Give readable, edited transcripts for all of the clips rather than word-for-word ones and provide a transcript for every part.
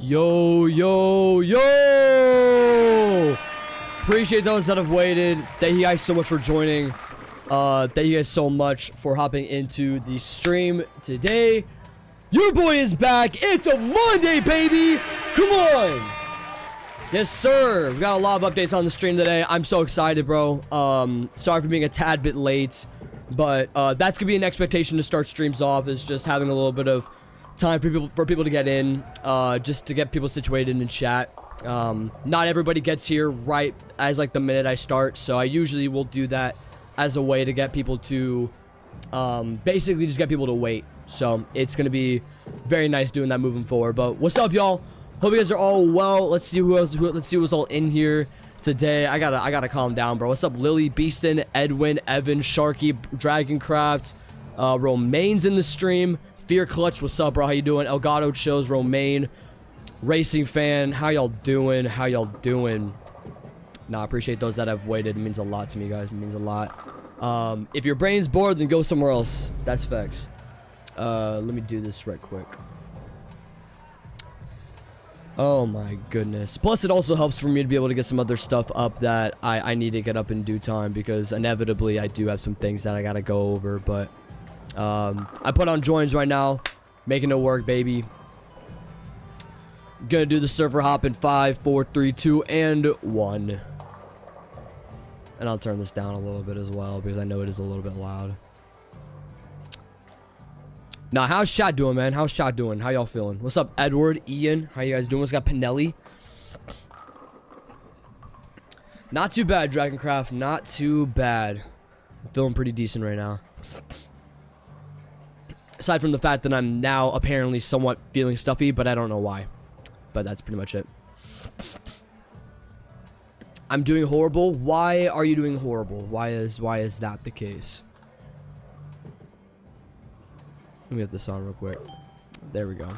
Yo, yo, yo! Appreciate those that have waited. Thank you guys so much for joining. Thank you guys so much for hopping into the stream today. Your boy is back. It's a Monday, baby. Come on. Yes, sir. We got a lot of updates on the stream today. I'm so excited, bro. Sorry for being a tad bit late, but that's gonna be an expectation to start streams off, is just having a little bit of time for people to get in, just to get people situated in chat. Not everybody gets here right as like the minute I start, so I usually will do that as a way to get people to basically just get people to wait. So it's gonna be very nice doing that moving forward. But what's up, y'all? Hope you guys are all well. Let's see who else. Let's see who's all in here today. I gotta calm down, bro. What's up, Lily, Beaston, Edwin, Evan, Sharky, Dragoncraft, Romaine's in the stream. Fear Clutch, what's up, bro? How you doing? Elgato Chills, Romaine, Racing Fan, how y'all doing? How y'all doing? Nah, I appreciate those that have waited. It means a lot to me, guys. It means a lot. If your brain's bored, then go somewhere else. That's facts. Let me do this right quick. Oh my goodness. Plus, it also helps for me to be able to get some other stuff up that I need to get up in due time, because inevitably I do have some things that I gotta go over. But I put on joins right now, making it work, baby. Gonna do the server hop in 5, 4, 3, 2, and 1. And I'll turn this down a little bit as well, because I know it is a little bit loud. Now, how's chat doing, man? How's chat doing? How y'all feeling? What's up, Edward, Ian? How you guys doing? What's got Pinelli? Not too bad, Dragoncraft. Not too bad. I'm feeling pretty decent right now. Aside from the fact that I'm now apparently somewhat feeling stuffy, but I don't know why. But that's pretty much it. I'm doing horrible. Why are you doing horrible? Why is that the case? Let me get this on real quick. There we go.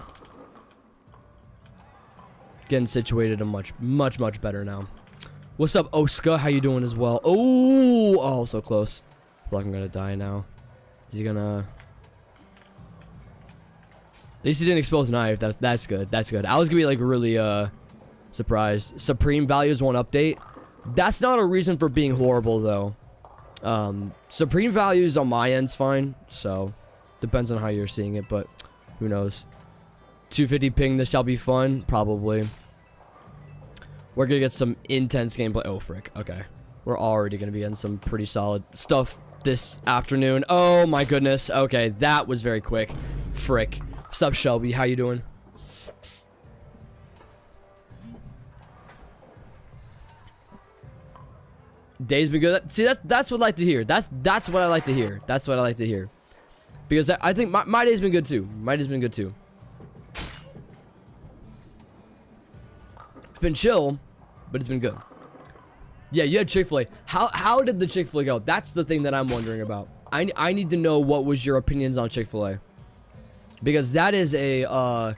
Getting situated and much better now. What's up, Oska? How you doing as well? Oh, so close. I feel like I'm gonna die now. Is he gonna... At least he didn't expose knife. That's good. That's good. I was gonna be like really surprised. Supreme values won't update. That's not a reason for being horrible though. Supreme values on my end's fine, so depends on how you're seeing it, but who knows. 250 ping, this shall be fun. Probably. We're gonna get some intense gameplay. Oh, frick. Okay. We're already gonna be getting some pretty solid stuff this afternoon. Oh my goodness. Okay, that was very quick. Frick. What's up, Shelby? How you doing? Day's been good. See, that's what I like to hear. That's what I like to hear. That's what I like to hear. Because I think my day's been good too. My day's been good too. It's been chill, but it's been good. Yeah, you had Chick-fil-A. How did the Chick-fil-A go? That's the thing that I'm wondering about. I need to know what was your opinions on Chick-fil-A. Because that is a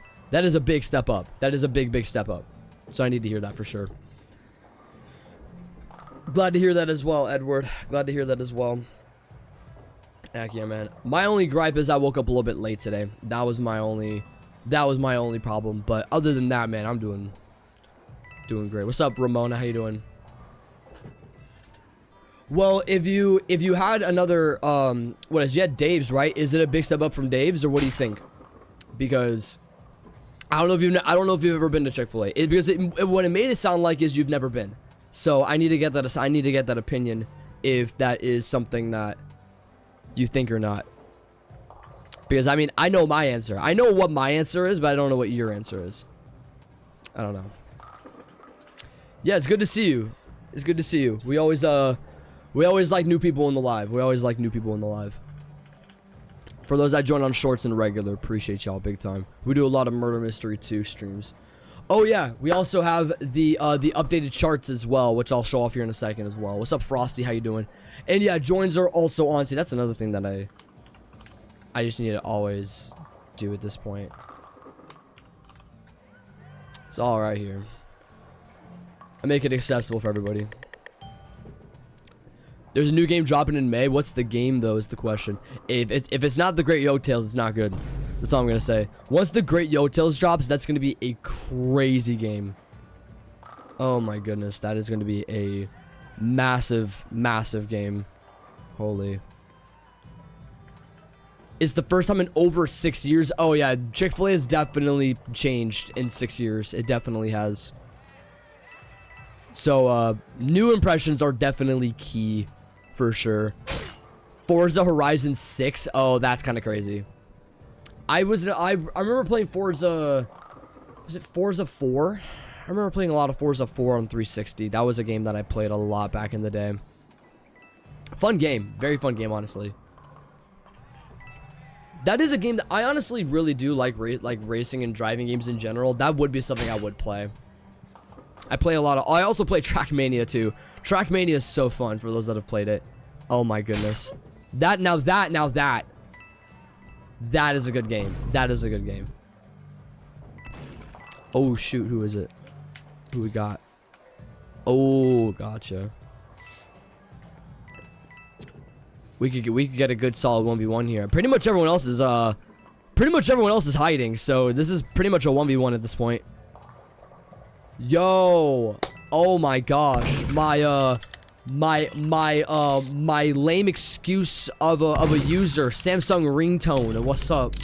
big step up. That is a big step up. So I need to hear that for sure. Glad to hear that as well, Edward. Glad to hear that as well. Heck yeah, man. My only gripe is I woke up a little bit late today. That was my only problem. But other than that, man, I'm doing great. What's up, Ramona? How you doing? Well, if you had another you had Dave's, right? Is it a big step up from Dave's, or what do you think? Because I don't know if you've ever been to Chick-fil-A. Because what it made it sound like is you've never been. So I need to get that. I need to get that opinion if that is something that you think or not. Because I mean, I know my answer. I know what my answer is, but I don't know what your answer is. I don't know. Yeah, it's good to see you. It's good to see you. We always like new people in the live. We always like new people in the live. For those that join on shorts and regular, appreciate y'all big time. We do a lot of Murder Mystery 2 streams. Oh yeah, we also have the updated charts as well, which I'll show off here in a second as well. What's up, Frosty? How you doing? And yeah, joins are also on. See, that's another thing that I just need to always do at this point. It's all right here. I make it accessible for everybody. There's a new game dropping in May. What's the game though is the question. If it's not the Great Yoke Tales, it's not good. That's all I'm gonna say. Once the Great Yo-Tails drops, that's gonna be a crazy game. Oh my goodness, that is gonna be a massive, massive game. Holy. It's the first time in over 6 years. Oh yeah, Chick-fil-A has definitely changed in 6 years. It definitely has. So, new impressions are definitely key, for sure. Forza Horizon 6. Oh, that's kind of crazy. I remember playing Forza. Was it Forza 4? I remember playing a lot of Forza 4 on 360. That was a game that I played a lot back in the day. Fun game. Very fun game, honestly. That is a game that I honestly really do like racing and driving games in general. That would be something I would play. I play a lot of... I also play Trackmania too. Trackmania is so fun for those that have played it. Oh my goodness. That is a good game. That is a good game. Oh shoot, who is it? Who we got? Oh, gotcha. We could get a good solid 1v1 here. Pretty much everyone else is hiding, so this is pretty much a 1v1 at this point. Yo, oh my gosh, my lame excuse of a user, Samsung ringtone. What's up?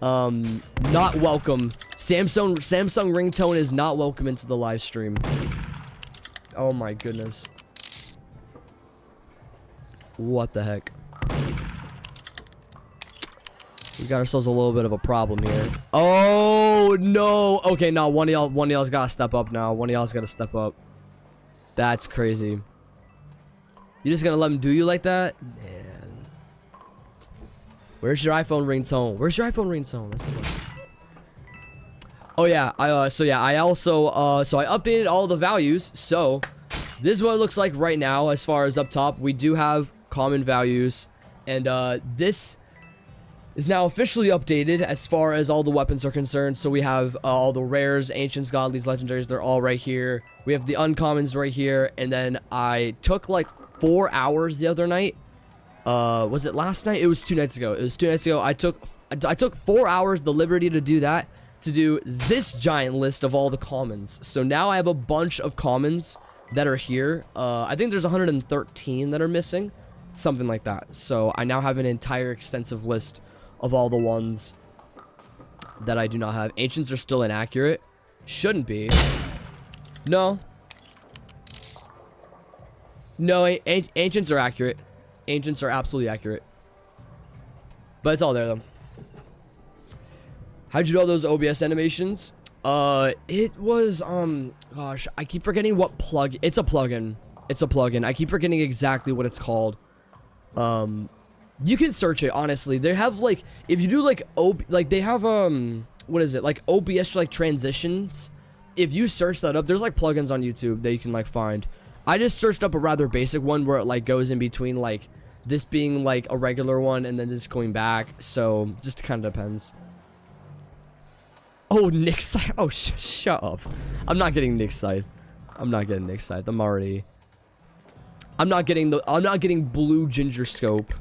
Not welcome. Samsung ringtone is not welcome into the live stream. Oh my goodness. What the heck? We got ourselves a little bit of a problem here. Oh no. Okay, no, one of y'all's gotta step up now. One of y'all's gotta step up. That's crazy. You just gonna let him do you like that? Man. Where's your iPhone ringtone? Where's your iPhone ringtone? That's the one. Oh yeah, I updated all the values. So this is what it looks like right now. As far as up top, we do have common values, and this is now officially updated as far as all the weapons are concerned. So we have all the rares, ancients, godlies, legendaries. They're all right here. We have the uncommons right here, and then I took like 4 hours the other night. Was it last night? It was 2 nights ago. It was 2 nights ago. I took 4 hours, the liberty to do that, to do this giant list of all the commons. So now I have a bunch of commons that are here. I think there's 113 that are missing, something like that. So I now have an entire extensive list of all the ones that I do not have. Ancients are still inaccurate. Shouldn't be. No. No, ancients are accurate. Ancients are absolutely accurate. But it's all there, though. How'd you do all those OBS animations? It was, gosh, I keep forgetting what it's a plugin. It's a plugin. I keep forgetting exactly what it's called. You can search it, honestly. They have, like, if you do, like, they have, what is it? Like, OBS, like, transitions. If you search that up, there's, like, plugins on YouTube that you can, like, find. I just searched up a rather basic one where it, like, goes in between, like, this being, like, a regular one and then this going back. So, just kind of depends. Oh, Nick's side. Oh, shut up. I'm not getting Nick's side. I'm not getting Nick's side. I'm not getting blue ginger scope.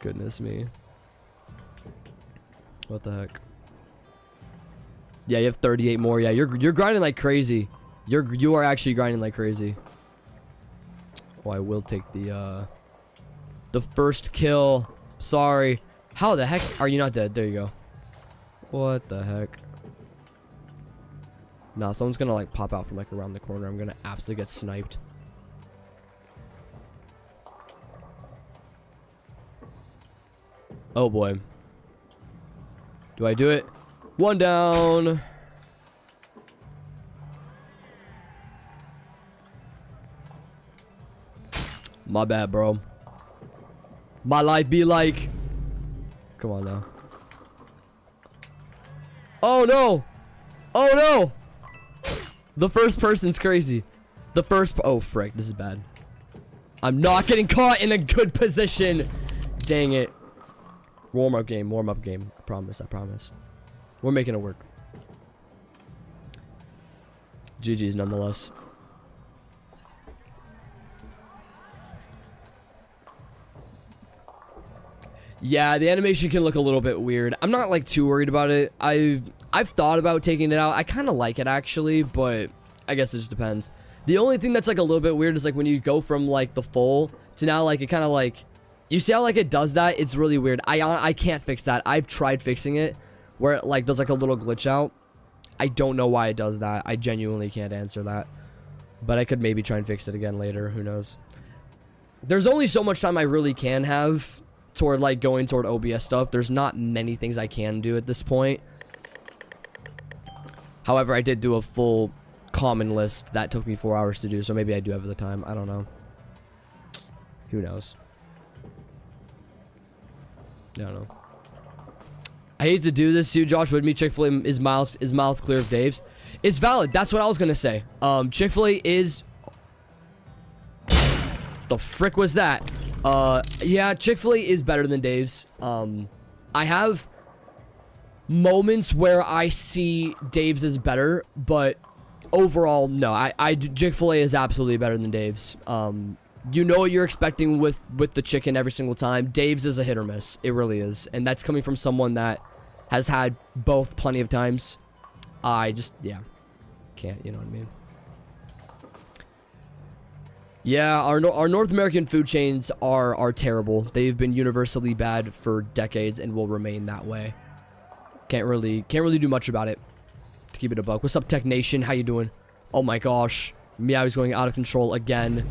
Goodness me. What the heck? Yeah, you have 38 more. Yeah, you're grinding like crazy. You are actually grinding like crazy. Oh, I will take the first kill. Sorry. How the heck are you not dead? There you go. What the heck? Nah, someone's gonna like pop out from like around the corner. I'm gonna absolutely get sniped. Oh boy. Do I do it? One down. My bad, bro. My life be like... Come on now. Oh no! Oh no! The first person's crazy. Oh frick, this is bad. I'm not getting caught in a good position. Dang it. Warm up game. I promise. We're making it work. GG's nonetheless. Yeah, the animation can look a little bit weird. I'm not like too worried about it. I've thought about taking it out. I kind of like it actually, but I guess it just depends. The only thing that's like a little bit weird is like when you go from like the full to now like it kind of like, you see how like it does that? It's really weird. I can't fix that. I've tried fixing it where it like does like a little glitch out. I don't know why it does that. I genuinely can't answer that. But I could maybe try and fix it again later. Who knows? There's only so much time I really can have toward like going toward OBS stuff. There's not many things I can do at this point. However, I did do a full common list that took me 4 hours to do, so maybe I do have the time. I don't know. Who knows? I don't know. I hate to do this to you, Josh, but me, Chick-fil-A is miles clear of Dave's. It's valid. That's what I was gonna say. Chick-fil-A is... The frick was that? Yeah, Chick-fil-A is better than Dave's. I have moments where I see Dave's is better, but overall, no. Chick-fil-A is absolutely better than Dave's. You know what you're expecting with the chicken every single time. Dave's is a hit or miss. It really is. And that's coming from someone that has had both plenty of times. I just, yeah. Can't, you know what I mean? Yeah, our North American food chains are terrible. They've been universally bad for decades and will remain that way. Can't really do much about it. To keep it a buck. What's up, Tech Nation? How you doing? Oh my gosh. Meow is going out of control again.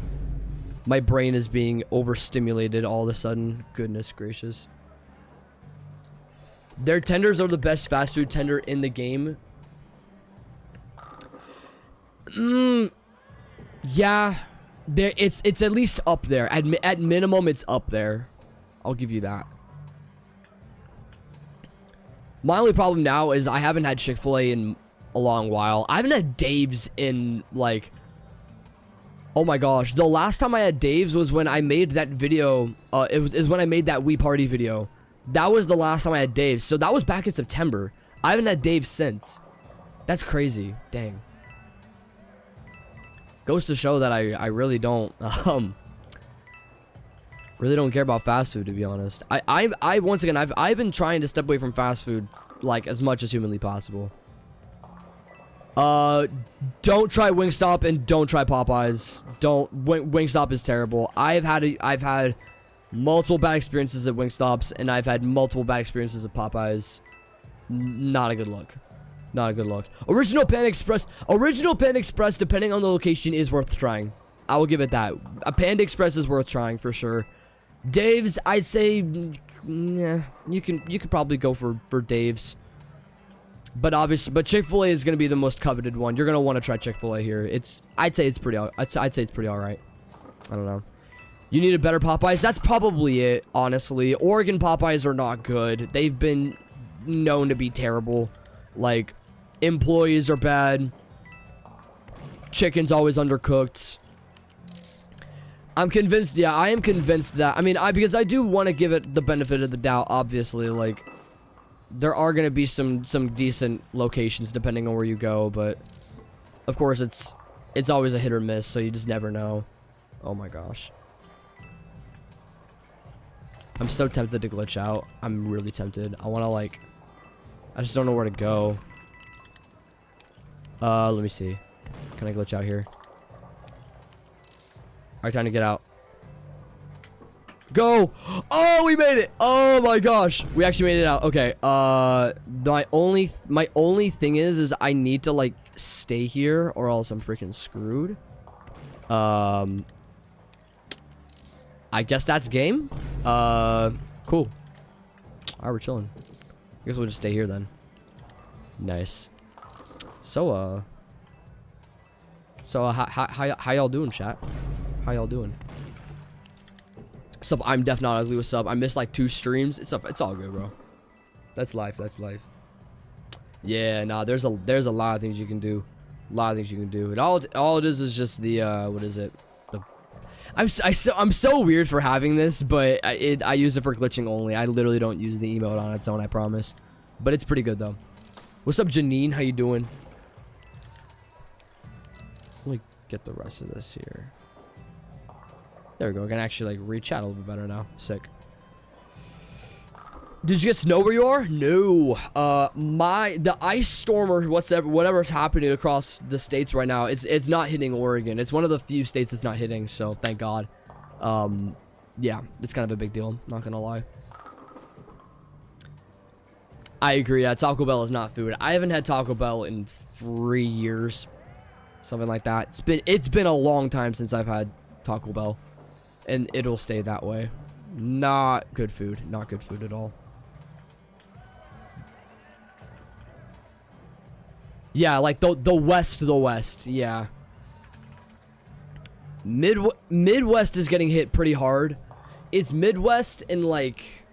My brain is being overstimulated all of a sudden. Goodness gracious. Their tenders are the best fast food tender in the game. Yeah. It's at least up there. At minimum, it's up there. I'll give you that. My only problem now is I haven't had Chick-fil-A in a long while. I haven't had Dave's in, like... Oh my gosh. The last time I had Dave's was when I made that video. Is when I made that Wii Party video. That was the last time I had Dave's. So that was back in September. I haven't had Dave's since. That's crazy. Dang. Goes to show that I really don't really don't care about fast food, to be honest. I once again I've been trying to step away from fast food like as much as humanly possible. Don't try Wingstop and don't try Popeyes. Wingstop is terrible. I've had multiple bad experiences at Wingstops and I've had multiple bad experiences at Popeyes. Not a good look. Not a good look. Original Panda Express, depending on the location, is worth trying. I will give it that. A Panda Express is worth trying for sure. Dave's, I'd say, nah, you could probably go for Dave's. But obviously, Chick-fil-A is going to be the most coveted one. You're going to want to try Chick-fil-A here. I'd say it's pretty all right. I don't know. You need a better Popeyes? That's probably it, honestly. Oregon Popeyes are not good. They've been known to be terrible. Like, employees are bad. Chicken's always undercooked. I'm convinced, yeah, I am convinced that, I mean, because I do want to give it the benefit of the doubt, obviously, like, there are going to be some decent locations depending on where you go, but, of course, it's always a hit or miss, so you just never know. Oh my gosh. I'm so tempted to glitch out. I'm really tempted. I want to, like, I just don't know where to go. Let me see. Can I glitch out here? Alright, time to get out. Go! Oh, we made it! Oh my gosh. We actually made it out. Okay. My only thing is I need to, like, stay here or else I'm freaking screwed. I guess that's game. Cool. Alright, we're chilling. I guess we'll just stay here then. Nice. So, how y'all doing, chat? How y'all doing? Sup, I'm Def Not Ugly. What's up? I missed like 2 streams. It's all good, bro. That's life. That's life. Yeah, nah. There's a lot of things you can do. A lot of things you can do. And all it is just the what is it? I'm so weird for having this, but I use it for glitching only. I literally don't use the emote on its own, I promise. But it's pretty good though. What's up, Janine? How you doing? Let me get the rest of this here. There we go. I can actually like reach out a little bit better now. Sick. Did you get snow where you are? No. The ice storm or whatever's happening across the states right now, it's not hitting Oregon. It's one of the few states it's not hitting, so thank God. Yeah, it's kind of a big deal, not gonna lie. I agree, yeah, Taco Bell is not food. I haven't had Taco Bell in 3 years. Something like that. It's been a long time since I've had Taco Bell. And it'll stay that way. Not good food. Not good food at all. Yeah, like the west, yeah. Midwest is getting hit pretty hard. It's Midwest and like...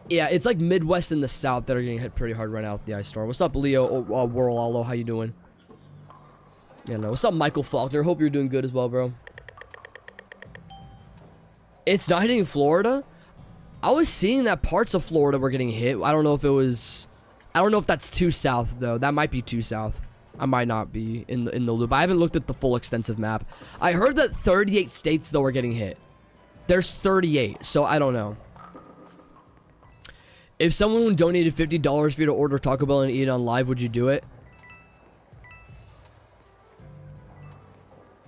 Yeah, it's like Midwest and the South that are getting hit pretty hard right now with the ice storm. What's up, Leo? Warlalo, how you doing? Yeah, no. What's up, Michael Faulkner? Hope you're doing good as well, bro. It's not hitting Florida? I was seeing that parts of Florida were getting hit. I don't know if it was... I don't know if that's too south, though. That might be too south. I might not be in the loop. I haven't looked at the full extensive map. I heard that 38 states, though, are getting hit. There's 38, so I don't know. If someone donated $50 for you to order Taco Bell and eat it on live, would you do it?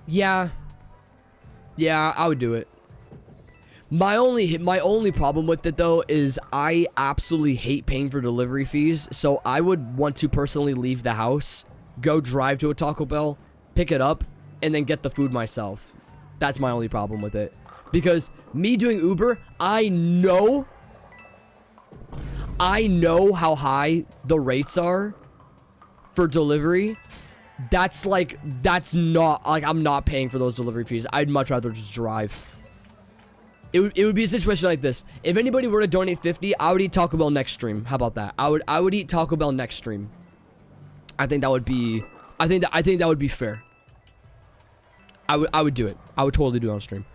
Yeah. Yeah, I would do it. My only problem with it, though, is I absolutely hate paying for delivery fees. So I would want to personally leave the house, go drive to a Taco Bell, pick it up, and then get the food myself. That's my only problem with it. Because me doing Uber, I know how high the rates are for delivery. That's not, like, I'm not paying for those delivery fees. I'd much rather just drive. It would be a situation like this. If anybody were to donate 50, I would eat Taco Bell next stream. How about that? I would eat Taco Bell next stream. I think that would be fair. I would do it. I would totally do it on stream.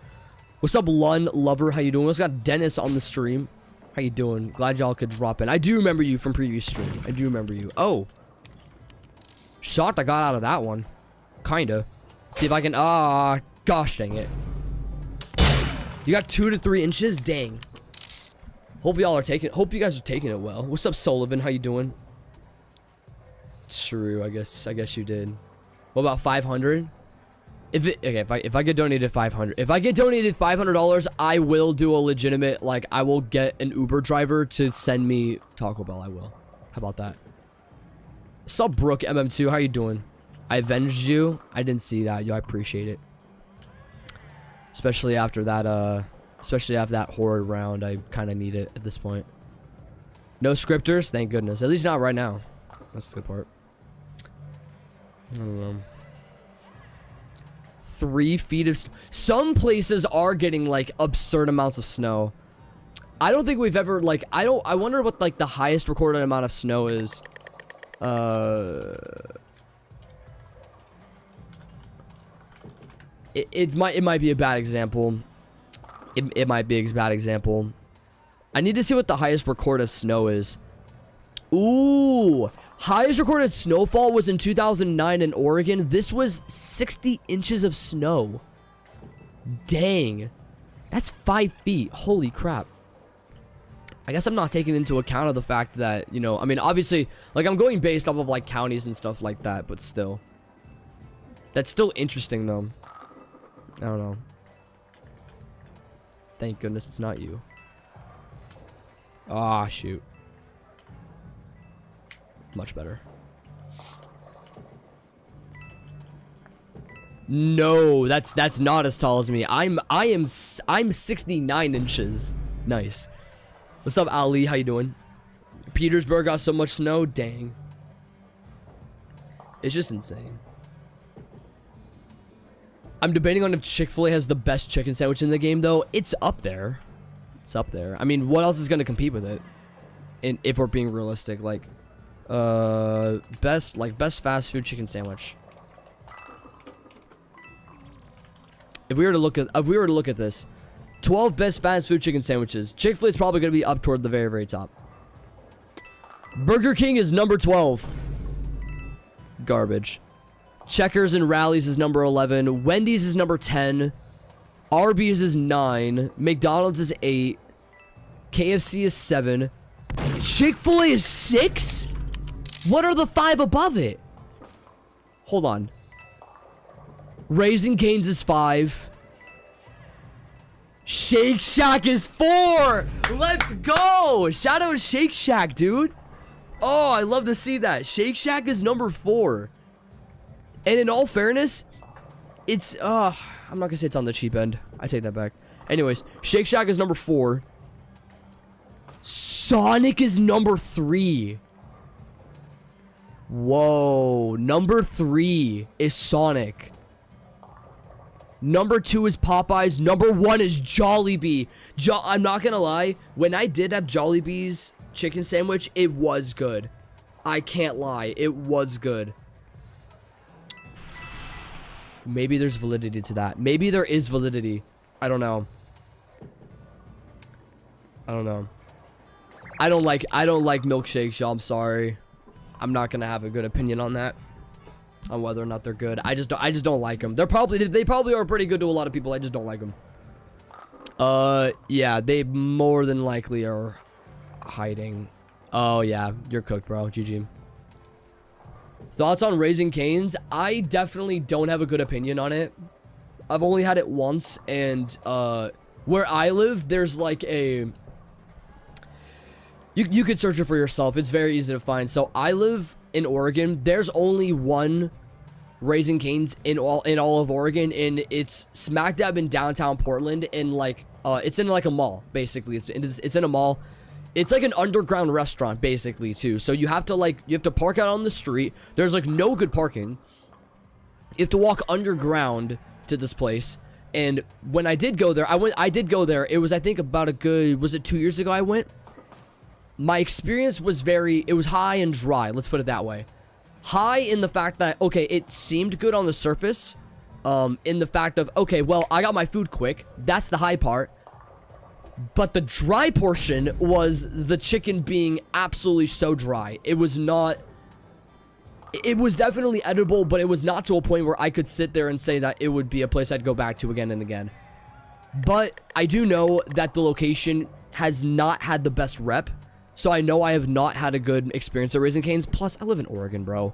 What's up, Lun Lover? How you doing? What's got Dennis on the stream? How you doing? Glad y'all could drop in. I do remember you from previous stream. I do remember you. Oh. Shot I got out of that one. Kinda. See if I can... gosh dang it. You got 2 to 3 inches? Dang. Hope you guys are taking it well. What's up, Sullivan? How you doing? True, I guess you did. What about 500? If I get donated 500. If I get donated $500, I will do a legitimate, like, I will get an Uber driver to send me Taco Bell. I will. How about that? What's up, Brooke MM2? How you doing? I avenged you. I didn't see that. Yo, I appreciate it. Especially after that horrid round, I kind of need it at this point. No scripters, thank goodness. At least not right now. That's the good part. I don't know. 3 feet of some places are getting like absurd amounts of snow. I don't think we've ever like I wonder what like the highest recorded amount of snow is. It might be a bad example. It might be a bad example. I need to see what the highest recorded snow is. Ooh, highest recorded snowfall was in 2009 in Oregon. This was 60 inches of snow. Dang, that's 5 feet. Holy crap. I guess I'm not taking into account of the fact that, you know, I mean, obviously, like, I'm going based off of like counties and stuff like that, but still, that's still interesting though. I don't know. Thank goodness it's not you. Ah, shoot. Much better. No, that's not as tall as me. I'm 69 inches. Nice. What's up, Ali? How you doing? Petersburg got so much snow. Dang. It's just insane. I'm debating on if Chick-fil-A has the best chicken sandwich in the game, though. It's up there. It's up there. I mean, what else is going to compete with it? If we're being realistic, like, best fast food chicken sandwich. If we were to look at this, 12 best fast food chicken sandwiches. Chick-fil-A is probably going to be up toward the very, very top. Burger King is number 12. Garbage. Checkers and Rallies is number 11. Wendy's is number 10. Arby's is 9. McDonald's is 8. KFC is 7. Chick-fil-A is 6? What are the 5 above it? Hold on. Raising Cane's is 5. Shake Shack is 4. Let's go. Shout out Shake Shack, dude. Oh, I love to see that. Shake Shack is number 4. And in all fairness, it's, I'm not gonna say it's on the cheap end. I take that back. Anyways, Shake Shack is number 4. Sonic is number 3. Whoa. Number 3 is Sonic. Number 2 is Popeyes. Number 1 is Jollibee. I'm not gonna lie. When I did have Jollibee's chicken sandwich, it was good. I can't lie. It was good. Maybe there's validity to that. Maybe there is validity. I don't know. I don't know. I don't like milkshakes, y'all. I'm sorry. I'm not gonna have a good opinion on that. On whether or not they're good. I just don't like them. They probably are pretty good to a lot of people. I just don't like them. Yeah, they more than likely are hiding. Oh yeah, you're cooked, bro. GG. Thoughts on Raising Cane's? I definitely don't have a good opinion on it. I've only had it once, and where I live, there's like a... You could search it for yourself. It's very easy to find. So I live in Oregon. There's only one Raising Cane's in all of Oregon, and it's smack dab in downtown Portland, and like it's in like a mall, basically. It's in a mall. It's like an underground restaurant, basically, too. So you have to park out on the street. There's like no good parking. You have to walk underground to this place. And when I did go there, I did go there. It was, I think, about a good, was it 2 years ago I went? My experience was it was high and dry. Let's put it that way. High in the fact that, okay, it seemed good on the surface. In the fact of, okay, well, I got my food quick. That's the high part. But the dry portion was the chicken being absolutely so dry. It was not... It was definitely edible, but it was not to a point where I could sit there and say that it would be a place I'd go back to again and again. But I do know that the location has not had the best rep. So I know I have not had a good experience at Raising Cane's. Plus, I live in Oregon, bro.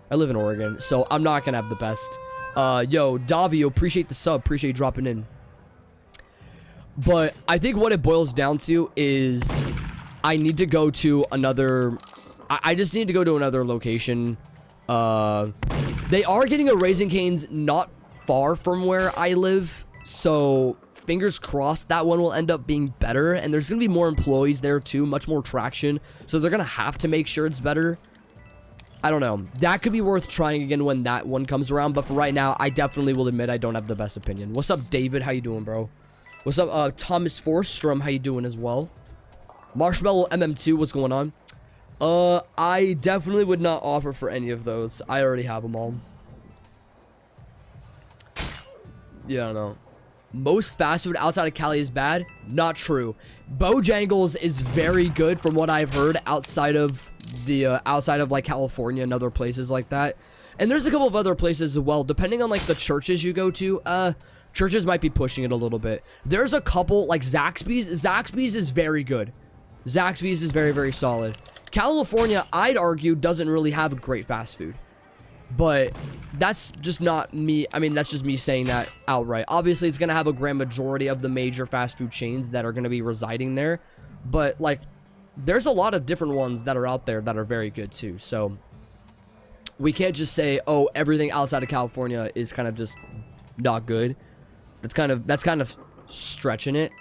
I live in Oregon, so I'm not gonna have the best. Yo, Davio, appreciate the sub. Appreciate you dropping in. But I think what it boils down to is I need to go to another... I just need to go to another location. They are getting a Raising Cane's not far from where I live. So, fingers crossed that one will end up being better. And there's going to be more employees there too. Much more traction. So, they're going to have to make sure it's better. I don't know. That could be worth trying again when that one comes around. But for right now, I definitely will admit I don't have the best opinion. What's up, David? How you doing, bro? What's up, Thomas Forstrom? How you doing as well? Marshmallow MM2, what's going on? I definitely would not offer for any of those. I already have them all. Yeah, I don't know. Most fast food outside of Cali is bad? Not true. Bojangles is very good from what I've heard outside of the, like California and other places like that. And there's a couple of other places as well, depending on like the churches you go to, churches might be pushing it a little bit. There's a couple, like Zaxby's. Zaxby's is very good. Zaxby's is very, very solid. California, I'd argue, doesn't really have great fast food. But that's just not me. I mean, that's just me saying that outright. Obviously, it's going to have a grand majority of the major fast food chains that are going to be residing there. But, like, there's a lot of different ones that are out there that are very good, too. So, we can't just say, oh, everything outside of California is kind of just not good. That's kind of stretching it.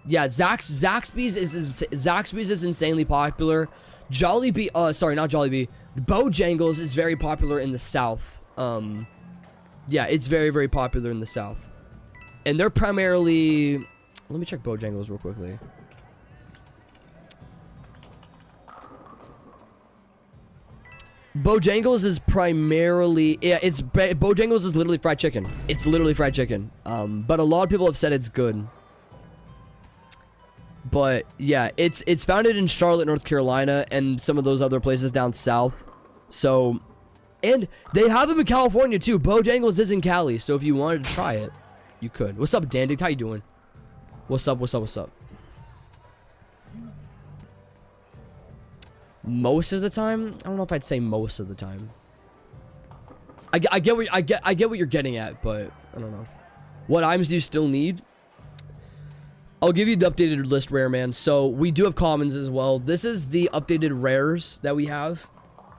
Yeah, Zaxby's is insanely popular. Jollibee, sorry, not Jollibee. Bojangles is very popular in the South. Yeah, it's very, very popular in the South. And they're primarily... Let me check Bojangles real quickly. Bojangles is primarily... Yeah, Bojangles is literally fried chicken. It's literally fried chicken. But a lot of people have said it's good. But yeah, it's founded in Charlotte, North Carolina, and some of those other places down south. So, and they have them in California too. Bojangles is in Cali, so if you wanted to try it, you could. What's up, Dandic? How you doing? What's up? What's up? What's up? most of the time. I don't know if I'd say most of the time. I get what you're getting at, but I don't know. What items do you still need? I'll give you the updated list, rare man. So we do have commons as well. This is the updated rares that we have.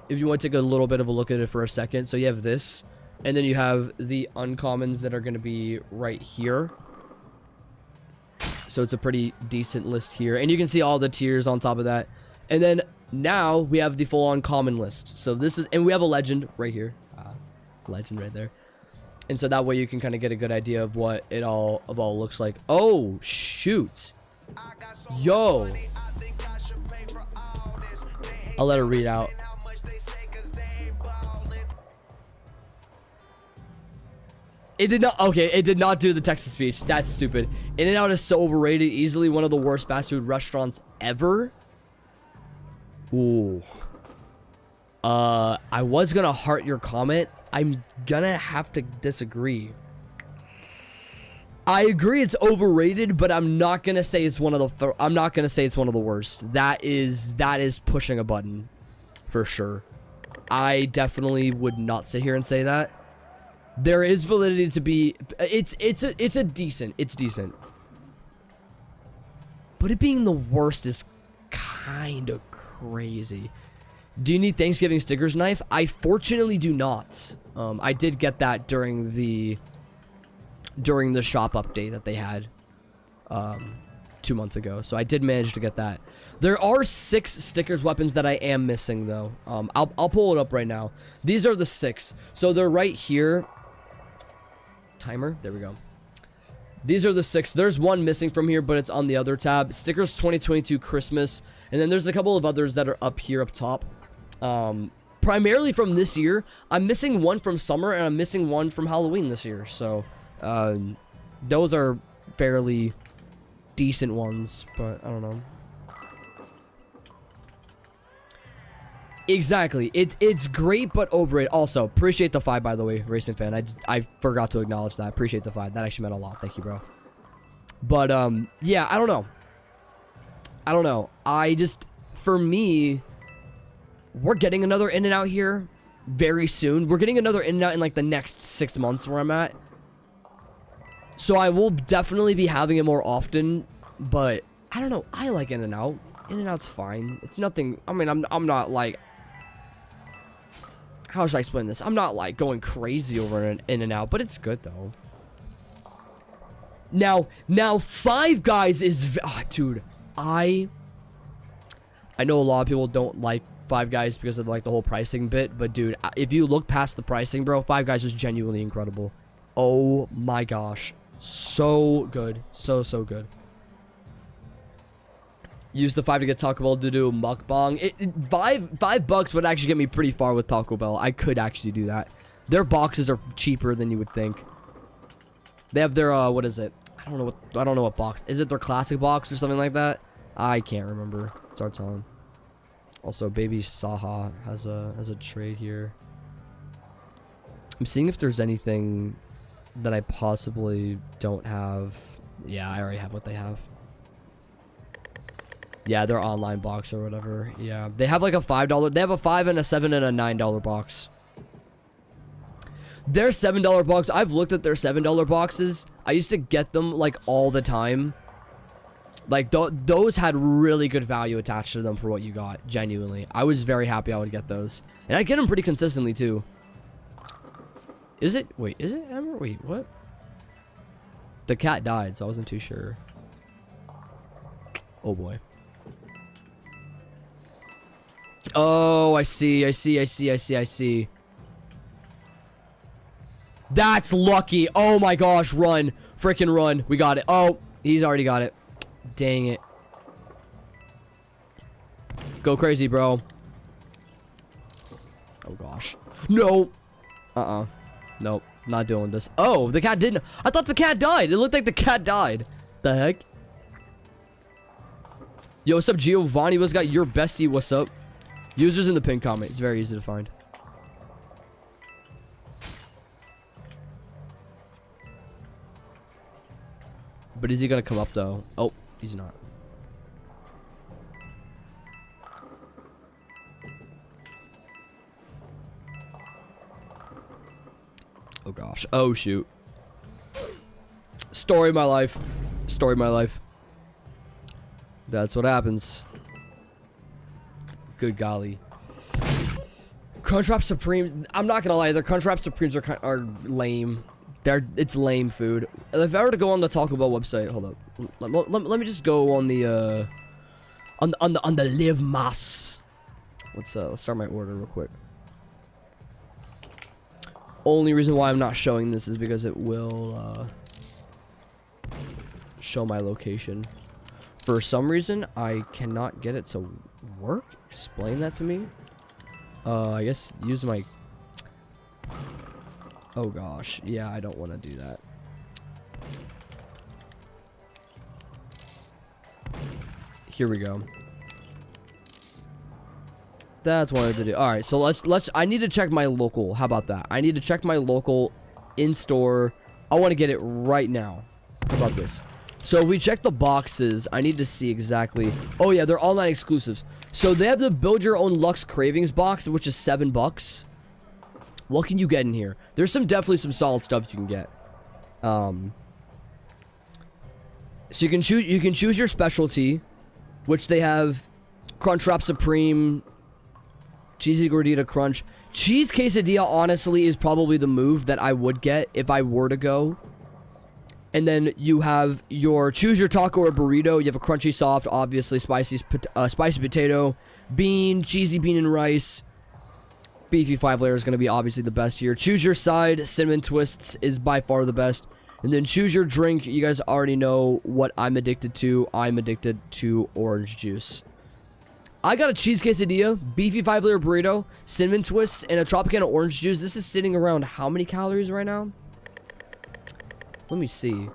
If you want to take a little bit of a look at it for a second. So you have this, and then you have the uncommons that are going to be right here. So it's a pretty decent list here, and you can see all the tiers on top of that. And then now we have the full-on common list. So this is, and we have a legend right here. Legend right there. And so that way you can kind of get a good idea of what it all looks like. Oh shoot, yo, I'll let her read out. It did not. Okay, it did not do the text to speech. That's stupid. In-N-Out is so overrated. Easily one of the worst fast food restaurants ever. Ooh. I was gonna heart your comment. I'm gonna have to disagree. I agree it's overrated, but I'm not gonna say it's one of the. I'm not gonna say it's one of the worst. That is pushing a button, for sure. I definitely would not sit here and say that. There is validity to be. It's decent. But it being the worst is kind of crazy. Do you need Thanksgiving stickers knife? I fortunately do not. I did get that during the shop update that they had 2 months ago. So I did manage to get that. There are 6 stickers weapons that I am missing though. I'll pull it up right now. These are the 6. So they're right here. Timer. There we go. These are the 6. There's one missing from here, but it's on the other tab. Stickers 2022 Christmas. And then there's a couple of others that are up here up top. Primarily from this year. I'm missing one from summer, and I'm missing one from Halloween this year. So, those are fairly decent ones, but I don't know. Exactly. It's great, but overrated. Also, appreciate the 5, by the way, Racing Fan. I forgot to acknowledge that. Appreciate the 5. That actually meant a lot. Thank you, bro. But, yeah, I don't know. For me, we're getting another In-N-Out here very soon. We're getting another In-N-Out in, like, the next 6 months where I'm at. So I will definitely be having it more often, but I don't know. I like In-N-Out. In-N-Out's fine. It's nothing. I mean, I'm not, like, how should I explain this? I'm not, like, going crazy over an In-N-Out, but it's good, though. Now, Five Guys is... Oh, dude, I know a lot of people don't like Five Guys because of, like, the whole pricing bit, but, dude, if you look past the pricing, bro, Five Guys is genuinely incredible. Oh, my gosh. So good. So good. Use the 5 to get Taco Bell to do mukbang. $5 would actually get me pretty far with Taco Bell. I could actually do that. Their boxes are cheaper than you would think. They have their what is it? I don't know what box. Is it their classic box or something like that? I can't remember. It's hard telling. Also, Baby Saha has a trade here. I'm seeing if there's anything that I possibly don't have. Yeah, I already have what they have. Yeah, their online box or whatever. Yeah, they have like a $5. They have a $5 and a $7 and a $9 box. Their $7 box, I've looked at their $7 boxes. I used to get them like all the time. Like those had really good value attached to them for what you got. Genuinely, I was very happy I would get those, and I get them pretty consistently too. Is it? Wait, is it Ember? Wait, what? The cat died, so I wasn't too sure. Oh boy. Oh, I see. That's lucky. Oh my gosh, run. Freaking run. We got it. Oh, he's already got it. Dang it. Go crazy, bro. Oh gosh. No. Nope. Not doing this. Oh, the cat didn't. I thought the cat died. It looked like the cat died. The heck? Yo, what's up, Giovanni? What's got your bestie? What's up? Users in the pinned comment. It's very easy to find. But is he gonna come up though? Oh, he's not. Oh gosh. Oh shoot. Story of my life. Story of my life. That's what happens. Good golly. Crunchwrap Supreme. I'm not gonna lie. The Crunchwrap Supremes are lame. It's lame food. If I were to go on the Taco Bell website, hold up. Let me just go on the on the Live Mas. Let's start my order real quick. Only reason why I'm not showing this is because it will show my location. For some reason, I cannot get it to work. Explain that to me. I guess use my... Oh gosh. Yeah, I don't want to do that. Here we go. That's what I wanted to do. Alright, so let's... I need to check my local. How about that? I need to check my local in-store. I want to get it right now. How about this? So if we check the boxes, I need to see exactly... Oh yeah, they're online exclusives. So they have the Build Your Own Lux Cravings box, which is $7. What can you get in here? There's definitely some solid stuff you can get. So you can choose your specialty, which they have Crunchwrap Supreme, Cheesy Gordita Crunch. Cheese Quesadilla, honestly, is probably the move that I would get if I were to go. And then you have your choose your taco or burrito. You have a crunchy soft, obviously spicy potato, bean, cheesy bean and rice. Beefy 5-layer is going to be obviously the best here. Choose your side. Cinnamon twists is by far the best. And then choose your drink. You guys already know what I'm addicted to. I'm addicted to orange juice. I got a cheese quesadilla, beefy 5-layer burrito, cinnamon twists, and a Tropicana orange juice. This is sitting around how many calories right now? Let me see.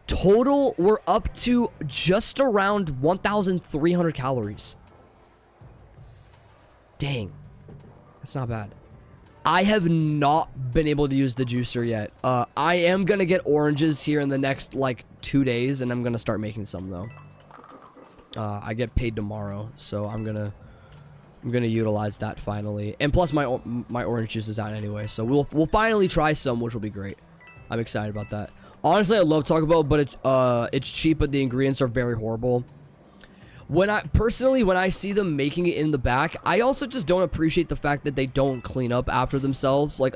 Total, we're up to just around 1,300 calories. Dang. That's not bad. I have not been able to use the juicer yet. I am going to get oranges here in the next, like, 2 days, and I'm going to start making some, though. I get paid tomorrow, so I'm going to utilize that finally. And plus, my orange juice is out anyway, so we'll finally try some, which will be great. I'm excited about that. Honestly, I love Taco Bell, but it's cheap, but the ingredients are very horrible. When I see them making it in the back, I also just don't appreciate the fact that they don't clean up after themselves. Like,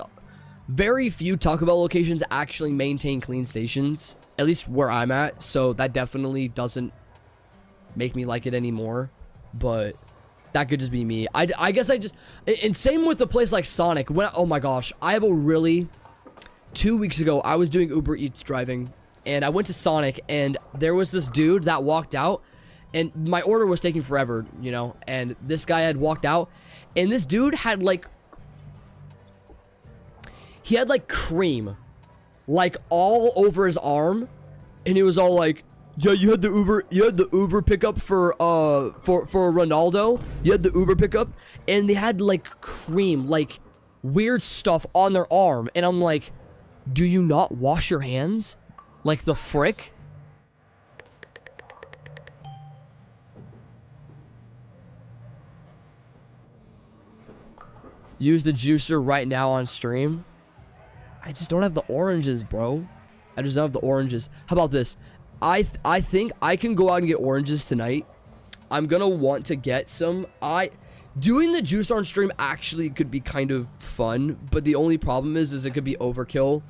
very few Taco Bell locations actually maintain clean stations, at least where I'm at, so that definitely doesn't make me like it anymore, but that could just be me. I guess and same with a place like Sonic. Oh my gosh, I have a really... 2 weeks ago, I was doing Uber Eats driving, and I went to Sonic, and there was this dude that walked out, and my order was taking forever, you know, and this guy had walked out, and this dude had, like, he had, like, cream, like, all over his arm, and he was all like, yeah, you had the Uber pickup for Ronaldo, you had the Uber pickup, and they had, like, cream, like, weird stuff on their arm, and I'm like, do you not wash your hands? Like the frick? Use the juicer right now on stream. I just don't have the oranges, bro. I just don't have the oranges. How about this? I think I can go out and get oranges tonight. I'm gonna want to get some. Doing the juice on stream actually could be kind of fun, but the only problem is it could be overkill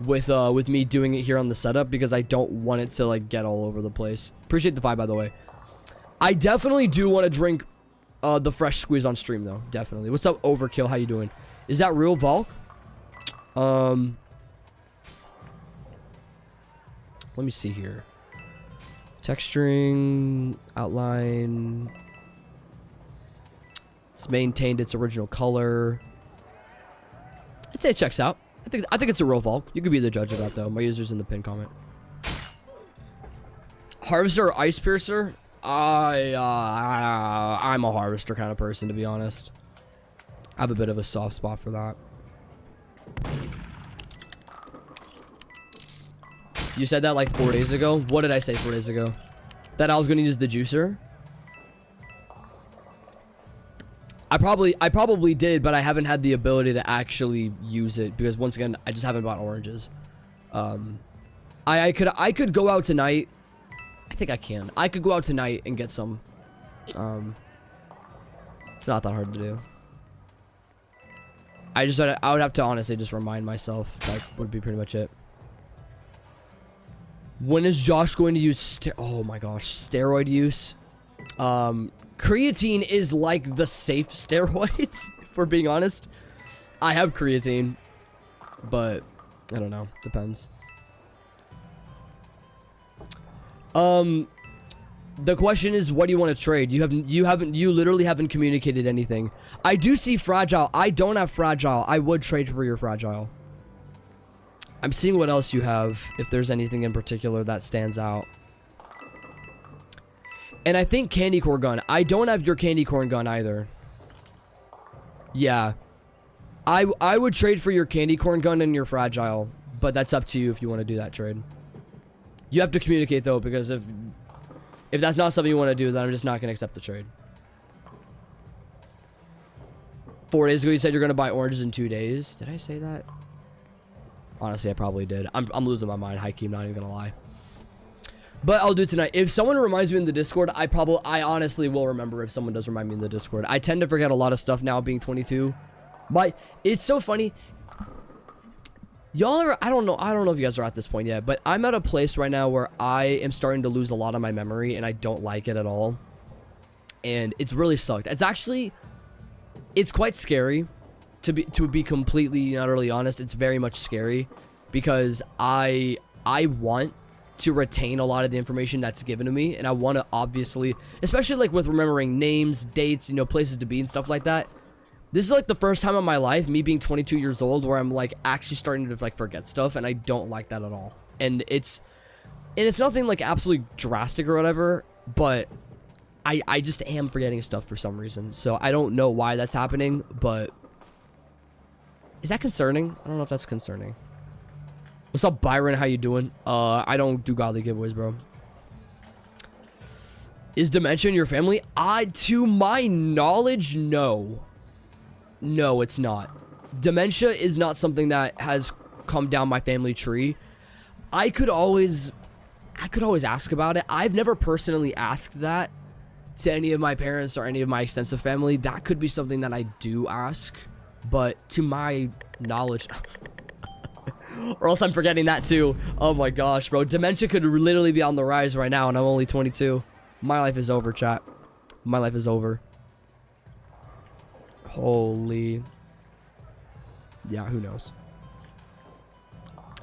with me doing it here on the setup, because I don't want it to, like, get all over the place. Appreciate the vibe, by the way. I definitely do want to drink the fresh squeeze on stream, though. Definitely. What's up, Overkill? How you doing? Is that real, Volk? Let me see here. Texturing, outline. It's maintained its original color. I'd say it checks out. I think it's a real Volk. You could be the judge of that, though. My user's in the pin comment. Harvester or Ice Piercer? I'm a Harvester kind of person, to be honest. I have a bit of a soft spot for that. You said that like 4 days ago? What did I say 4 days ago? That I was going to use the juicer? I probably did, but I haven't had the ability to actually use it because once again, I just haven't bought oranges. I could go out tonight. I think I can. I could go out tonight and get some. It's not that hard to do. I would have to honestly just remind myself. That would be pretty much it. When is Josh going to use oh my gosh, steroid use? Creatine is like the safe steroids, if we're being honest. I have creatine, but I don't know. Depends. The question is, what do you want to trade? You literally haven't communicated anything. I do see fragile. I don't have fragile. I would trade for your fragile. I'm seeing what else you have, if there's anything in particular that stands out. And I think candy corn gun. I don't have your candy corn gun either. Yeah. I would trade for your candy corn gun and your fragile, but that's up to you if you want to do that trade. You have to communicate though, because if that's not something you want to do, then I'm just not going to accept the trade. 4 days ago, you said you're going to buy oranges in 2 days. Did I say that? Honestly, I probably did. I'm losing my mind. High key, I'm not even going to lie. But I'll do it tonight. If someone reminds me in the Discord, I honestly will remember if someone does remind me in the Discord. I tend to forget a lot of stuff now being 22. But it's so funny. Y'all are, I don't know if you guys are at this point yet, but I'm at a place right now where I am starting to lose a lot of my memory and I don't like it at all. And it's really sucked. It's quite scary to be completely and utterly honest. It's very much scary because I want to retain a lot of the information that's given to me, and I want to obviously, especially like with remembering names, dates, you know, places to be and stuff like that. This is like the first time in my life, me being 22 years old, where I'm like actually starting to like forget stuff, and I don't like that at all. And it's nothing like absolutely drastic or whatever, but I just am forgetting stuff for some reason. So I don't know why that's happening, but is that concerning? I don't know if that's concerning. What's up, Byron? How you doing? I don't do godly giveaways, bro. Is dementia in your family? To my knowledge, no. No, it's not. Dementia is not something that has come down my family tree. I could always ask about it. I've never personally asked that to any of my parents or any of my extensive family. That could be something that I do ask, but to my knowledge, or else I'm forgetting that too. Oh my gosh, bro. Dementia could literally be on the rise right now, and I'm only 22. My life is over, chat. My life is over. Holy. Yeah, who knows?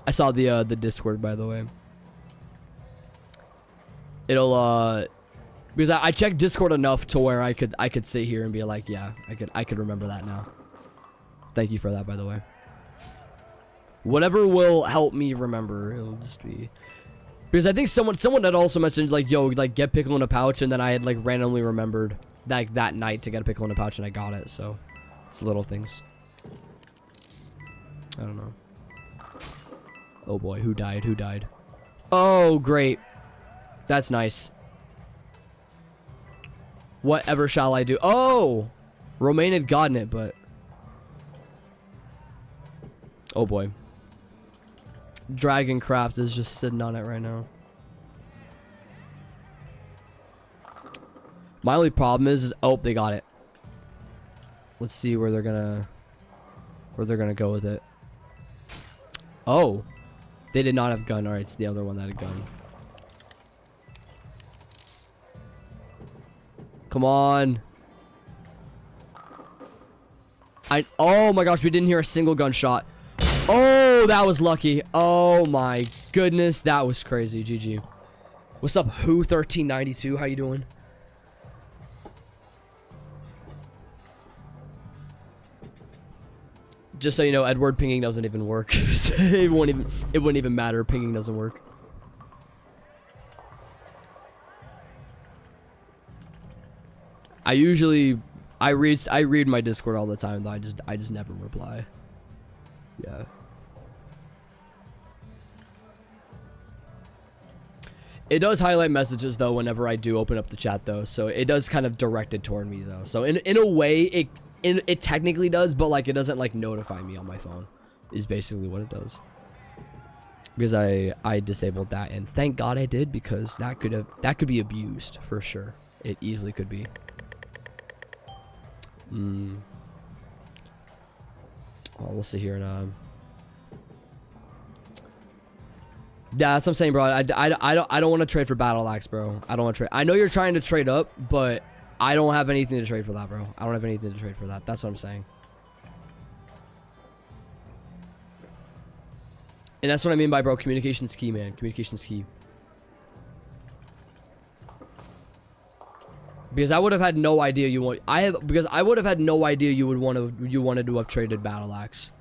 I saw the Discord, by the way. It'll because I checked Discord enough to where I could sit here and be like, yeah, I could remember that now. Thank you for that, by the way. Whatever will help me remember, it'll just be, because I think someone had also mentioned like, yo, like get pickle in a pouch, and then I had like randomly remembered like that night to get a pickle in a pouch, and I got it. So it's little things. I don't know. Oh boy, who died? Who died? Oh, great. That's nice. Whatever shall I do? Oh, Romaine had gotten it, but oh boy. Dragoncraft is just sitting on it right now. My only problem is oh, they got it. Let's see where they're gonna go with it. Oh, they did not have gun. All right, it's the other one that had gun. Come on. Oh my gosh, we didn't hear a single gunshot. Oh, that was lucky. Oh my goodness, that was crazy. GG. What's up, Who1392? How you doing? Just so you know, Edward, pinging doesn't even work. it wouldn't even matter. Pinging doesn't work. I read my Discord all the time, though I just never reply. Yeah. It does highlight messages though whenever I do open up the chat though, so it does kind of direct it toward me though. So in a way, it technically does, but like it doesn't like notify me on my phone. Is basically what it does. Because I disabled that, and thank God I did, because that could be abused for sure. It easily could be. Oh, we'll see here now. Yeah, that's what I'm saying, bro. I don't want to trade for battle axe, bro. I don't want to trade. I know you're trying to trade up, but I don't have anything to trade for that, bro. I don't have anything to trade for that. That's what I'm saying. And that's what I mean by, bro, communication's key, man. Communication's key. Because I would have had no idea you want. Because I would have had no idea you wanted to have traded battle axe.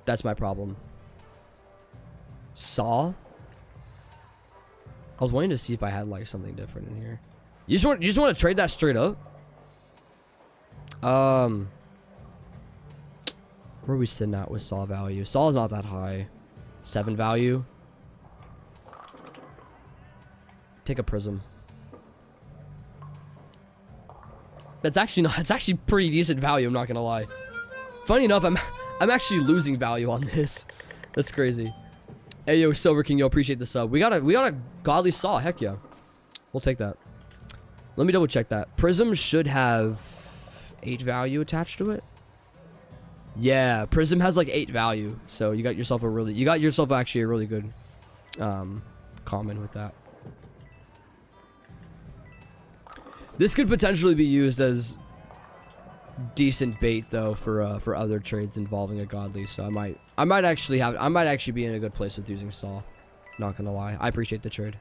That's my problem. Saw. I was waiting to see if I had like something different in here. You just want to trade that straight up? Where are we sitting at with saw value? Saw is not that high. 7 value. Take a prism. That's actually not. It's actually pretty decent value. I'm not gonna lie. Funny enough, I'm actually losing value on this. That's crazy. Hey yo, Silver King, yo, appreciate the sub. We got a godly saw. Heck yeah, we'll take that. Let me double check that. Prism should have 8 value attached to it. Yeah, Prism has like 8 value, so you got yourself actually a really good common with that. This could potentially be used as decent bait though for other trades involving a godly, so I might actually be in a good place with using saw. Not gonna lie, I appreciate the trade.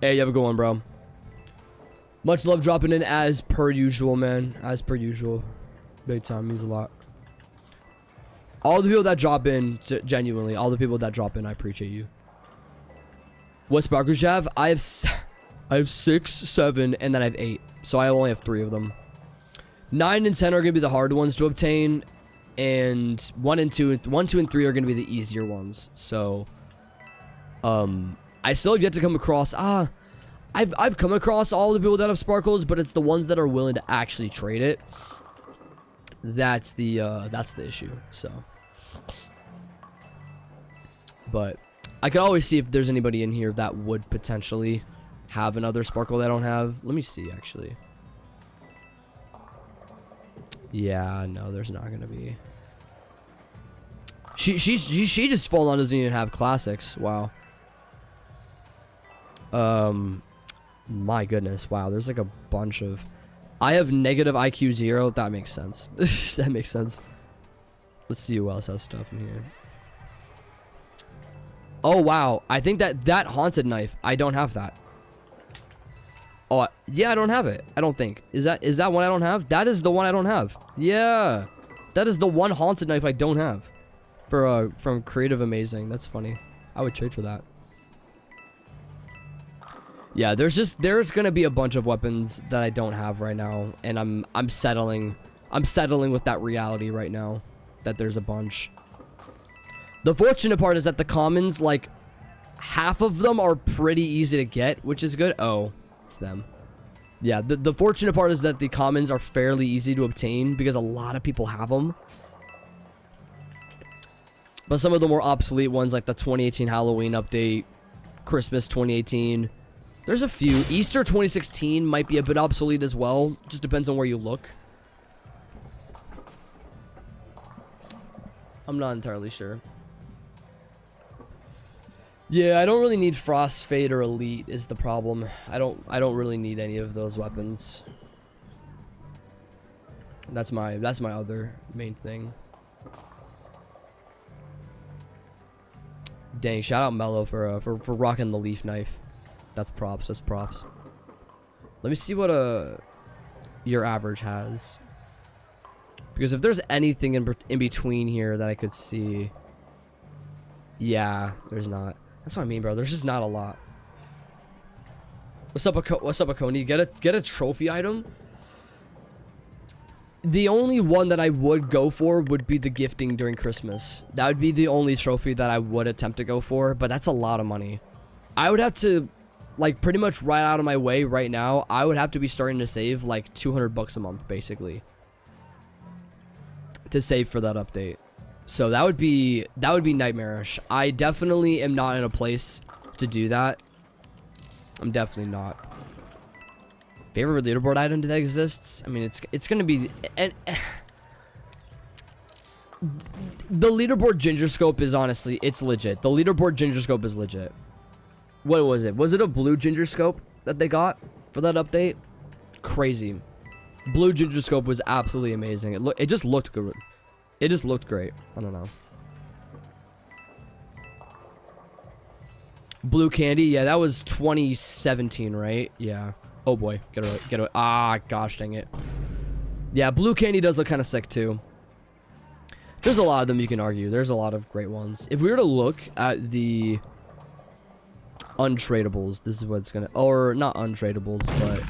Hey, you have a good one, bro. Much love dropping in as per usual, man. As per usual. Big time, means a lot. All the people that drop in, genuinely, all the people that drop in, I appreciate you. What sparkles do you have? I have 6, 7, and then I have 8. So I only have 3 of them. 9 and 10 are gonna be the hard ones to obtain, and 1, 2, and 3 are gonna be the easier ones. So, I still have yet to come across. I've come across all the people that have sparkles, but it's the ones that are willing to actually trade it. That's the issue. So, but I could always see if there's anybody in here that would potentially have another sparkle that I don't have. Let me see, actually. Yeah, no, there's not gonna be. She just full on doesn't even have classics. Wow. My goodness, wow, there's like a bunch of. I have negative IQ 0. That makes sense. That makes sense. Let's see who else has stuff in here. Oh wow, I think that haunted knife, I don't have that. Oh yeah, I don't have it. I don't think. Is that one I don't have? That is the one I don't have. Yeah, that is the one haunted knife I don't have. For from Creative Amazing. That's funny. I would trade for that. Yeah, there's gonna be a bunch of weapons that I don't have right now, and I'm settling with that reality right now, that there's a bunch. The fortunate part is that the commons, like, half of them are pretty easy to get, which is good. Oh, it's them. Yeah, the fortunate part is that the commons are fairly easy to obtain because a lot of people have them. But some of the more obsolete ones, like the 2018 Halloween update, Christmas 2018, there's a few. Easter 2016 might be a bit obsolete as well. Just depends on where you look. I'm not entirely sure. Yeah, I don't really need Frostfade or Elite is the problem. I don't really need any of those weapons. That's my other main thing. Dang, shout out Mello for rocking the leaf knife. That's props. That's props. Let me see what your average has. Because if there's anything in between here that I could see, yeah, there's not. That's what I mean, bro. There's just not a lot. What's up, Akoni? Get a trophy item. The only one that I would go for would be the gifting during Christmas. That would be the only trophy that I would attempt to go for, but that's a lot of money. I would have to, like, pretty much right out of my way right now, I would have to be starting to save like 200 bucks a month, basically, to save for that update. So that would be nightmarish. I definitely am not in a place to do that. I'm definitely not. Favorite leaderboard item that exists? I mean, it's gonna be the leaderboard ginger scope is honestly, it's legit. The leaderboard ginger scope is legit. What was it? Was it a blue ginger scope that they got for that update? Crazy. Blue ginger scope was absolutely amazing. It just looked good. It just looked great. I don't know. Blue candy, yeah, that was 2017, right? Yeah. Oh boy, get it. Ah, gosh dang it. Yeah, blue candy does look kind of sick too. There's a lot of them you can argue. There's a lot of great ones. If we were to look at the untradables, this is what's gonna, or not untradables, but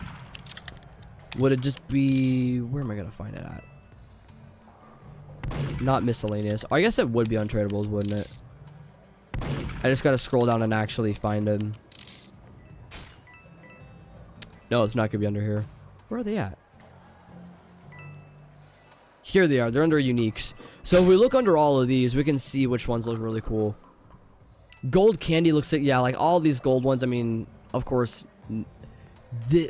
would it just be, where am I gonna find it at? Not miscellaneous. I guess it would be untradables, wouldn't it? I just gotta scroll down and actually find them. No, it's not gonna be under here. Where are they at? Here they are. They're under uniques. So if we look under all of these, we can see which ones look really cool. Gold candy looks like, yeah, like all these gold ones. I mean, of course,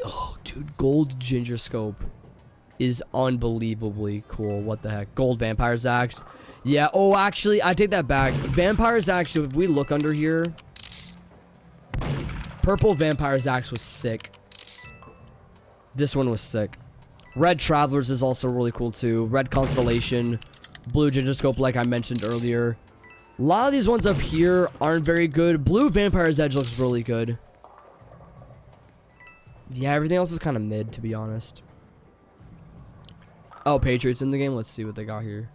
oh, dude, gold ginger scope is unbelievably cool. What the heck? Gold vampire's axe. Yeah. Oh, actually, I take that back. Vampire's axe. If we look under here, purple vampire's axe was sick. This one was sick. Red Travelers is also really cool too. Red Constellation. Blue Ginger Scope, like I mentioned earlier. A lot of these ones up here aren't very good. Blue Vampire's Edge looks really good. Yeah, everything else is kind of mid, to be honest. Oh, Patriots in the game. Let's see what they got here.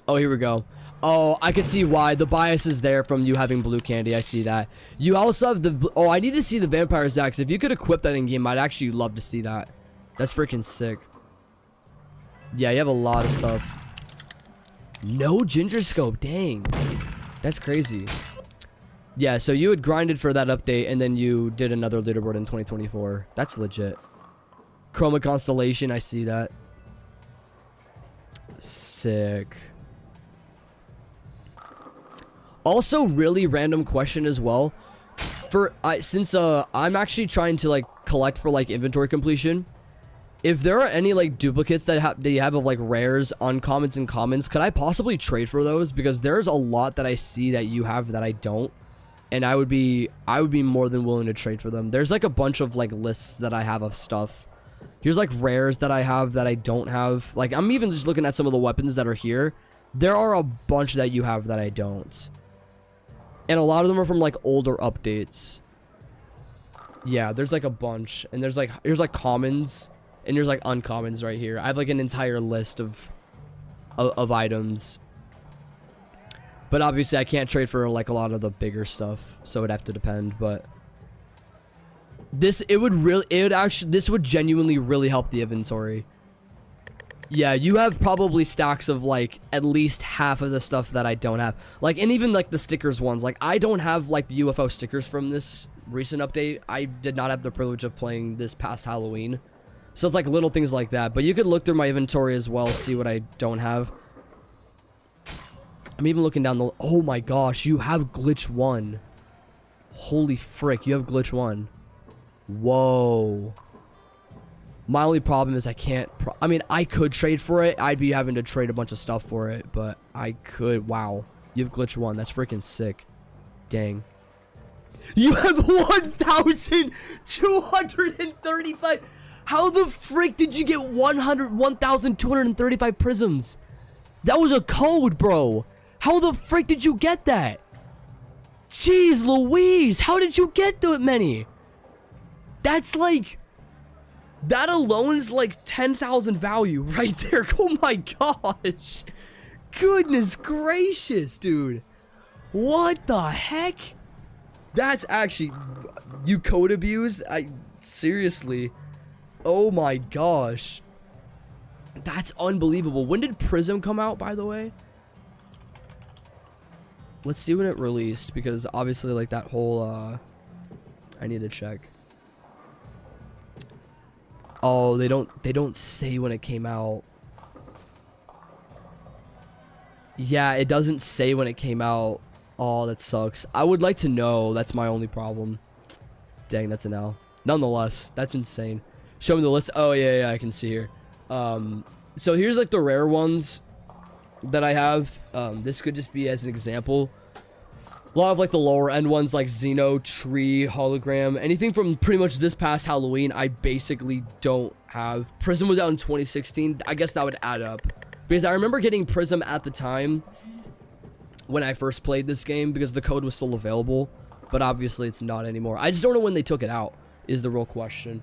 Oh, here we go. Oh, I can see why. The bias is there from you having blue candy. I see that. You also have the... Oh, I need to see the Vampire's Axe. If you could equip that in game, I'd actually love to see that. That's freaking sick. Yeah, you have a lot of stuff. No Ginger Scope. Dang. That's crazy. Yeah, so you had grinded for that update, and then you did another leaderboard in 2024. That's legit. Chroma Constellation. I see that. Sick. Also, really random question as well. Since I'm actually trying to like collect for like inventory completion. If there are any like duplicates that you have of like rares, uncommons, and commons, could I possibly trade for those? Because there's a lot that I see that you have that I don't, and I would be more than willing to trade for them. There's like a bunch of like lists that I have of stuff. Here's like rares that I have that I don't have. Like I'm even just looking at some of the weapons that are here. There are a bunch that you have that I don't. And a lot of them are from like older updates. Yeah, there's like a bunch. And here's like commons. And there's like uncommons right here. I have like an entire list of items. But obviously I can't trade for like a lot of the bigger stuff. So it'd have to depend. But this would genuinely really help the inventory. Yeah, you have probably stacks of like at least half of the stuff that I don't have. Like, and even like the stickers ones. Like I don't have like the UFO stickers from this recent update. I did not have the privilege of playing this past Halloween. So it's like little things like that. But you could look through my inventory as well, see what I don't have. I'm even looking down the... Oh my gosh, you have Glitch 1. Holy frick, you have Glitch 1. Whoa. My only problem is I can't... I mean, I could trade for it. I'd be having to trade a bunch of stuff for it. But I could... Wow. You have Glitch 1. That's freaking sick. Dang. You have 1,235... How the frick did you get 1,235 prisms? That was a code, bro. How the frick did you get that? Jeez Louise, how did you get that many? That's like... That alone is like 10,000 value right there. Oh my gosh. Goodness gracious, dude. What the heck? That's actually... You code abused? Seriously... Oh my gosh. That's unbelievable. When did Prism come out, by the way? Let's see when it released, because obviously, like, that whole, I need to check. Oh, they don't say when it came out. Yeah, it doesn't say when it came out. Oh, that sucks. I would like to know. That's my only problem. Dang, that's an L. Nonetheless, that's insane. Show me the list. Oh, yeah, I can see here. So here's, like, the rare ones that I have. This could just be as an example. A lot of, like, the lower end ones, like Xeno, Tree, Hologram, anything from pretty much this past Halloween, I basically don't have. Prism was out in 2016. I guess that would add up. Because I remember getting Prism at the time when I first played this game, because the code was still available. But obviously, it's not anymore. I just don't know when they took it out, is the real question.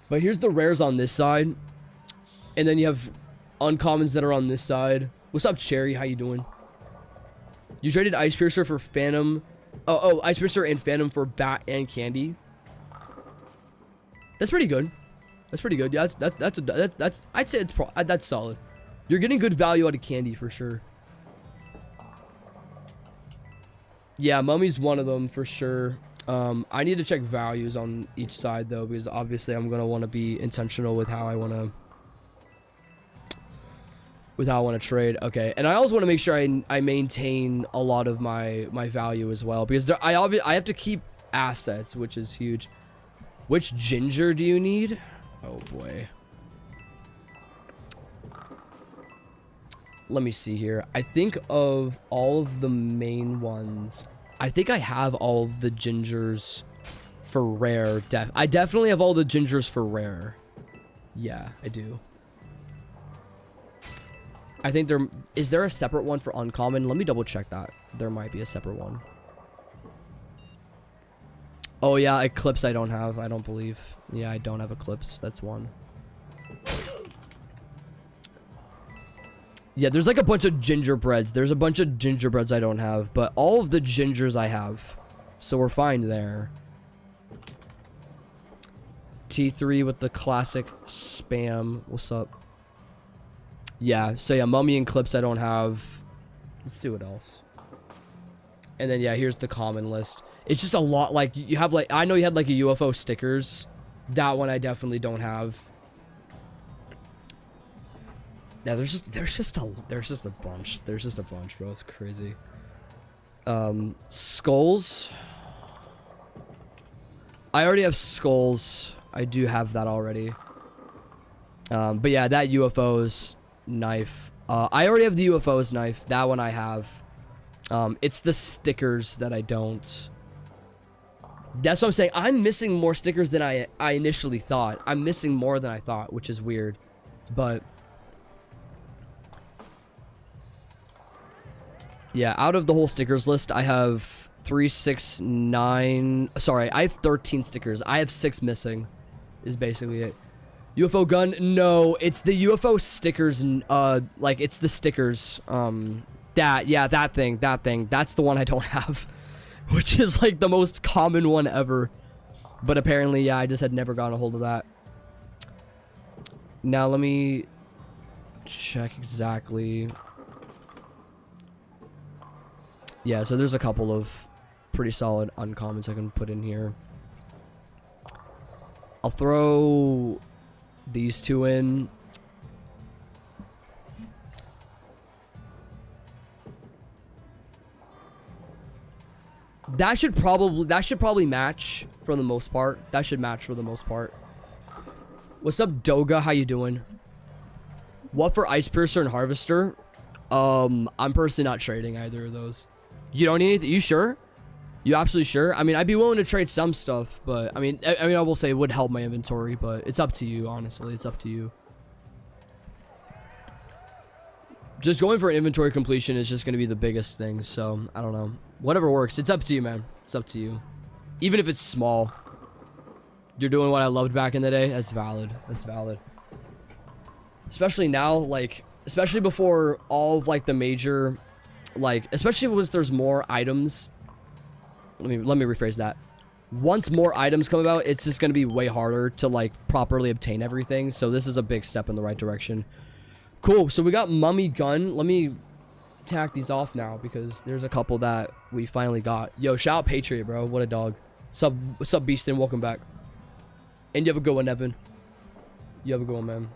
But here's the rares on this side. And then you have uncommons that are on this side. What's up, Cherry? How you doing? You traded Ice Piercer for Phantom. Oh, Ice Piercer and Phantom for Bat and Candy. That's pretty good. That's pretty good. Yeah, that's I'd say that's solid. You're getting good value out of Candy for sure. Yeah, Mummy's one of them for sure. I need to check values on each side though, because obviously I'm gonna want to be intentional with how I want to. With how I want to trade. Okay, and I also want to make sure I maintain a lot of my value as well, because I have to keep assets, which is huge. Which ginger do you need? Oh boy. Let me see here. I think of all of the main ones. I think I have all of the gingers for rare. I definitely have all the gingers for rare. Yeah, I do. I think is there a separate one for uncommon? Let me double check that. There might be a separate one. Oh yeah, Eclipse I don't have, I don't believe. Yeah, I don't have Eclipse. That's one. Yeah, there's like a bunch of gingerbreads. There's a bunch of gingerbreads I don't have, but all of the gingers I have. So we're fine there. T3 with the classic spam. What's up? Yeah, so yeah, Mummy and Clips I don't have. Let's see what else. And then yeah, here's the common list. It's just a lot. Like you have like, I know you had like a UFO stickers. That one I definitely don't have. Yeah, there's just a bunch. There's just a bunch, bro. It's crazy. Skulls. I already have skulls. I do have that already. But yeah, that UFO's knife. I already have the UFO's knife. That one I have. It's the stickers that I don't. That's what I'm saying. I'm missing more stickers than I initially thought. I'm missing more than I thought, which is weird. But yeah, out of the whole stickers list, I have 3, 6, 9. Sorry, I have 13 stickers. I have 6 missing. Is basically it. UFO gun? No, it's the UFO stickers. Like it's the stickers. That thing. That's the one I don't have, which is like the most common one ever. But apparently, yeah, I just had never gotten a hold of that. Now let me check exactly. Yeah, so there's a couple of pretty solid uncommons I can put in here. I'll throw these 2 in. That should probably match for the most part. That should match for the most part. What's up, Doga? How you doing? What for Ice Piercer and Harvester? I'm personally not trading either of those. You don't need anything? You sure? You absolutely sure? I mean, I'd be willing to trade some stuff, but I mean, I will say it would help my inventory, but it's up to you, honestly. It's up to you. Just going for an inventory completion is just going to be the biggest thing, so I don't know. Whatever works. It's up to you, man. It's up to you. Even if it's small. You're doing what I loved back in the day. That's valid. That's valid. Especially now, like, especially before all of like the major, like, especially once there's more items. Let me rephrase that. Once more items come about, it's just going to be way harder to like properly obtain everything. So this is a big step in the right direction. Cool. So we got mummy gun. Let me tack these off now because there's a couple that we finally got. Yo, shout out Patriot, bro. What a dog. What's up, Beastin? Welcome back. And you have a good one, Evan. You have a good one, man.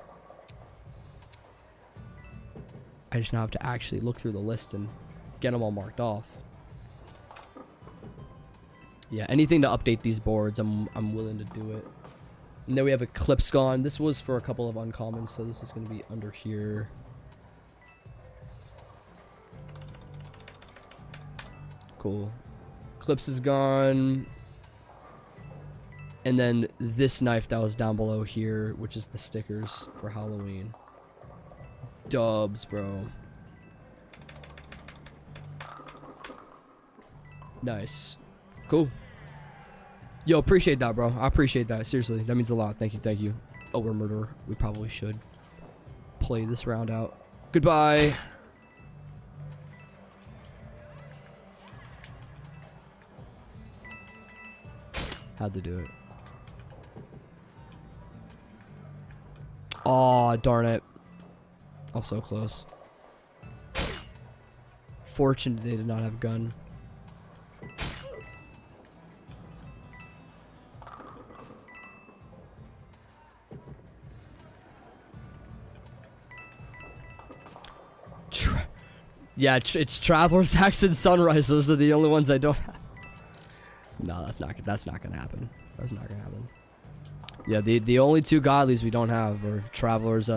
I just now have to actually look through the list and get them all marked off. Yeah, anything to update these boards, I'm willing to do it. And then we have a clips gone. This was for a couple of uncommons, so this is going to be under here. Cool. Clips is gone. And then this knife that was down below here, which is the stickers for Halloween. Dubs, bro. Nice. Cool. Yo, appreciate that, bro. I appreciate that. Seriously, that means a lot. Thank you, thank you. Oh, we're murderer. We probably should play this round out. Goodbye. Had to do it. Oh, darn it. Oh, so close. Fortunate they did not have gun. Yeah, it's Traveler's Axe and Sunrise. Those are the only ones I don't have. No, that's not gonna happen. That's not gonna happen. Yeah, the only two godlies we don't have are Traveler's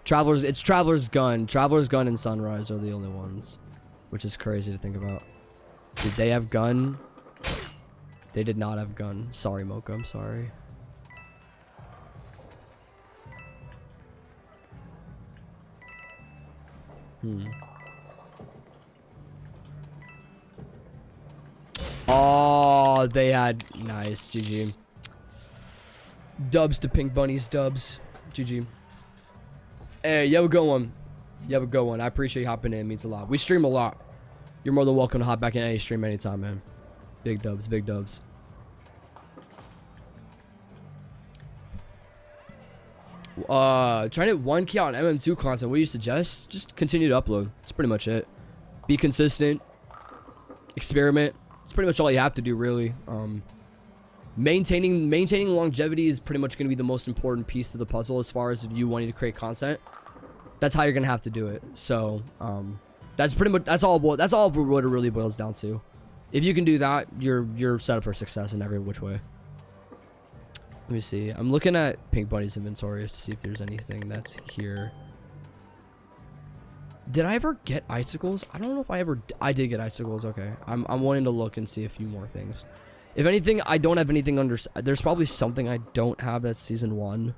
Traveler's Gun. Traveler's Gun and Sunrise are the only ones, which is crazy to think about. Did they have gun? They did not have gun. Sorry, Mocha. I'm sorry. Oh, they had nice. GG. Dubs to Pink Bunnies. Dubs. GG. Hey, you have a good one. You have a good one. I appreciate you hopping in. It means a lot. We stream a lot. You're more than welcome to hop back in any stream anytime, man. Big dubs. Big dubs. Trying to hit 1K on MM2 content. What do you suggest? Just continue to upload. That's pretty much it. Be consistent. Experiment. It's pretty much all you have to do, really. Maintaining longevity is pretty much going to be the most important piece of the puzzle as far as you wanting to create content. That's how you're going to have to do it. So, that's pretty much that's all what it really boils down to. If you can do that, you're set up for success in every which way. Let me see. I'm looking at Pink Bunny's inventory to see if there's anything that's here. Did I ever get icicles? I don't know if I did get icicles. Okay. I'm wanting to look and see a few more things. If anything, I don't have anything under. There's probably something I don't have that's season 1.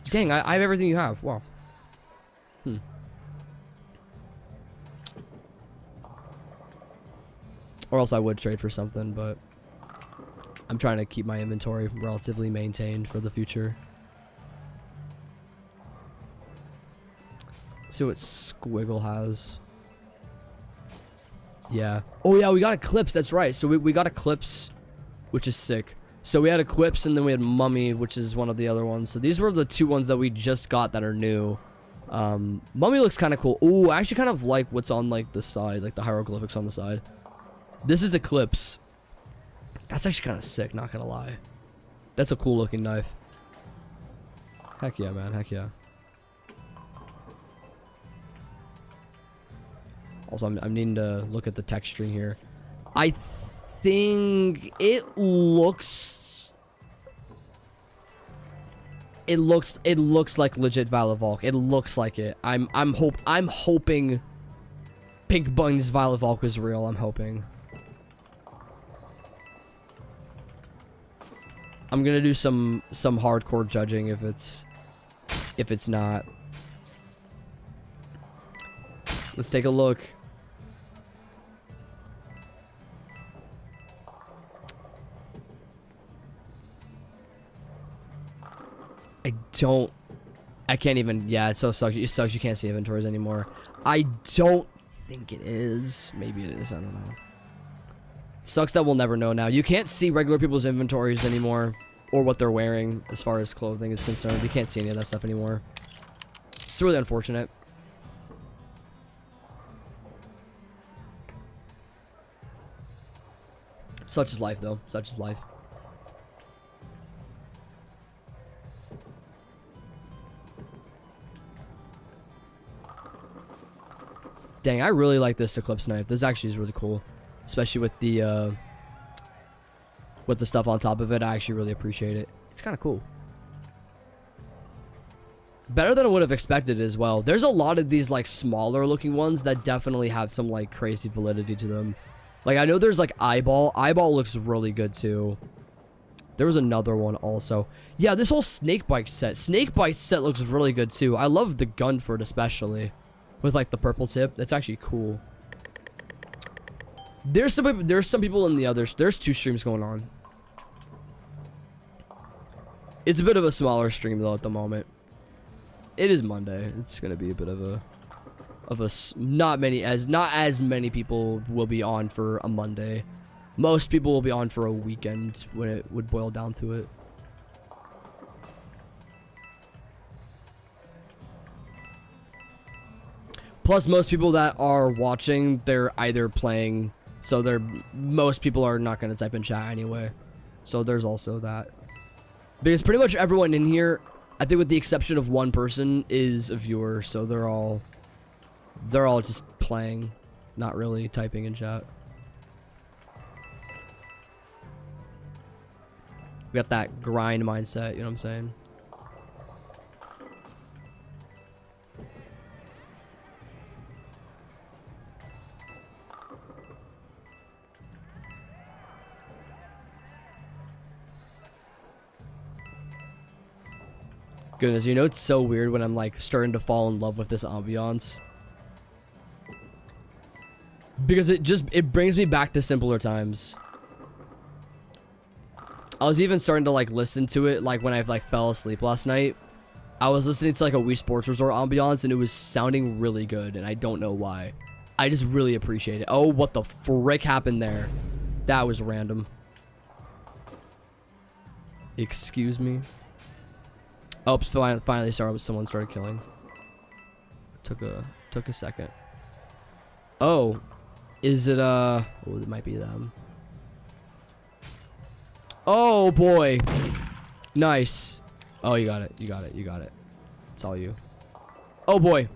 Dang, I have everything you have. Wow. Or else I would trade for something, but I'm trying to keep my inventory relatively maintained for the future. See what Squiggle has. Yeah. Oh yeah, we got Eclipse. That's right. So we got Eclipse, which is sick. So we had Eclipse and then we had Mummy, which is one of the other ones. So these were the two ones that we just got that are new. Mummy looks kind of cool. Ooh, I actually kind of like what's on like the side, like the hieroglyphics on the side. This is Eclipse. That's actually kind of sick, not gonna lie. That's a cool looking knife. Heck yeah, man. Heck yeah. Also, I'm needing to look at the texturing here. I think it looks like legit Valavalk. It looks like it. I'm hoping Pink Bunny's Valavalk is real. I'm hoping. I'm gonna do some hardcore judging if it's not. Let's take a look. I can't even. Yeah, it so sucks. It sucks you can't see inventories anymore. I don't think it is. Maybe it is. I don't know. Sucks that we'll never know now. You can't see regular people's inventories anymore, or what they're wearing as far as clothing is concerned. You can't see any of that stuff anymore. It's really unfortunate. Such is life, though. Such is life. Dang, I really like this Eclipse knife. This actually is really cool, especially with the stuff on top of it. I actually really appreciate it. It's kind of cool. Better than I would have expected as well. There's a lot of these like smaller looking ones that definitely have some like crazy validity to them. Like I know there's like Eyeball. Eyeball looks really good too. There was another one also. Yeah, this whole Snakebite set. Snakebite set looks really good too. I love the gun for it especially. With like the purple tip. That's actually cool. There's some people in the others. There's 2 streams going on. It's a bit of a smaller stream though at the moment. It is Monday. It's gonna be a bit of a not as many people will be on for a Monday. Most people will be on for a weekend when it would boil down to it. Plus, most people that are watching, they're either playing, so most people are not going to type in chat anyway. So there's also that. Because pretty much everyone in here, I think with the exception of one person, is a viewer. So they're all just playing, not really typing in chat. We got that grind mindset, you know what I'm saying? Goodness, you know it's so weird when I'm like starting to fall in love with this ambiance. Because it brings me back to simpler times. I was even starting to like listen to it like when I like fell asleep last night. I was listening to like a Wii Sports Resort ambiance and it was sounding really good and I don't know why. I just really appreciate it. Oh, what the frick happened there? That was random. Excuse me. Oops, finally someone started killing. Took a second. Oh, is it oh, it might be them. Oh boy. Nice. Oh, you got it. You got it. You got it. It's all you. Oh boy.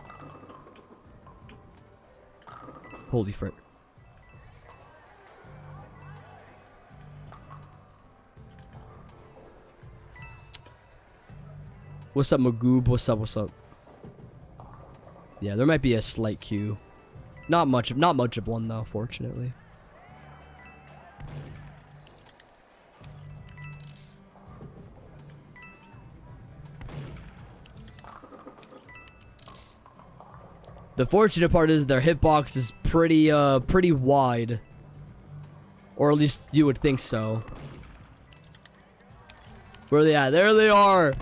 Holy frick. What's up, Magoob? What's up? What's up? Yeah, there might be a slight queue. Not much of one though, fortunately. The fortunate part is their hitbox is pretty wide. Or at least you would think so. Where are they at? There they are!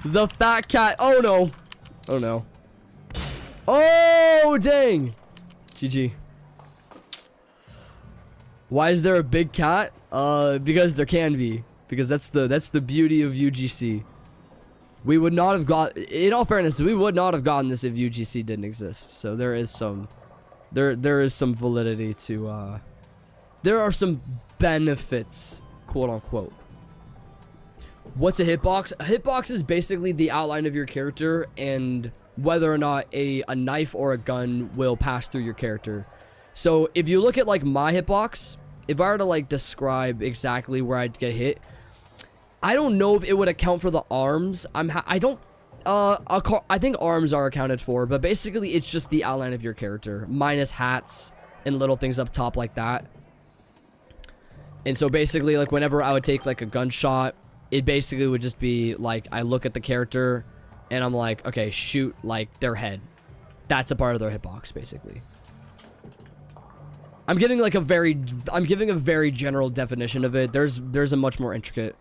The fat cat. Oh no. Oh no. Oh dang. GG. Why is there a big cat? Because there can be. Because that's the beauty of UGC. We would not have got, in all fairness, we would not have gotten this if UGC didn't exist. So there is some validity to there are some benefits, quote unquote. What's a hitbox? A hitbox is basically the outline of your character and whether or not a knife or a gun will pass through your character. So if you look at like my hitbox, if I were to like describe exactly where I'd get hit, I don't know if it would account for the arms. I think arms are accounted for, but basically it's just the outline of your character minus hats and little things up top like that. And so basically like whenever I would take like a gunshot, it basically would just be like I look at the character and I'm like, okay, shoot like their head. That's a part of their hitbox basically. I'm giving a very general definition of it. There's a much more intricate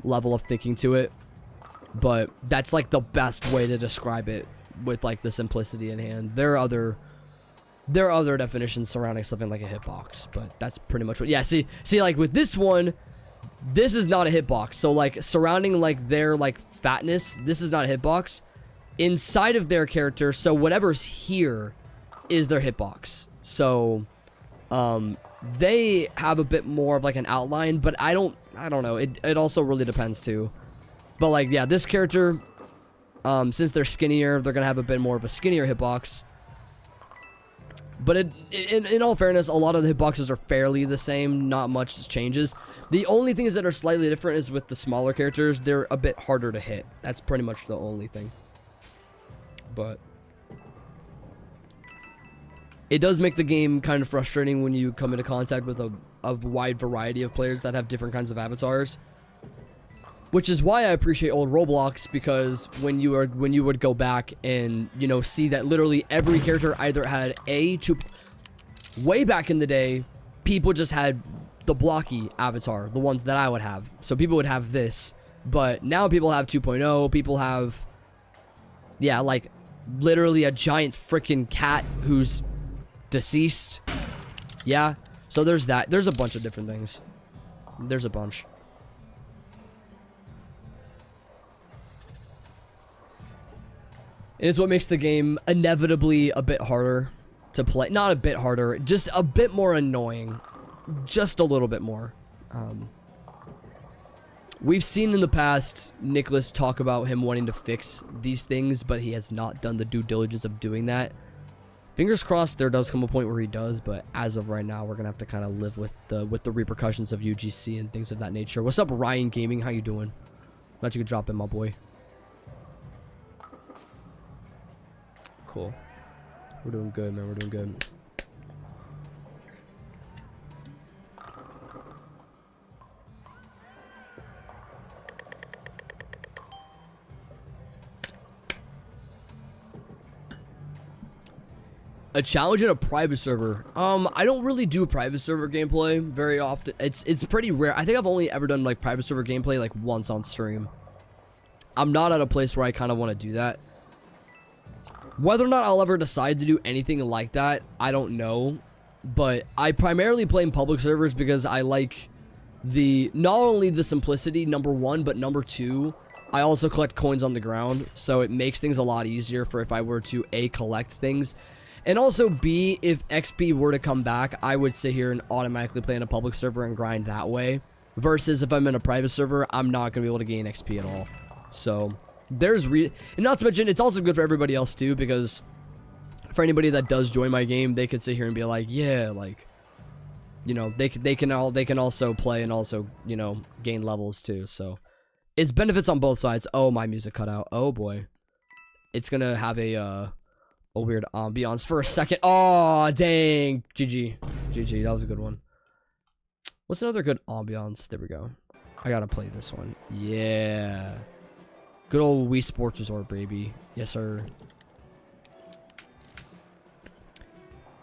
level of thinking to it, but that's like the best way to describe it with like the simplicity in hand. There are other definitions surrounding something like a hitbox, but that's pretty much what. Yeah, see like with this one, this is not a hitbox. So like surrounding like their like fatness, this is not a hitbox. inside of their character. So whatever's here is their hitbox. So they have a bit more of like an outline, but I don't know. It also really depends too. But like, yeah, this character, since they're skinnier, they're gonna have a bit more of a skinnier hitbox. But in all fairness, a lot of the hitboxes are fairly the same. Not much changes. The only things that are slightly different is with the smaller characters. They're a bit harder to hit. That's pretty much the only thing. But it does make the game kind of frustrating when you come into contact with a wide variety of players that have different kinds of avatars. Which is why I appreciate old Roblox, because when you would go back and, you know, see that literally every character either had way back in the day, people just had the blocky avatar, the ones that I would have. So people would have this, but now people have 2.0, people have, yeah, like literally a giant freaking cat who's deceased. Yeah, so there's that. There's a bunch of different things. There's a bunch. It is what makes the game inevitably a bit harder to play. Not a bit harder, just a bit more annoying. Just a little bit more. We've seen in the past Nicholas talk about him wanting to fix these things, but he has not done the due diligence of doing that. Fingers crossed there does come a point where he does, but as of right now, we're gonna have to kind of live with the repercussions of UGC and things of that nature. What's up, Ryan Gaming? How you doing? Glad you could drop in, my boy. Cool. We're doing good, man. We're doing good. A challenge in a private server. I don't really do private server gameplay very often. It's pretty rare. I think I've only ever done like private server gameplay like once on stream. I'm not at a place where I kind of want to do that. Whether or not I'll ever decide to do anything like that, I don't know. But I primarily play in public servers because I like not only the simplicity, number one, but number two, I also collect coins on the ground. So it makes things a lot easier for if I were to A, collect things. And also B, if XP were to come back, I would sit here and automatically play in a public server and grind that way. Versus if I'm in a private server, I'm not going to be able to gain XP at all. So there's and not to mention, it's also good for everybody else too, because for anybody that does join my game, they could sit here and be like, yeah, like, you know, they can also play and also, you know, gain levels too. So it's benefits on both sides. Oh, my music cut out. Oh boy, it's gonna have a weird ambiance for a second. Oh dang, GG, that was a good one. What's another good ambiance? There we go. I gotta play this one. Yeah. Good old Wii Sports Resort, baby. Yes, sir.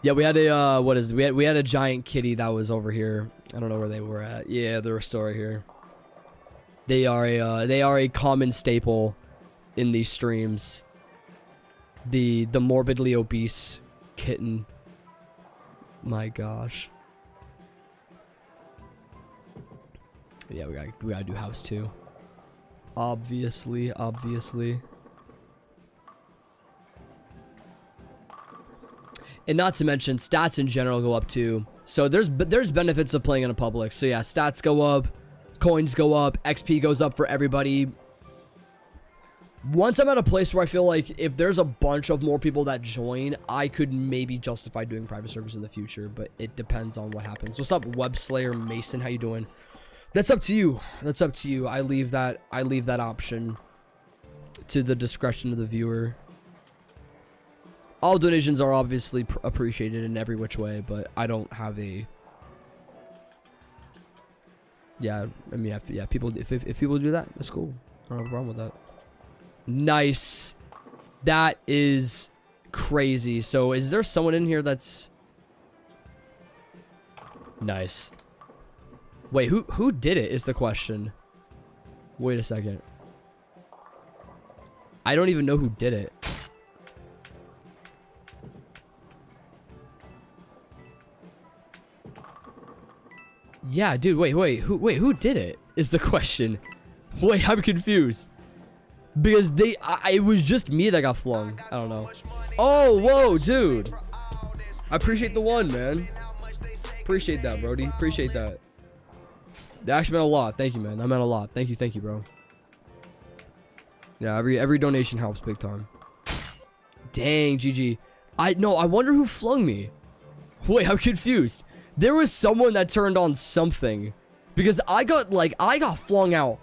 Yeah, we had a, we had a giant kitty that was over here. I don't know where they were at. Yeah, they're still right here. They are a common staple in these streams. The morbidly obese kitten. My gosh. Yeah, we gotta do house too. Obviously. And not to mention, stats in general go up too. So there's benefits of playing in a public. So yeah, stats go up, coins go up, XP goes up for everybody. Once I'm at a place where I feel like if there's a bunch of more people that join, I could maybe justify doing private servers in the future, but it depends on what happens. What's up, Web Slayer Mason? How you doing? That's up to you. That's up to you. I leave that option to the discretion of the viewer. All donations are obviously appreciated in every which way, but I don't have a. Yeah, I mean, yeah, people. If people do that, that's cool. I don't have a problem with that. Nice. That is crazy. So, is there someone in here that's nice? Wait, who did it is the question. Wait a second. I don't even know who did it. Yeah, dude, wait, who did it is the question. Wait, I'm confused. Because it was just me that got flung. I don't know. Oh, whoa, dude. I appreciate the one, man. Appreciate that, Brody. Appreciate that. That actually meant a lot. Thank you, man. That meant a lot. Thank you, bro. Yeah, every donation helps big time. Dang, GG. I wonder who flung me. Wait, I'm confused. There was someone that turned on something. Because I got flung out,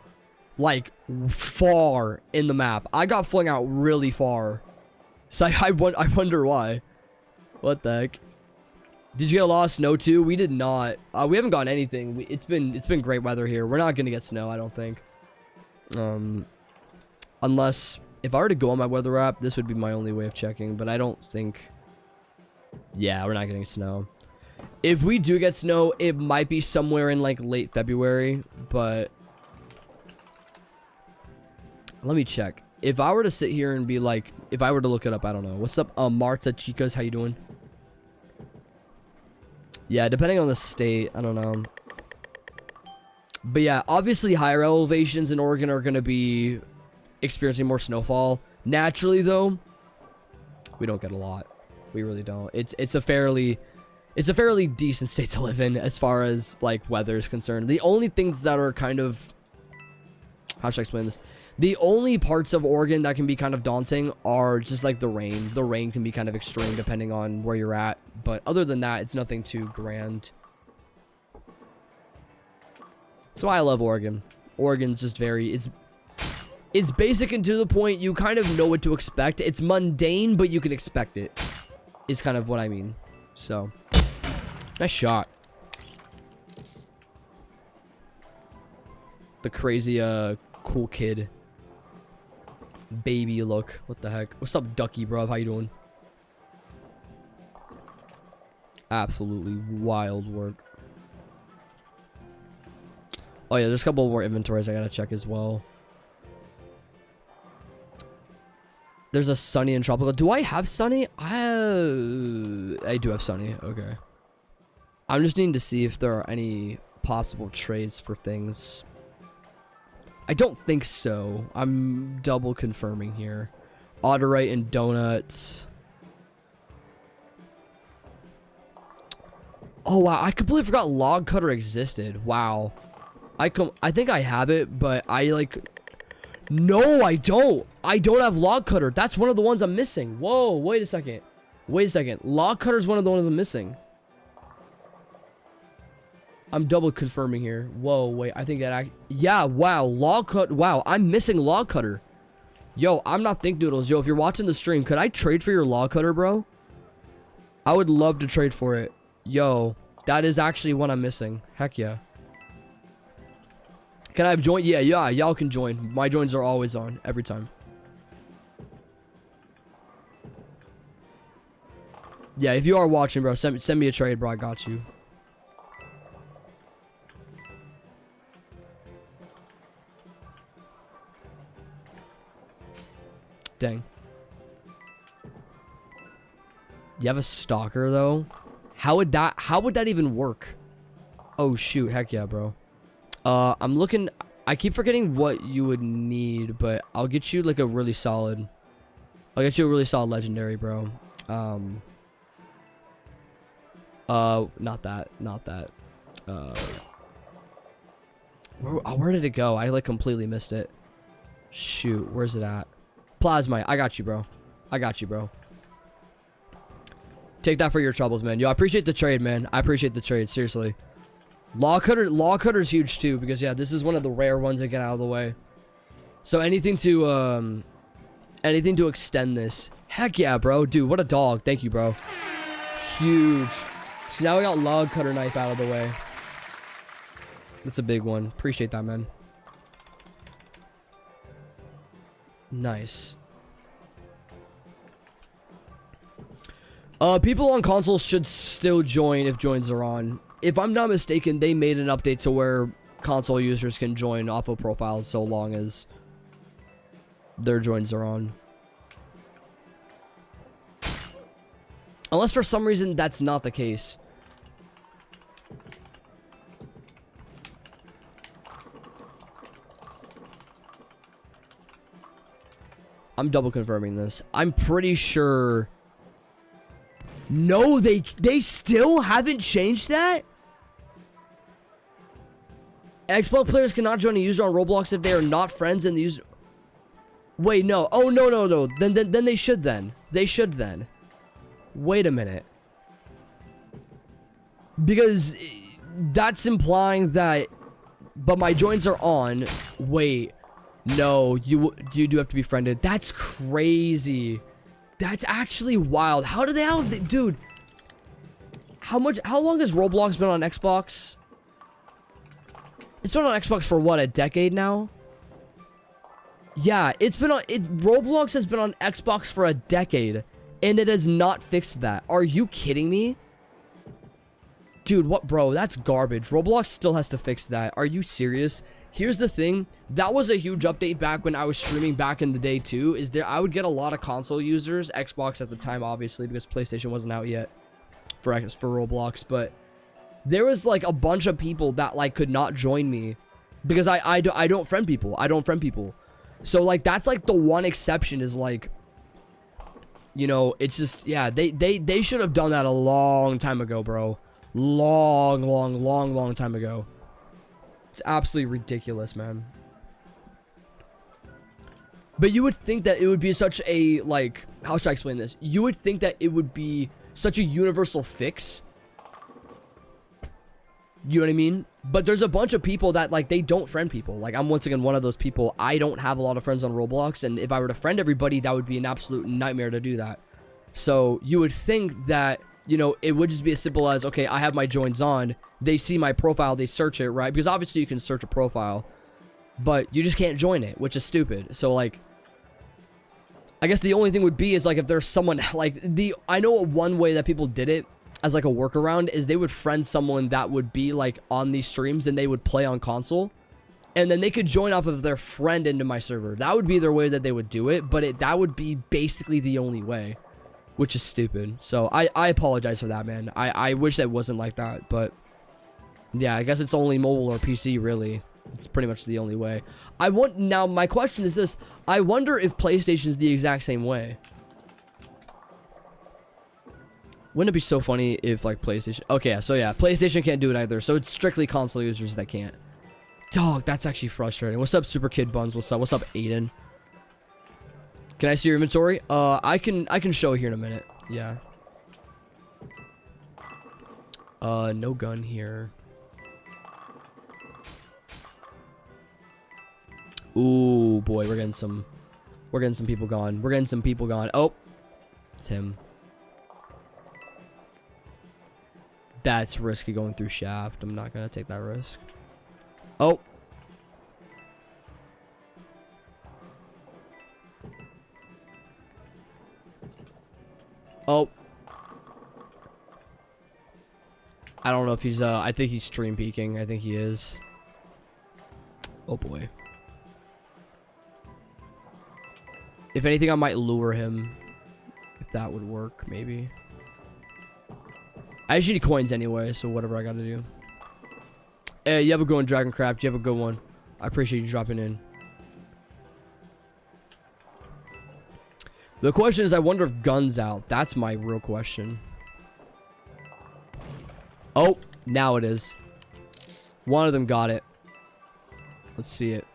like, far in the map. I got flung out really far. So I wonder why. What the heck? Did you get a lot of snow too? We did not. We haven't gotten anything. It's been great weather here. We're not gonna get snow, I don't think. Unless if I were to go on my weather app, this would be my only way of checking. But I don't think. Yeah, we're not getting snow. If we do get snow, it might be somewhere in like late February. But let me check. If I were to sit here and be like, if I were to look it up, I don't know. What's up, Marta Chicas? How you doing? Yeah, depending on the state, I don't know. But yeah, obviously higher elevations in Oregon are going to be experiencing more snowfall. Naturally, though, we don't get a lot. We really don't. It's a fairly decent state to live in as far as like weather is concerned. The only things that are kind of, how should I explain this? The only parts of Oregon that can be kind of daunting are just like the rain. The rain can be kind of extreme depending on where you're at. But other than that, it's nothing too grand. So I love Oregon. Oregon's just very, it's basic and to the point. You kind of know what to expect. It's mundane, but you can expect it. Is kind of what I mean. So, nice shot. The crazy, cool kid. Baby look. What the heck? What's up, Ducky, bro? How you doing? Absolutely wild work. Oh yeah, there's a couple more inventories I gotta check as well. There's a sunny and tropical. Do I have sunny? I do have sunny. Okay. I'm just needing to see if there are any possible trades for things. I don't think so. I'm double confirming here. Otterite and donuts. Oh wow, I completely forgot log cutter existed. Wow. I think I have it, but I like. No, I don't. I don't have log cutter. That's one of the ones I'm missing. Whoa, wait a second. Wait a second. Log cutter is one of the ones I'm missing. I'm double confirming here. Whoa, wait. I think that yeah, wow. Log cut. Wow, I'm missing log cutter. Yo, I'm not think doodles. Yo, if you're watching the stream, could I trade for your log cutter, bro? I would love to trade for it. Yo, that is actually what I'm missing. Heck yeah. Can I have join? Yeah, y'all can join. My joins are always on every time. Yeah, if you are watching, bro, send me a trade, bro. I got you. Dang. You have a stalker though? How would that even work? Oh shoot, heck yeah, bro. I'm looking. I keep forgetting what you would need, but I'll get you like a really solid. I'll get you a really solid legendary, bro. Not that. Where did it go? I like completely missed it. Shoot, where's it at? Plasmite, I got you, bro. I got you, bro. Take that for your troubles, man. Yo, I appreciate the trade, man. I appreciate the trade, seriously. Law cutter's huge too, because yeah, this is one of the rare ones that get out of the way. So anything to extend this. Heck yeah, bro. Dude, what a dog. Thank you, bro. Huge. So now we got log cutter knife out of the way. That's a big one. Appreciate that, man. Nice. People on consoles should still join if joins are on. If I'm not mistaken, they made an update to where console users can join off of profiles so long as their joins are on. Unless for some reason that's not the case. I'm double confirming this. I'm pretty sure. No, they still haven't changed that? Xbox players cannot join a user on Roblox if they are not friends and the user... Wait, no. Oh, no. Then they should then. They should then. Wait a minute. Because that's implying that... But my joins are on. Wait. No, you do have to be friended. That's crazy. That's actually wild. How do they have... Dude. How long has Roblox been on Xbox? It's been on Xbox for what, a decade now? Yeah, it's been on... Roblox has been on Xbox for a decade. And it has not fixed that. Are you kidding me? Dude, what, bro? That's garbage. Roblox still has to fix that. Are you serious? Here's the thing. That was a huge update back when I was streaming back in the day too. I would get a lot of console users. Xbox at the time, obviously, because PlayStation wasn't out yet for Roblox. But there was like a bunch of people that like could not join me because I don't friend people. I don't friend people. So like that's like the one exception is like, you know, it's just, yeah, they should have done that a long time ago, bro. Long time ago. It's absolutely ridiculous, man. But you would think that it would be such a, like, how should I explain this? You would think that it would be such a universal fix. You know what I mean? But there's a bunch of people that, like, they don't friend people. Like, I'm once again one of those people. I don't have a lot of friends on Roblox, and if I were to friend everybody, that would be an absolute nightmare to do that. So, you would think that, you know, it would just be as simple as, okay, I have my joins on, they see my profile, they search it, right? Because obviously you can search a profile, but you just can't join it, which is stupid. So, like, I guess the only thing would be is, like, if there's someone, like, I know one way that people did it as, like, a workaround is they would friend someone that would be, like, on these streams and they would play on console, and then they could join off of their friend into my server. That would be their way that they would do it, but that would be basically the only way. Which is stupid. So, I apologize for that, man. I wish that wasn't like that, but... Yeah, I guess it's only mobile or PC, really. It's pretty much the only way. Now, my question is this. I wonder if PlayStation's the exact same way. Wouldn't it be so funny if, like, PlayStation... Okay, so yeah, PlayStation can't do it either. So, it's strictly console users that can't. Dog, that's actually frustrating. What's up, Super Kid Buns? What's up? What's up, Aiden? Can I see your inventory? I can show here in a minute. Yeah. No gun here. Ooh, boy, we're getting some people gone. We're getting some people gone. Oh, it's him. That's risky going through shaft. I'm not gonna take that risk. Oh. Oh. I don't know if he's, I think he's stream peeking. I think he is. Oh, boy. If anything, I might lure him. If that would work, maybe. I just need coins anyway, so whatever I gotta do. Hey, you have a good one, Dragoncraft. You have a good one. I appreciate you dropping in. The question is, I wonder if gun's out. That's my real question. Oh, now it is. One of them got it. Let's see it.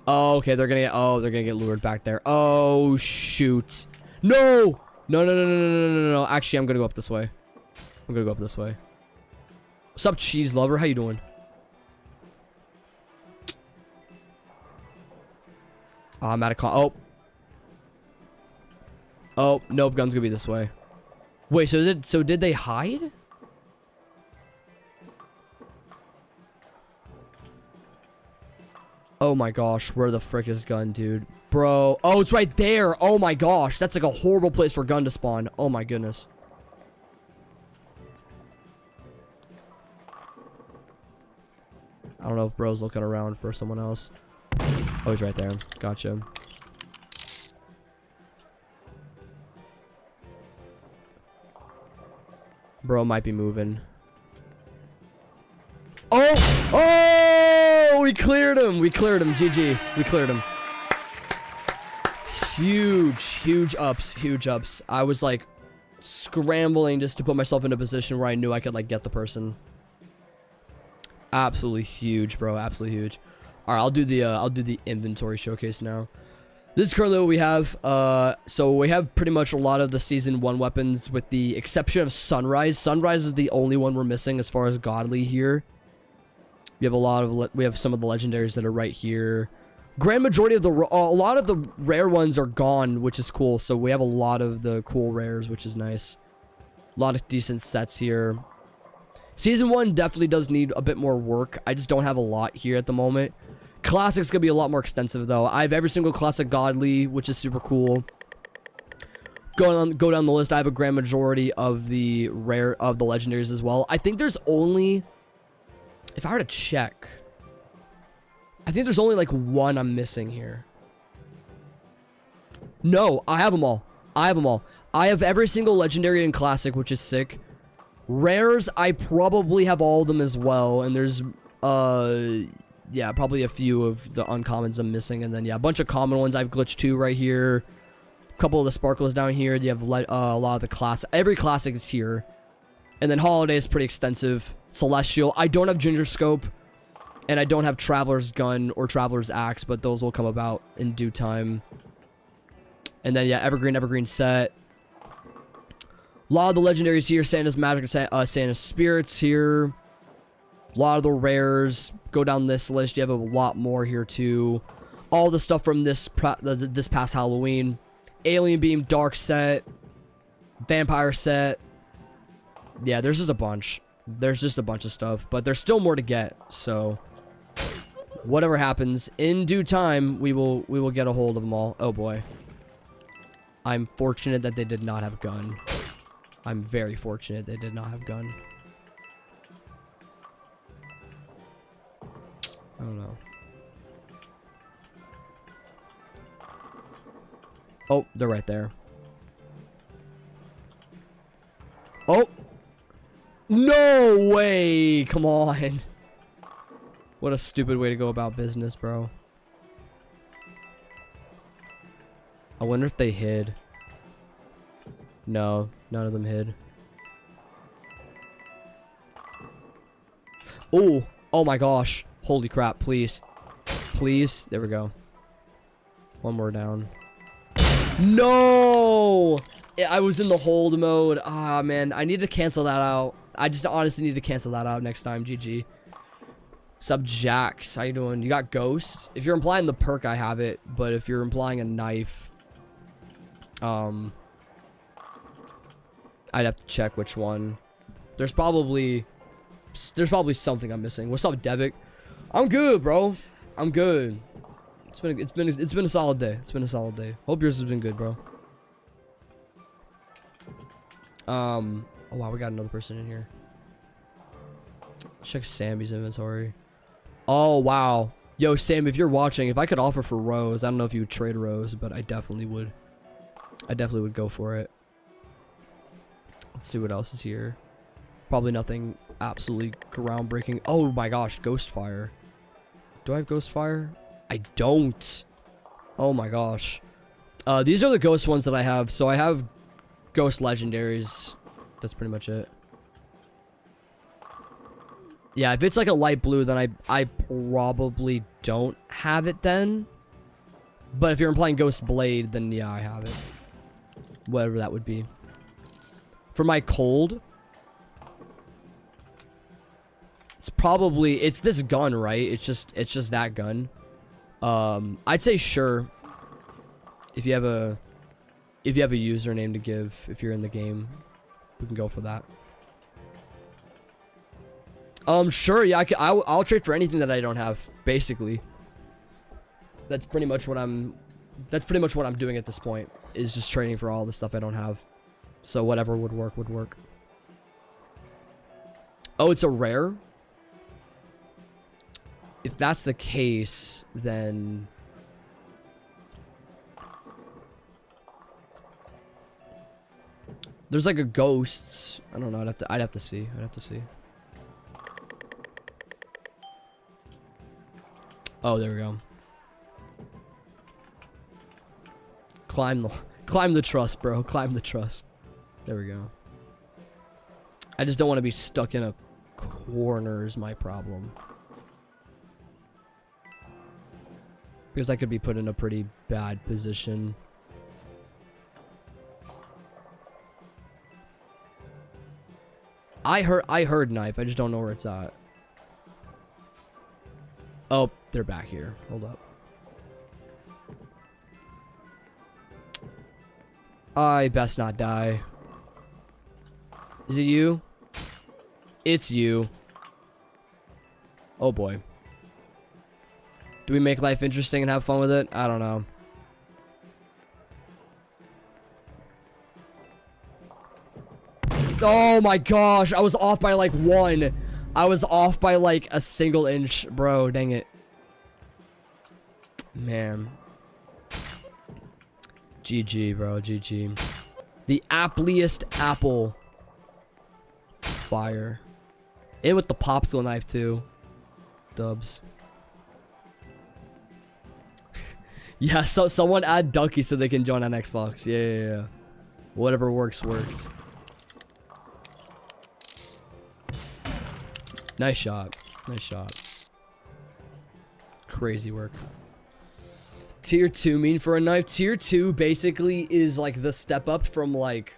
Oh, okay, they're gonna get lured back there. Oh, shoot. No! No. Actually, I'm gonna go up this way. What's up, cheese lover? How you doing? I'm out of con. Oh, nope, gun's gonna be this way. Wait, so did they hide? Oh my gosh, where the frick is gun, dude? Bro, oh, it's right there. Oh my gosh, that's like a horrible place for gun to spawn. Oh my goodness. I don't know if bro's looking around for someone else. Oh, he's right there. Gotcha. Bro might be moving. Oh! Oh! we cleared him. We cleared him. GG. We cleared him. Huge ups. Huge ups. I was like scrambling just to put myself in a position where I knew I could like get the person. Absolutely huge, bro. Absolutely huge. All right, I'll do the inventory showcase now. This is currently what we have. So we have pretty much a lot of the season 1 weapons with the exception of Sunrise. Sunrise is the only one we're missing as far as godly here. We have some of the legendaries that are right here. Grand majority of a lot of the rare ones are gone, which is cool. So we have a lot of the cool rares, which is nice. A lot of decent sets here. Season 1 definitely does need a bit more work. I just don't have a lot here at the moment. Classic's gonna be a lot more extensive though. I have every single classic godly, which is super cool. Go down the list. I have a grand majority of the legendaries as well. I think there's only, if I were to check, I think there's only like one I'm missing here. No, I have them all. I have every single legendary and classic, which is sick. Rares, I probably have all of them as well, and there's yeah, probably a few of the uncommons I'm missing, and then yeah, a bunch of common ones. I have glitch 2 right here, a couple of the sparkles down here. You have a lot of the class. Every classic is here, and then holiday is pretty extensive. Celestial. I don't have ginger scope, and I don't have traveler's gun or traveler's axe, but those will come about in due time. And then yeah, evergreen set. A lot of the legendaries here. Santa's magic, Santa's spirits here. A lot of the rares. Go down this list. You have a lot more here too. All the stuff from this past Halloween. Alien Beam Dark set. Vampire set. Yeah, there's just a bunch. There's just a bunch of stuff, but there's still more to get. So whatever happens in due time, we will get a hold of them all. Oh boy. I'm fortunate that they did not have gun. I'm very fortunate they did not have gun. I don't know. Oh, they're right there. Oh! No way! Come on. What a stupid way to go about business, bro. I wonder if they hid. No, none of them hid. Oh! Oh my gosh. Holy crap, please. Please. There we go. One more down. No! I was in the hold mode. Ah, man. I need to cancel that out. I just honestly need to cancel that out next time. GG. Sub Jax. How you doing? You got Ghost? If you're implying the perk, I have it. But if you're implying a knife, I'd have to check which one. There's probably something I'm missing. What's up, Devic? I'm good, bro. I'm good. It's been a solid day. It's been a solid day. Hope yours has been good, bro. Oh wow, we got another person in here. Check Sammy's inventory. Oh wow. Yo, Sam, if you're watching, if I could offer for Rose, I don't know if you would trade Rose, but I definitely would. I definitely would go for it. Let's see what else is here. Probably nothing absolutely groundbreaking. Oh my gosh, Ghostfire. Do I have Ghostfire? I don't. Oh my gosh. These are the ghost ones that I have. So I have ghost legendaries. That's pretty much it. Yeah, if it's like a light blue, then I probably don't have it then. But if you're implying Ghost Blade, then yeah, I have it. Whatever that would be. For my cold, it's this gun, right? It's just that gun. I'd say sure. If you have a username to give, if you're in the game, we can go for that. Sure, yeah, I'll trade for anything that I don't have, basically. That's pretty much what I'm doing at this point, is just trading for all the stuff I don't have. So whatever would work, would work. Oh, it's a rare? If that's the case, then there's like a ghosts. I don't know, I'd have to see. Oh, there we go. Climb the truss, bro. Climb the truss. There we go. I just don't want to be stuck in a corner is my problem. Because I could be put in a pretty bad position. I heard knife. I just don't know where it's at. Oh, they're back here. Hold up. I best not die. Is it you? It's you. Oh boy. Do we make life interesting and have fun with it? I don't know. Oh my gosh, I was off by like 1. I was off by like a single inch, bro. Dang it. Man. GG, bro. GG. The appliest apple. Fire. In with the popsicle knife too. Dubs. Yeah, so someone add Ducky so they can join on Xbox. Yeah. Whatever works, works. Nice shot. Nice shot. Crazy work. Tier 2 mean for a knife? Tier 2 basically is like the step up from like...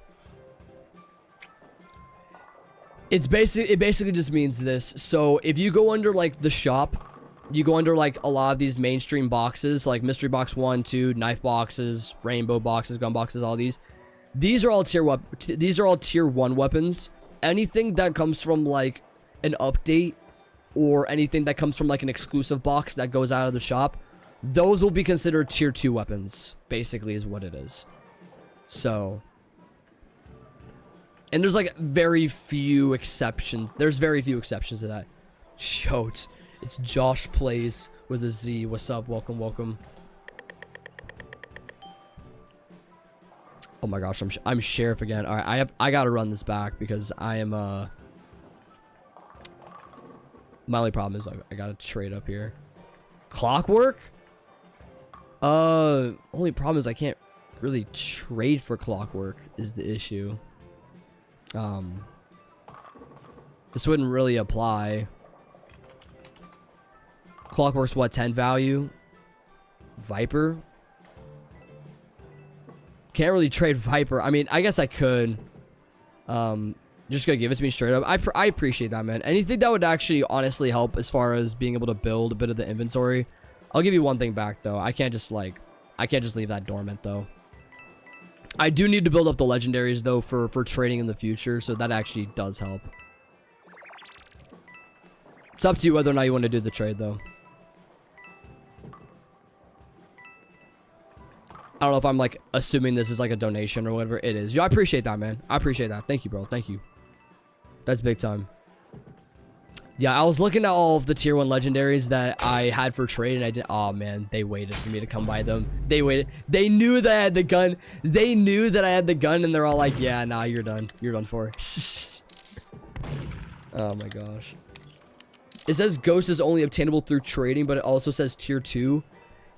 It basically just means this. So if you go under like the shop, you go under like a lot of these mainstream boxes, like mystery box 1, 2, knife boxes, rainbow boxes, gun boxes, all these. These are all tier 1 weapons. Anything that comes from like an update or anything that comes from like an exclusive box that goes out of the shop, those will be considered tier 2 weapons, basically is what it is. So, and there's like very few exceptions. There's very few exceptions to that. Yo, it's Josh Plays with a Z. What's up? Welcome, welcome. Oh my gosh, I'm sheriff again. All right, I gotta run this back because I am my only problem is I gotta trade up here. Clockwork? Only problem is I can't really trade for clockwork is the issue. This wouldn't really apply. Clockwork's what, 10 value? Viper? Can't really trade Viper. I mean, I guess I could. Just gonna give it to me straight up. I appreciate that, man. Anything that would actually honestly help as far as being able to build a bit of the inventory. I'll give you one thing back though. I can't just leave that dormant though. I do need to build up the legendaries though for trading in the future, so that actually does help. It's up to you whether or not you want to do the trade though. I don't know if I'm like assuming this is like a donation or whatever it is. Yo, I appreciate that, man. I appreciate that. Thank you, bro. Thank you. That's big time. Yeah, I was looking at all of the tier 1 legendaries that I had for trade and I did. Oh man, they waited for me to come by them. They waited. They knew that I had the gun. They knew that I had the gun and they're all like, yeah, nah, you're done. You're done for. Oh my gosh. It says ghost is only obtainable through trading, but it also says tier 2.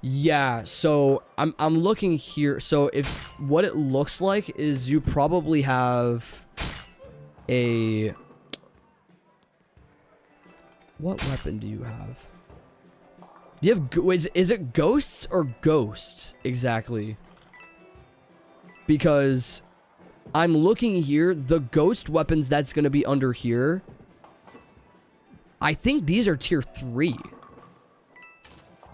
Yeah, so I'm looking here. So if what it looks like is you probably have a... What weapon do you have? You have... Is it ghosts or ghosts? Exactly. Because I'm looking here. The ghost weapons that's going to be under here. I think these are tier 3.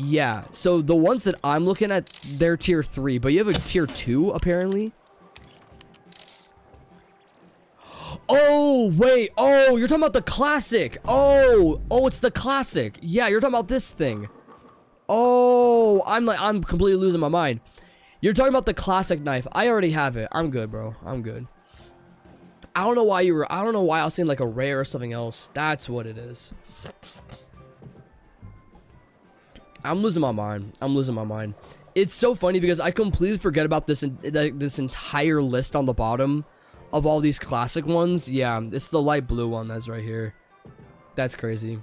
Yeah, so the ones that I'm looking at, they're tier 3, but you have a tier 2, apparently. Oh, wait. Oh, you're talking about the classic. Oh, it's the classic. Yeah, you're talking about this thing. Oh, I'm completely losing my mind. You're talking about the classic knife. I already have it. I'm good, bro. I'm good. I don't know why I was saying like a rare or something else. That's what it is. I'm losing my mind. I'm losing my mind. It's so funny because I completely forget about this entire list on the bottom of all these classic ones. Yeah, it's the light blue one that's right here. That's crazy.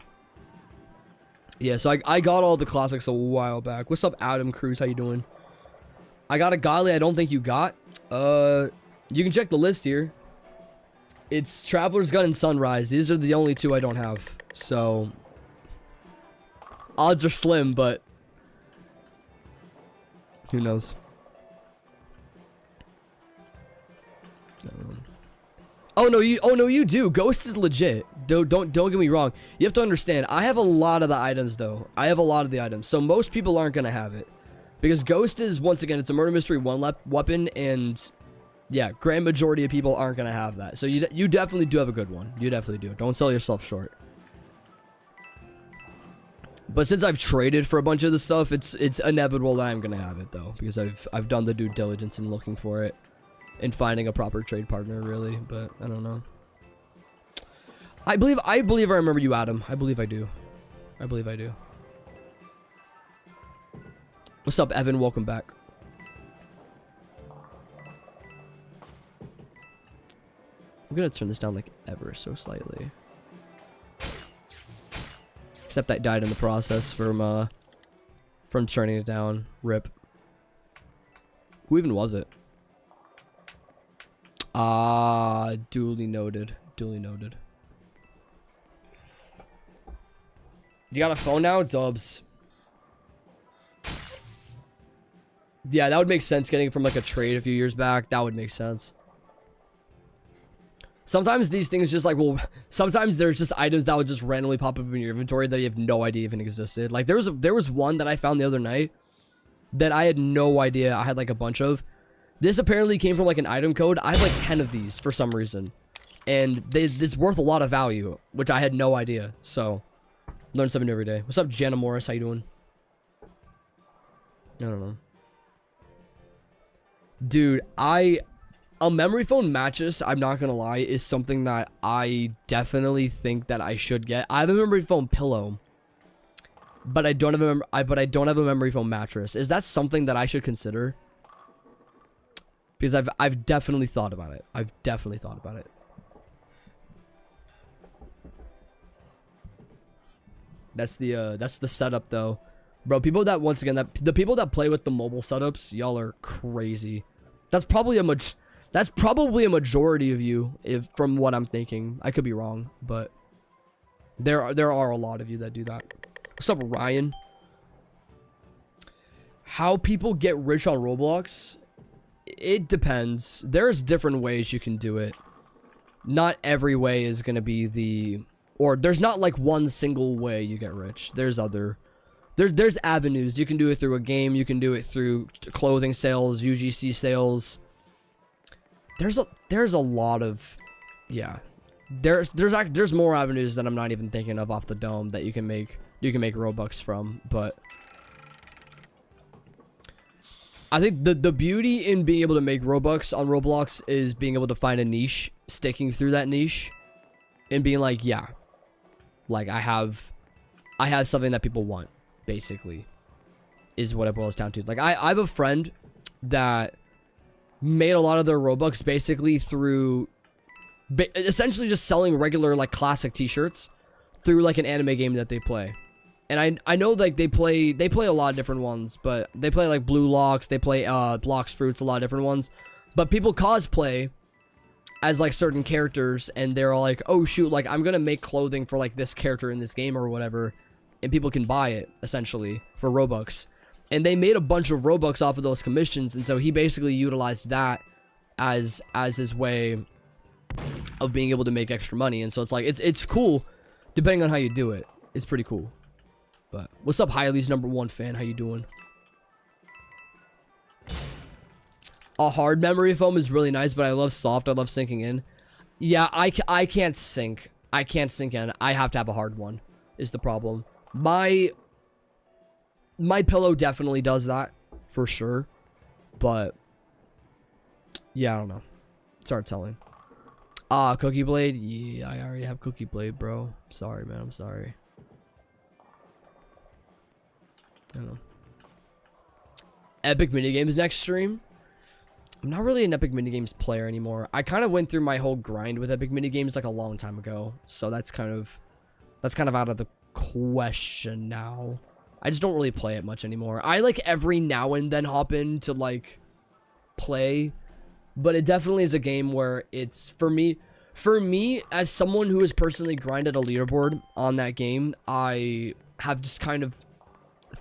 Yeah, so I got all the classics a while back. What's up, Adam Cruz? How you doing? I got a Godly I don't think you got. You can check the list here. It's Traveler's Gun and Sunrise. These are the only two I don't have. So, odds are slim, but who knows? Oh no, you do. Ghost is legit. Don't get me wrong. You have to understand. I have a lot of the items though. I have a lot of the items, so most people aren't gonna have it because Ghost is, once again, it's a murder mystery weapon, and yeah, grand majority of people aren't gonna have that. So you definitely do have a good one. You definitely do. Don't sell yourself short. But since I've traded for a bunch of the stuff, it's inevitable that I'm gonna have it though, because I've done the due diligence in looking for it and finding a proper trade partner, really. But I don't know. I believe I remember you, Adam. I believe I do. I believe I do. What's up, Evan? Welcome back. I'm gonna turn this down like ever so slightly. Except I died in the process from turning it down. Rip. Who even was it? Ah, duly noted. Duly noted. You got a phone now? Dubs. Yeah, that would make sense, getting it from like a trade a few years back. That would make sense. Sometimes these things just like, well, sometimes there's just items that would just randomly pop up in your inventory that you have no idea even existed. Like there was one that I found the other night that I had no idea I had like a bunch of. This apparently came from like an item code. I have like 10 of these for some reason. And this worth a lot of value, which I had no idea. So, learn something new every day. What's up, Jana Morris? How you doing? I don't know. Dude, a memory foam mattress, I'm not gonna lie, is something that I definitely think that I should get. I have a memory foam pillow, but I don't have a memory foam mattress. Is that something that I should consider? Because I've definitely thought about it. I've definitely thought about it. That's the setup though. Bro, people that, once again, the people that play with the mobile setups, y'all are crazy. That's probably a majority of you, if from what I'm thinking. I could be wrong, but there are a lot of you that do that. What's up, Ryan? How people get rich on Roblox? It depends. There's different ways you can do it. Not every way is gonna be there's not like one single way you get rich. There's avenues. You can do it through a game. You can do it through clothing sales, UGC sales. There's a lot of, yeah. There's more avenues that I'm not even thinking of off the dome that you can make Robux from, but I think the beauty in being able to make Robux on Roblox is being able to find a niche, sticking through that niche, and being like, yeah, like I have something that people want, basically, is what it boils down to. Like I have a friend that made a lot of their Robux basically through essentially just selling regular like classic t-shirts through like an anime game that they play. And I know like they play a lot of different ones, but they play like Blue Locks, they play Blocks Fruits, a lot of different ones. But people cosplay as like certain characters, and they're all like, oh shoot, like I'm gonna make clothing for like this character in this game or whatever, and people can buy it essentially for Robux. And they made a bunch of Robux off of those commissions, and so he basically utilized that as his way of being able to make extra money. And so it's like it's cool depending on how you do it. It's pretty cool. But what's up, Hiley's #1 fan? How you doing? A hard memory foam is really nice, but I love soft. I love sinking in. Yeah, I can't sink. I can't sink in. I have to have a hard one, is the problem. My pillow definitely does that, for sure. But yeah, I don't know. It's hard telling. Cookie Blade? Yeah, I already have Cookie Blade, bro. I'm sorry, man. I'm sorry. I don't know. Epic Minigames next stream? I'm not really an Epic Minigames player anymore. I kind of went through my whole grind with Epic Minigames like a long time ago. So that's kind of out of the question now. I just don't really play it much anymore. I like every now and then hop in to like play, but it definitely is a game where it's for me as someone who has personally grinded a leaderboard on that game, I have just kind of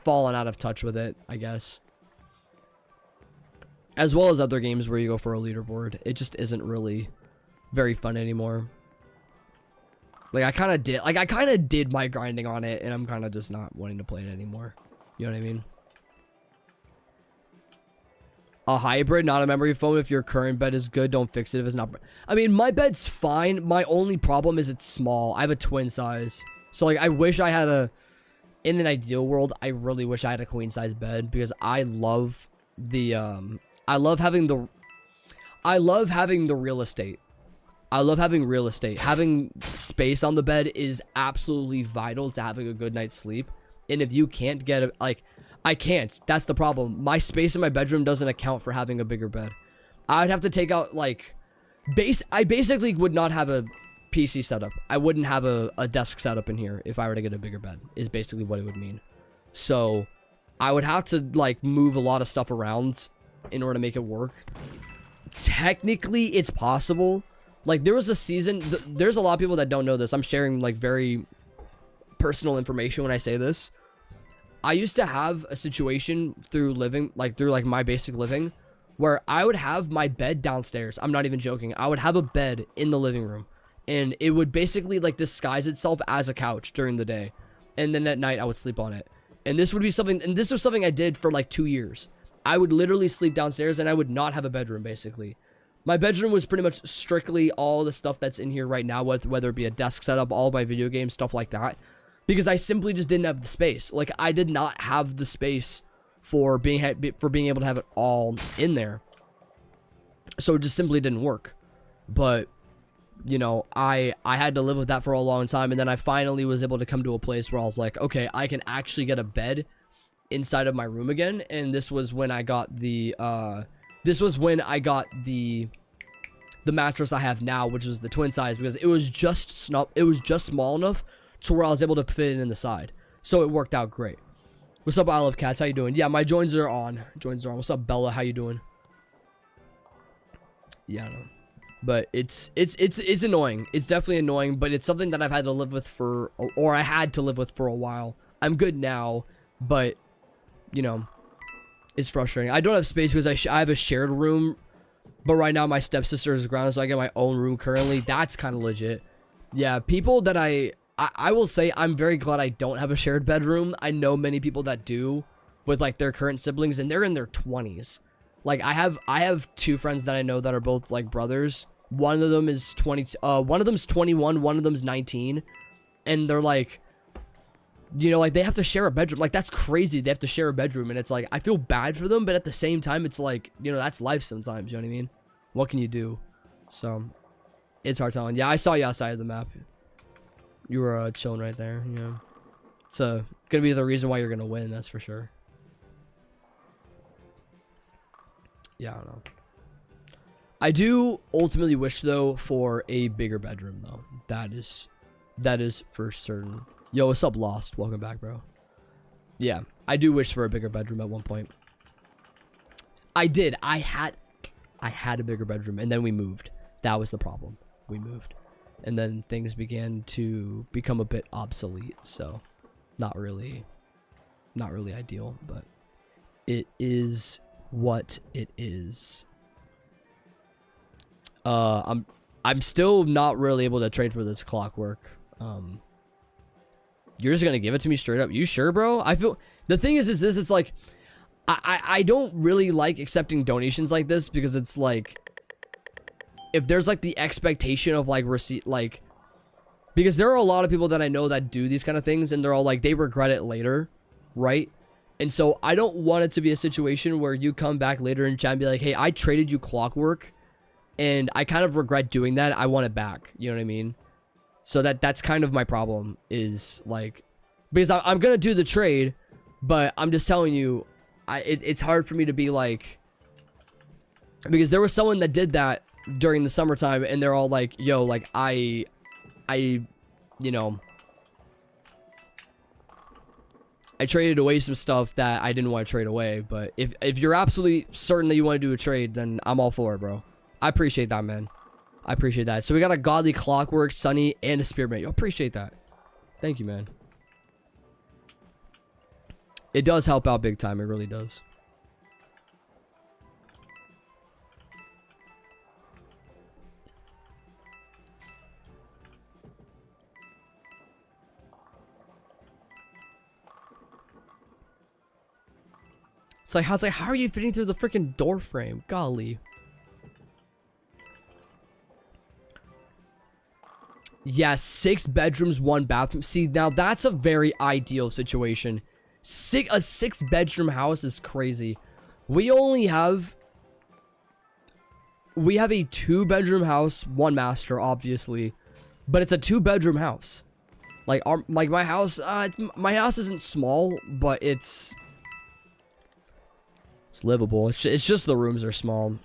fallen out of touch with it, I guess. As well as other games where you go for a leaderboard. It just isn't really very fun anymore. Like I kind of did my grinding on it, and I'm kind of just not wanting to play it anymore. You know what I mean? A hybrid, not a memory foam. If your current bed is good, don't fix it if it's not. I mean, my bed's fine. My only problem is it's small. I have a twin size. So like I wish I had in an ideal world, I really wish I had a queen size bed, because I love the I love having the real estate. I love having real estate. Having space on the bed is absolutely vital to having a good night's sleep. And if you can't get it, like, I can't. That's the problem. My space in my bedroom doesn't account for having a bigger bed. I'd have to take out, like, I basically would not have a PC setup. I wouldn't have a desk setup in here if I were to get a bigger bed, is basically what it would mean. So, I would have to, like, move a lot of stuff around in order to make it work. Technically, it's possible. Like, there was a season, there's a lot of people that don't know this. I'm sharing, like, very personal information when I say this. I used to have a situation through living, like, through, like, my basic living, where I would have my bed downstairs. I'm not even joking. I would have a bed in the living room, and it would basically, like, disguise itself as a couch during the day. And then at night, I would sleep on it. And this would be something, and this was something I did for, like, 2 years. I would literally sleep downstairs, and I would not have a bedroom, basically. My bedroom was pretty much strictly all the stuff that's in here right now, whether it be a desk setup, all my video games, stuff like that. Because I simply just didn't have the space. Like, I did not have the space for being able to have it all in there. So it just simply didn't work. But, you know, I had to live with that for a long time. And then I finally was able to come to a place where I was like, okay, I can actually get a bed inside of my room again. And this was when I got the mattress I have now, which is the twin size, because it was just small enough to where I was able to fit it in the side. So it worked out great. What's up, I Love Cats? How you doing? Yeah, my joins are on. What's up, Bella? How you doing? Yeah, I know. But it's annoying. It's definitely annoying, but it's something that I've had to live with I had to live with for a while. I'm good now, but, you know, it's frustrating. I don't have space because I have a shared room, but right now my stepsister is grounded, so I get my own room currently. That's kind of legit. Yeah, people that I will say, I'm very glad I don't have a shared bedroom. I know many people that do with, like, their current siblings, and they're in their 20s. Like, I have 2 friends that I know that are both, like, brothers. One of them is 21, one of them's 19, and they're like, you know, like, they have to share a bedroom. Like, that's crazy. They have to share a bedroom, and it's like, I feel bad for them, but at the same time, it's like, you know, that's life sometimes, you know what I mean? What can you do? So, it's hard telling. Yeah, I saw you outside of the map. You were chilling right there, yeah. It's gonna be the reason why you're gonna win, that's for sure. Yeah, I don't know. I do ultimately wish, though, for a bigger bedroom, though. That is for certain. Yo, what's up, Lost? Welcome back, bro. Yeah, I do wish for a bigger bedroom at one point. I did. I had a bigger bedroom, and then we moved. That was the problem. We moved. And then things began to become a bit obsolete, so not really ideal, but it is what it is. I'm still not really able to trade for this clockwork. You're just gonna give it to me straight up? You sure, bro? I feel the thing is this, it's like I don't really like accepting donations like this, because it's like, if there's like the expectation of like receipt, like, because there are a lot of people that I know that do these kind of things, and they're all like, they regret it later, right? And so I don't want it to be a situation where you come back later in chat and be like, hey, I traded you clockwork and I kind of regret doing that. I want it back. You know what I mean? So that's kind of my problem, is like, because I'm gonna do the trade, but I'm just telling you, it's hard for me to be like, because there was someone that did that during the summertime, and they're all like, yo, like, I you know, I traded away some stuff that I didn't want to trade away. But if you're absolutely certain that you want to do a trade, then I'm all for it, bro. I appreciate that, man. I appreciate that. So we got a Godly Clockwork, Sunny, and a Spearmint. I appreciate that. Thank you, man. It does help out big time. It really does. It's like, how are you fitting through the freaking door frame? Golly. Yeah, 6 bedrooms, 1 bathroom. See, now that's a very ideal situation. A 6-bedroom house is crazy. We have a 2-bedroom house, 1 master, obviously, but it's a 2-bedroom house. Like my house, my house isn't small, but it's livable. It's just the rooms are small.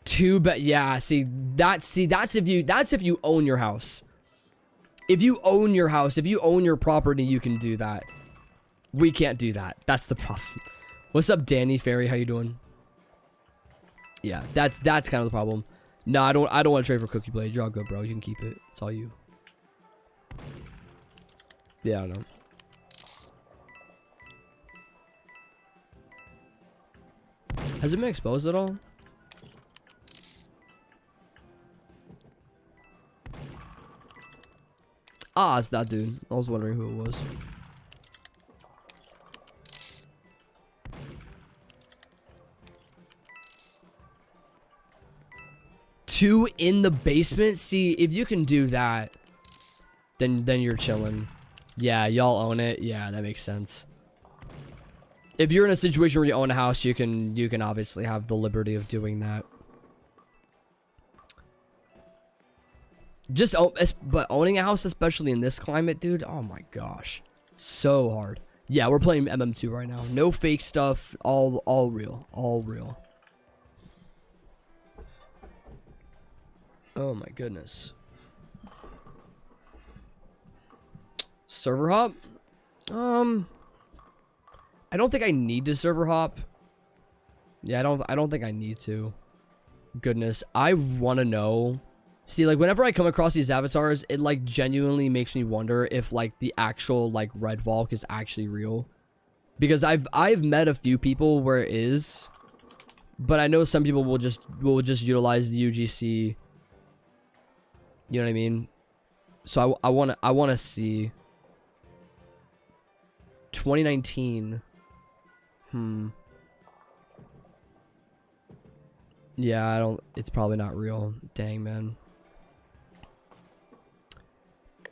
2 bed, yeah. That's if you own your house. If you own your house, if you own your property, you can do that. We can't do that. That's the problem. What's up, Danny Ferry? How you doing? Yeah, that's kind of the problem. No, I don't want to trade for Cookie Blade. You're all good, bro. You can keep it. It's all you. Yeah, I know. Has it been exposed at all? Ah, it's that dude. I was wondering who it was. Two in the basement? See, if you can do that, then you're chilling. Yeah, y'all own it. Yeah, that makes sense. If you're in a situation where you own a house, you can obviously have the liberty of doing that. But owning a house, especially in this climate, dude, oh my gosh, so hard. Yeah, we're playing MM2 right now. No fake stuff, all real, all real. Oh my goodness. Server hop? I don't think I need to server hop. Yeah, I don't think I need to. Goodness, I want to know. See, like, whenever I come across these avatars, it, like, genuinely makes me wonder if, like, the actual, like, Red Valk is actually real. Because I've met a few people where it is. But I know some people will just utilize the UGC. You know what I mean? So I wanna see. 2019. Yeah, it's probably not real. Dang, man.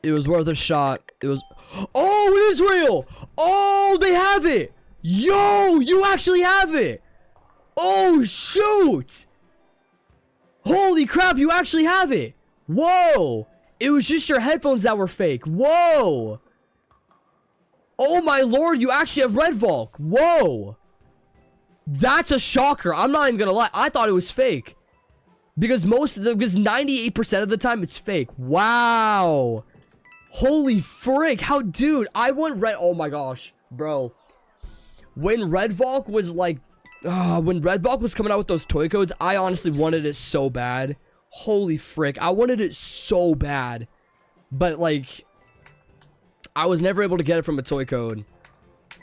It was worth a shot. It was. Oh, it is real. Oh, they have it. Yo, you actually have it. Oh, shoot. Holy crap, you actually have it. Whoa. It was just your headphones that were fake. Whoa. Oh my lord, you actually have Red Valk. Whoa. That's a shocker. I'm not even gonna lie. I thought it was fake. Because because 98% of the time it's fake. Wow. Holy frick. How, dude, I want oh my gosh, bro. When Red Valk was like, when Red Valk was coming out with those toy codes, I honestly wanted it so bad. Holy frick. I wanted it so bad. But like, I was never able to get it from a toy code.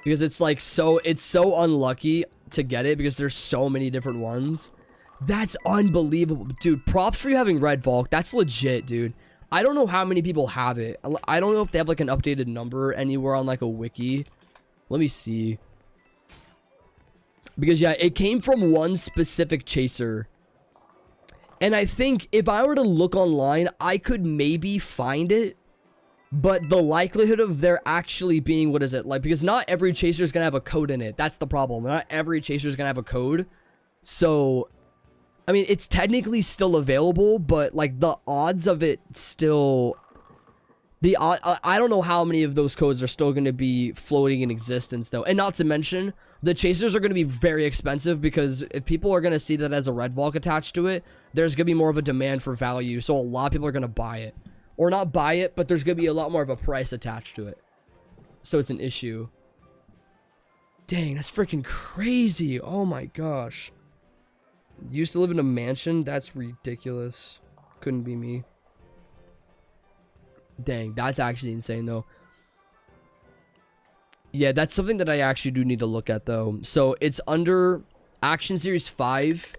Because it's like it's so unlucky to get it because there's so many different ones. That's unbelievable. Dude, props for you having Red Valk. That's legit, dude. I don't know how many people have it. I don't know if they have like an updated number anywhere on like a wiki. Let me see. Because yeah, it came from one specific chaser. And I think if I were to look online, I could maybe find it. But the likelihood of there actually being, what is it? Like, because not every chaser is going to have a code in it. That's the problem. Not every chaser is going to have a code. So, I mean, it's technically still available, but like the odds of it still, I don't know how many of those codes are still going to be floating in existence though. And not to mention, the chasers are going to be very expensive because if people are going to see that as a Red Valk attached to it, there's going to be more of a demand for value. So a lot of people are going to buy it. Or not buy it, but there's going to be a lot more of a price attached to it. so it's an issue. Dang, that's freaking crazy. Oh my gosh. Used to live in a mansion? That's ridiculous. Couldn't be me. Dang, that's actually insane though. Yeah, that's something that I actually do need to look at though. So it's under Action Series 5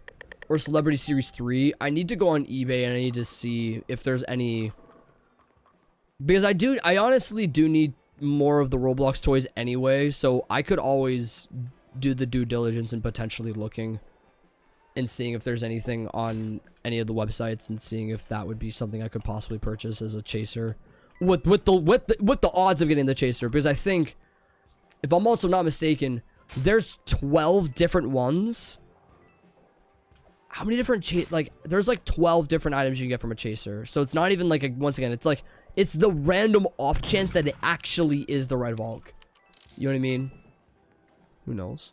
or Celebrity Series 3. I need to go on eBay and I need to see if there's any, because I honestly do need more of the Roblox toys anyway, so I could always do the due diligence and potentially looking and seeing if there's anything on any of the websites and seeing if that would be something I could possibly purchase as a chaser with the odds of getting the chaser, because I think, if I'm also not mistaken, there's 12 different ones. How many different there's like 12 different items you can get from a chaser. So it's not even like once again, it's like, it's the random off chance that it actually is the Red Valk. You know what I mean? Who knows?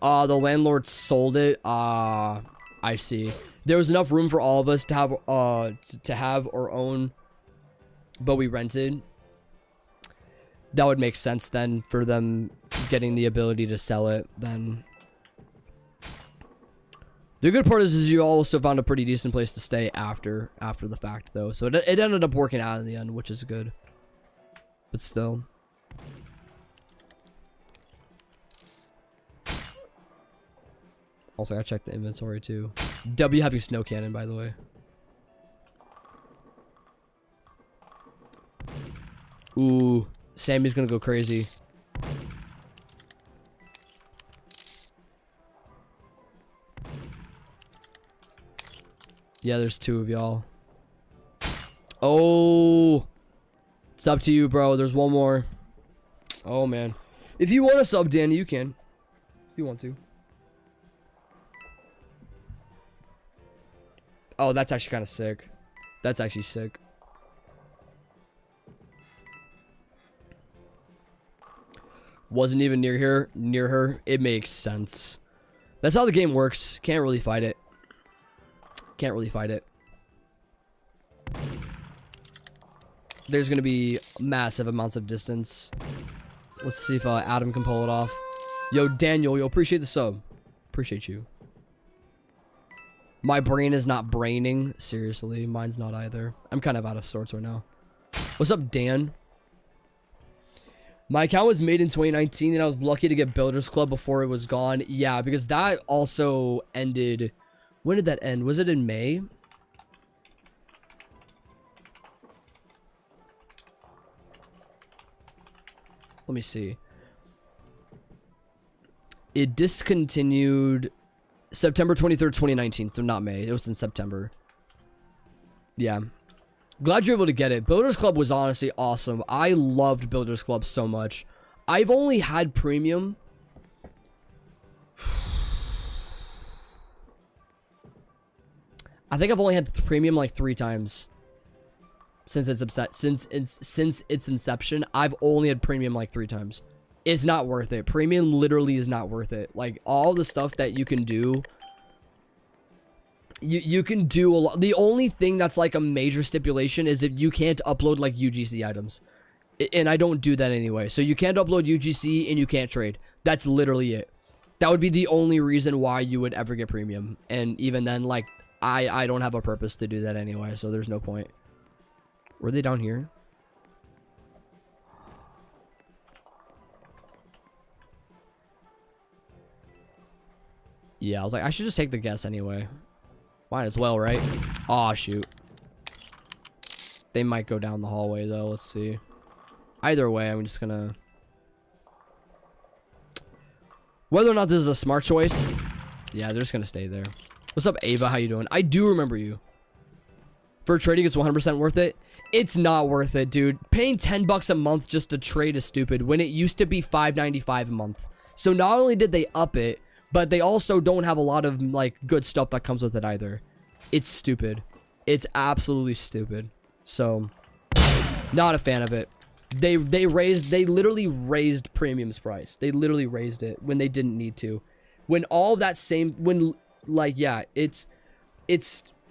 The landlord sold it. I see. There was enough room for all of us to have our own, but we rented. That would make sense then for them getting the ability to sell it then. The good part is you also found a pretty decent place to stay after the fact though. So it ended up working out in the end, which is good. But still. Also, I checked the inventory too. W having snow cannon, by the way. Ooh, Sammy's gonna go crazy. Yeah, there's two of y'all. Oh, it's up to you, bro. There's one more. Oh man, if you want to sub, Danny, you can. If you want to. Oh, that's actually kind of sick. That's actually sick. Wasn't even near her. It makes sense. That's how the game works. Can't really fight it. Can't really fight it. There's gonna be massive amounts of distance. Let's see if Adam can pull it off. Yo, Daniel, yo, appreciate the sub. Appreciate you. My brain is not braining. Seriously, mine's not either. I'm kind of out of sorts right now. What's up, Dan? My account was made in 2019 and I was lucky to get Builders Club before it was gone. Yeah, because that also ended. When did that end? Was it in May? Let me see. It discontinued September 23rd, 2019. So not May. It was in September. Yeah. Glad you're able to get it. Builders Club was honestly awesome. I loved Builders Club so much. I've only had premium. I think I've only had premium like 3 times since its inception. I've only had premium like 3 times. It's not worth it. Premium literally is not worth it. Like all the stuff that you can do. You can do a lot. The only thing that's like a major stipulation is if you can't upload like UGC items. And I don't do that anyway. So you can't upload UGC and you can't trade. That's literally it. That would be the only reason why you would ever get premium. And even then, like, I don't have a purpose to do that anyway. So there's no point. Were they down here? Yeah, I was like, I should just take the guess anyway. Might as well, right? Aw, shoot. They might go down the hallway, though. Let's see. Either way, I'm just gonna... Whether or not this is a smart choice, yeah, they're just gonna stay there. What's up, Ava? How you doing? I do remember you. For trading, it's 100% worth it. It's not worth it, dude. Paying $10 a month just to trade is stupid when it used to be $5.95 a month. So not only did they up it, but they also don't have a lot of, like, good stuff that comes with it either. It's stupid. It's absolutely stupid. So, not a fan of it. They literally raised premium's price. They literally raised it when they didn't need to. When all that same, when, like, yeah, it's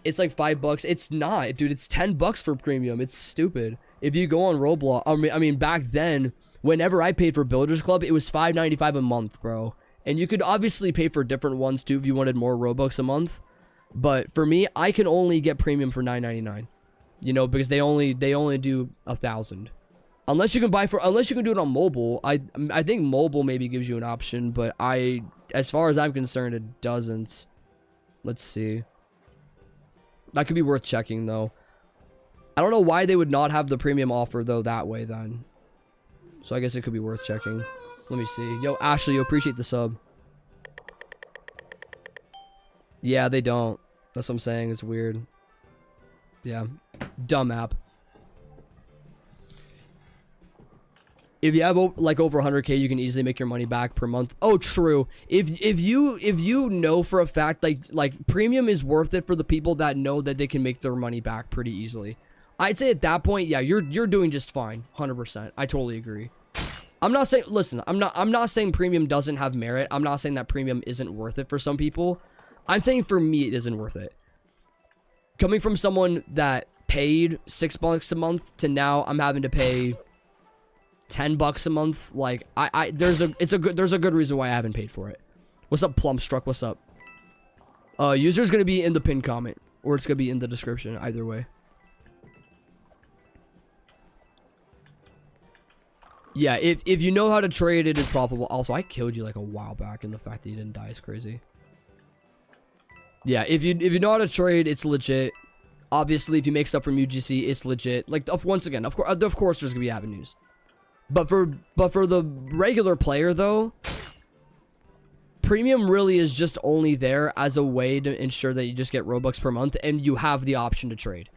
it's like $5. It's not, dude. It's $10 for premium. It's stupid. If you go on Roblox, I mean, back then, whenever I paid for Builders Club, it was $5.95 a month, bro. And you could obviously pay for different ones too if you wanted more Robux a month. But for me, I can only get premium for $9.99. You know, because they only do 1,000. Unless you can do it on mobile. I think mobile maybe gives you an option, but as far as I'm concerned, it doesn't. Let's see. That could be worth checking though. I don't know why they would not have the premium offer though that way then. So I guess it could be worth checking. Let me see. Yo, Ashley, you appreciate the sub. Yeah, they don't. That's what I'm saying. It's weird. Yeah. Dumb app. If you have like over 100K, you can easily make your money back per month. Oh, true. If you know for a fact like premium is worth it for the people that know that they can make their money back pretty easily. I'd say at that point, yeah, you're doing just fine. 100%. I totally agree. I'm not saying, listen, I'm not saying premium doesn't have merit. I'm not saying that premium isn't worth it for some people. I'm saying for me it isn't worth it. Coming from someone that paid $6 a month to now I'm having to pay $10 a month, like there's a good reason why I haven't paid for it. What's up, Plumstruck? What's up? User's gonna be in the pinned comment, or it's gonna be in the description. Either way. Yeah, if you know how to trade, it is profitable. Also, I killed you like a while back, and the fact that you didn't die is crazy. Yeah, if you know how to trade, it's legit. Obviously, if you make stuff from UGC, it's legit. Like, once again, of course, there's gonna be avenues. But for the regular player though, premium really is just only there as a way to ensure that you just get Robux per month and you have the option to trade.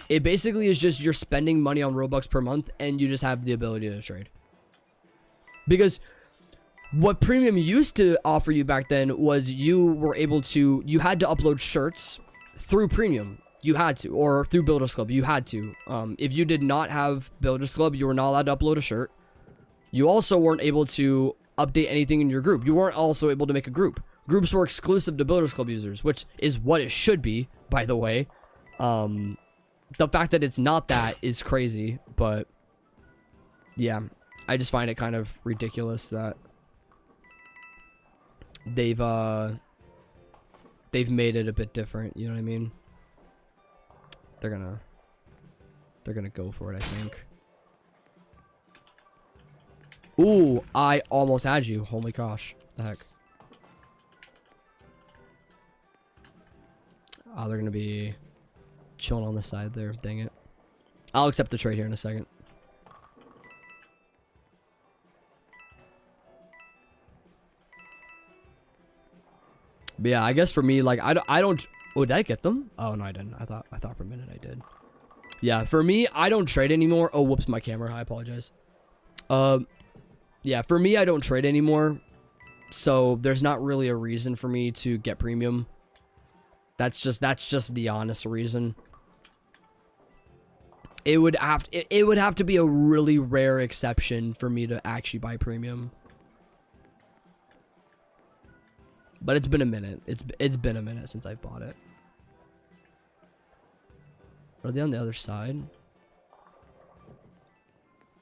It basically is just you're spending money on Robux per month and you just have the ability to trade. Because what premium used to offer you back then was you had to upload shirts through premium. You had to, or through Builders Club, you had to. If you did not have Builders Club, you were not allowed to upload a shirt. You also weren't able to update anything in your group. You weren't also able to make a group. Groups were exclusive to Builders Club users, which is what it should be, by the way. The fact that it's not that is crazy, but yeah, I just find it kind of ridiculous that they've made it a bit different, you know what I mean? They're gonna go for it, I think. Ooh, I almost had you. Holy gosh. The heck. Oh, they're gonna be chilling on the side there. Dang it. I'll accept the trade here in a second. But yeah, I guess for me, like, I don't. Oh, did I get them? Oh no, I didn't. I thought for a minute I did. Yeah, for me, I don't trade anymore. Oh, whoops, my camera. I apologize. Yeah, for me, I don't trade anymore. So there's not really a reason for me to get premium. That's just the honest reason. It would have to be a really rare exception for me to actually buy premium. But it's been a minute. It's been a minute since I've bought it. Are they on the other side?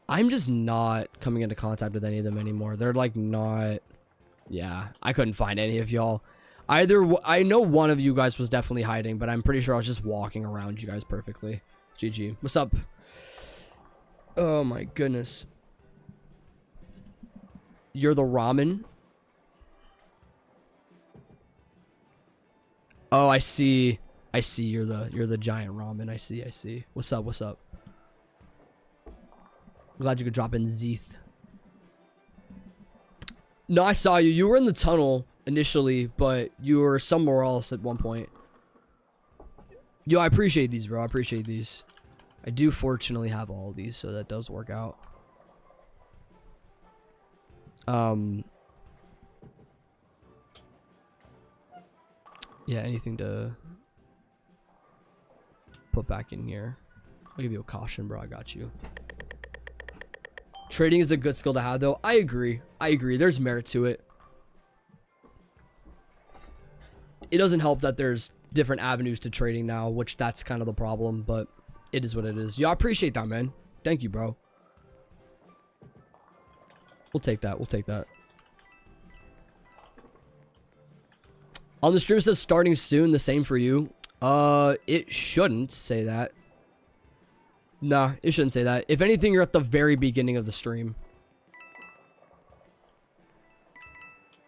I'm just not coming into contact with any of them anymore. They're like not. Yeah, I couldn't find any of y'all. I know one of you guys was definitely hiding, but I'm pretty sure I was just walking around you guys perfectly. GG. What's up? Oh my goodness. You're the ramen? Oh, I see. I see. You're the giant ramen. I see. What's up? I'm glad you could drop in Zeeth. No, I saw you. You were in the tunnel initially, but you were somewhere else at one point. Yo, I appreciate these, bro. I appreciate these. I do fortunately have all of these, so that does work out. Yeah, anything to put back in here. I'll give you a caution, bro. I got you. Trading is a good skill to have, though. I agree. There's merit to it. it doesn't help that there's different avenues to trading now, which that's kind of the problem, but it is what it is. Yeah, I appreciate that, man. Thank you, bro. We'll take that. We'll take that. On the stream it says starting soon. The same for you. It shouldn't say that. Nah, it shouldn't say that. If anything, you're at the very beginning of the stream.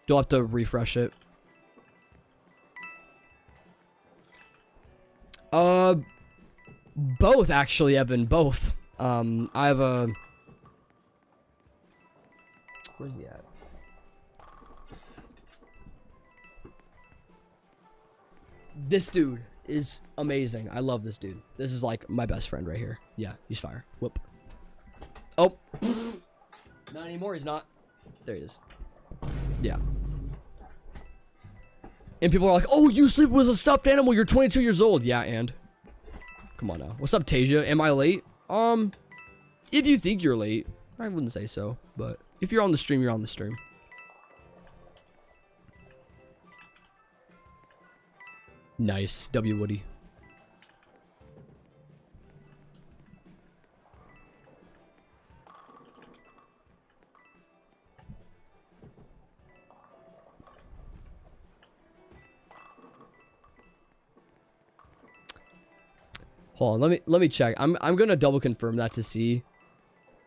You'll have to refresh it. Both actually, Evan. Both. I have a. Where's he at? This dude is amazing. I love this dude. This is like my best friend right here. Yeah, he's fire. Whoop. Oh. Not anymore. He's not. There he is. Yeah. And people are like, oh, you sleep with a stuffed animal. You're 22 years old. Yeah, and. Come on now. What's up, Tasia? Am I late? If you think you're late, I wouldn't say so. But if you're on the stream, you're on the stream. Nice. W Woody. Hold on, let me check. I'm gonna double confirm that to see.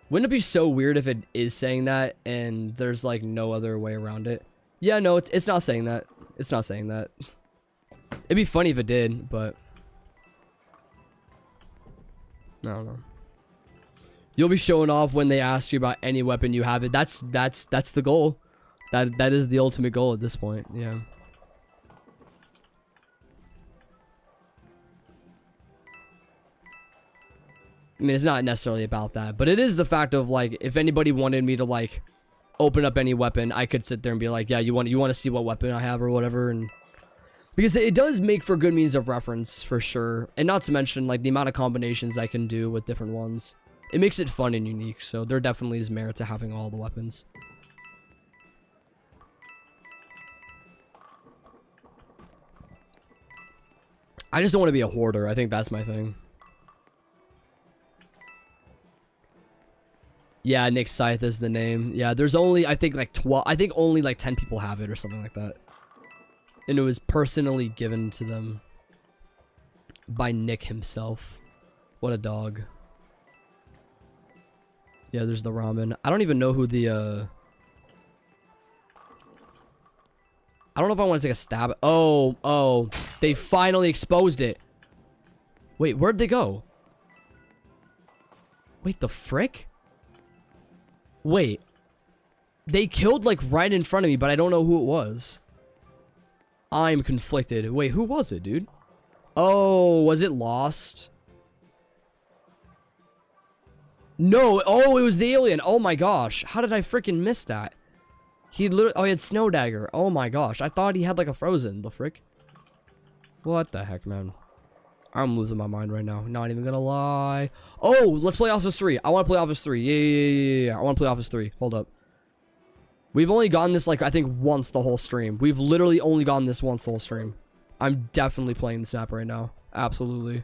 Wouldn't it be so weird if it is saying that and there's like no other way around it? Yeah, no, it's not saying that. It's not saying that. It'd be funny if it did, but I don't know. You'll be showing off when they ask you about any weapon you have. That's the goal. That is the ultimate goal at this point. Yeah. I mean, it's not necessarily about that, but it is the fact of like, if anybody wanted me to like open up any weapon, I could sit there and be like, yeah, you want to see what weapon I have or whatever, and because it does make for good means of reference for sure, and not to mention like the amount of combinations I can do with different ones. It makes it fun and unique, so there definitely is merit to having all the weapons. I just don't want to be a hoarder. I think that's my thing. Yeah, Nick Scythe is the name. Yeah, there's only, I think, like 12. I think only like 10 people have it or something like that. And it was personally given to them by Nick himself. What a dog. Yeah, there's the ramen. I don't even know who the, I don't know if I want to take a stab at. Oh, they finally exposed it. Wait, where'd they go? Wait, the frick? Wait, they killed like right in front of me, but I don't know who it was. I'm conflicted. Wait, who was it, dude? Oh, was it Lost? No, oh, it was the alien. Oh my gosh, how did I freaking miss that? He literally, oh, he had Snow Dagger. Oh my gosh, I thought he had like a Frozen. The frick? What the heck, man? I'm losing my mind right now. Not even gonna lie. Oh, let's play Office 3. I want to play Office 3. Yeah. I want to play Office 3. Hold up. We've only gotten this, like, I think once the whole stream. We've literally only gotten this once the whole stream. I'm definitely playing this map right now. Absolutely.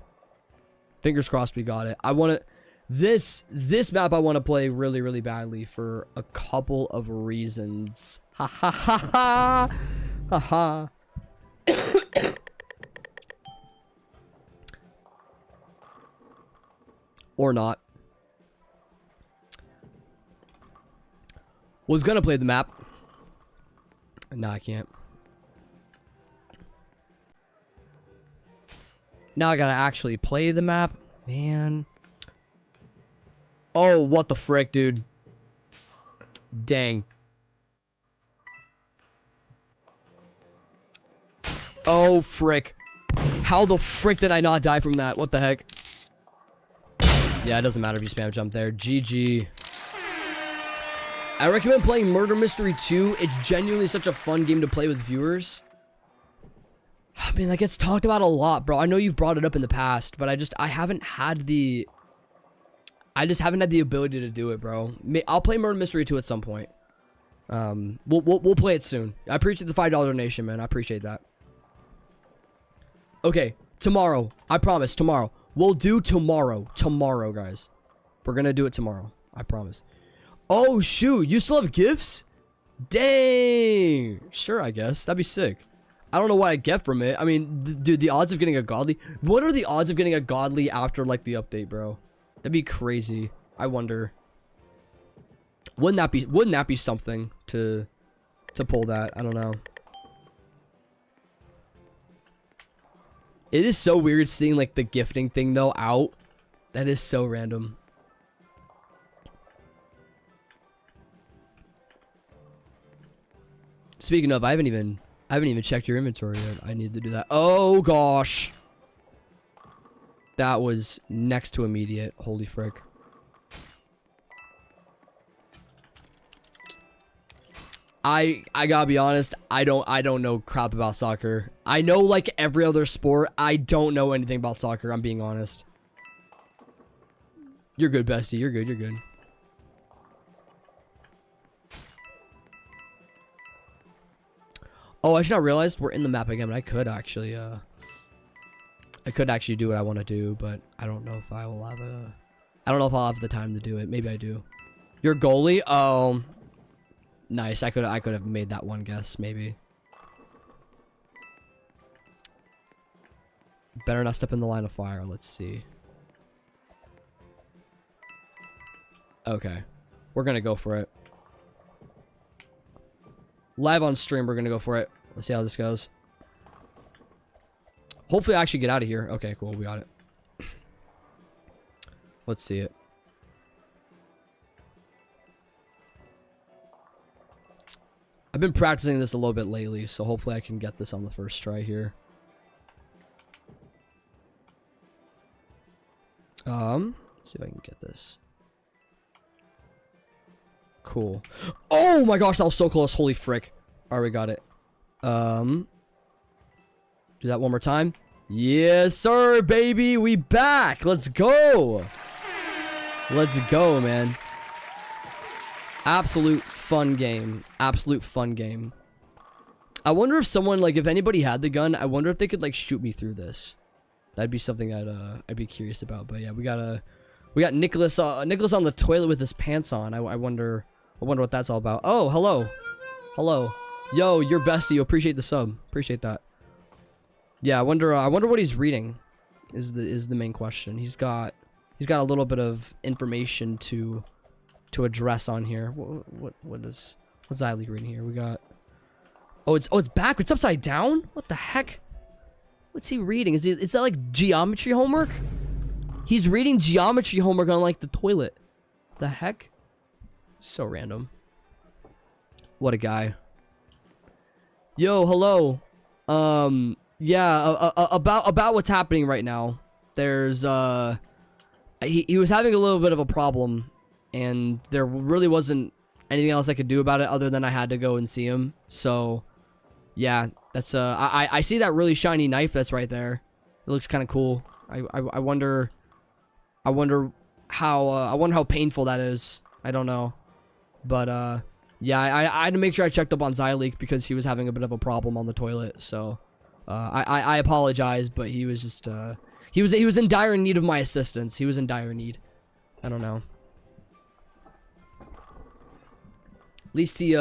Fingers crossed we got it. I want to... This map I want to play really, really badly for a couple of reasons. Ha ha ha ha. Ha ha. Or not. Was gonna play the map. Nah, I can't. Now I gotta actually play the map. Man. Oh, what the frick, dude. Dang. Oh, frick. How the frick did I not die from that? What the heck? Yeah, it doesn't matter if you spam jump there. GG. I recommend playing Murder Mystery 2. It's genuinely such a fun game to play with viewers. I mean, that gets talked about a lot, bro. I know you've brought it up in the past, but I haven't had the... I just haven't had the ability to do it, bro. I'll play Murder Mystery 2 at some point. We'll play it soon. I appreciate the $5 donation, man. I appreciate that. Okay, tomorrow. I promise, tomorrow. We'll do tomorrow. Tomorrow, guys. We're gonna do it tomorrow. I promise. Oh, shoot. You still have gifts? Dang. Sure, I guess. That'd be sick. I don't know what I get from it. I mean, dude, the odds of getting a godly... What are the odds of getting a godly after, like, the update, bro? That'd be crazy. I wonder. Wouldn't that be something to pull that? I don't know. It is so weird seeing, like, the gifting thing, though, out. That is so random. Speaking of, I haven't even checked your inventory yet. I need to do that. Oh gosh. That was next to immediate. Holy frick. I gotta be honest, I don't know crap about soccer. I know like every other sport. I don't know anything about soccer, I'm being honest. You're good, bestie. You're good, you're good. Oh, I just not realized we're in the map again, but I could actually do what I want to do, but I don't know if I will have I don't know if I'll have the time to do it. Maybe I do. Your goalie? Oh, nice. I could have made that one guess, maybe. Better not step in the line of fire. Let's see. Okay. We're gonna go for it. Live on stream, we're gonna go for it. Let's see how this goes. Hopefully I actually get out of here. Okay, cool. We got it. Let's see it. I've been practicing this a little bit lately, so hopefully I can get this on the first try here. Let's see if I can get this. Cool. Oh my gosh, that was so close. Holy frick. Alright, we got it. Do that one more time. Yes, sir, baby. We back. Let's go. Let's go, man. Absolute fun game. Absolute fun game. I wonder if someone, like, if anybody had the gun, I wonder if they could, like, shoot me through this. That'd be something I'd be curious about. But yeah, we got Nicholas on the toilet with his pants on. I wonder what that's all about. Oh, hello. Hello. Yo, you're bestie. Appreciate the sub. Appreciate that. Yeah, I wonder what he's reading is the main question. He's got a little bit of information to address on here. What's Xylee reading here? We got it's backwards. It's upside down? What the heck? What's he reading? Is that like geometry homework? He's reading geometry homework on like the toilet. The heck? So random. What a guy. Yo, hello. Yeah, about what's happening right now. There's he was having a little bit of a problem, and there really wasn't anything else I could do about it other than I had to go and see him. So yeah, that's I see that really shiny knife that's right there. It looks kind of cool. I wonder how painful that is. I don't know. But yeah, I had to make sure I checked up on Xylee because he was having a bit of a problem on the toilet. So I apologize, but he was just he was in dire need of my assistance. He was in dire need. I don't know. At least he's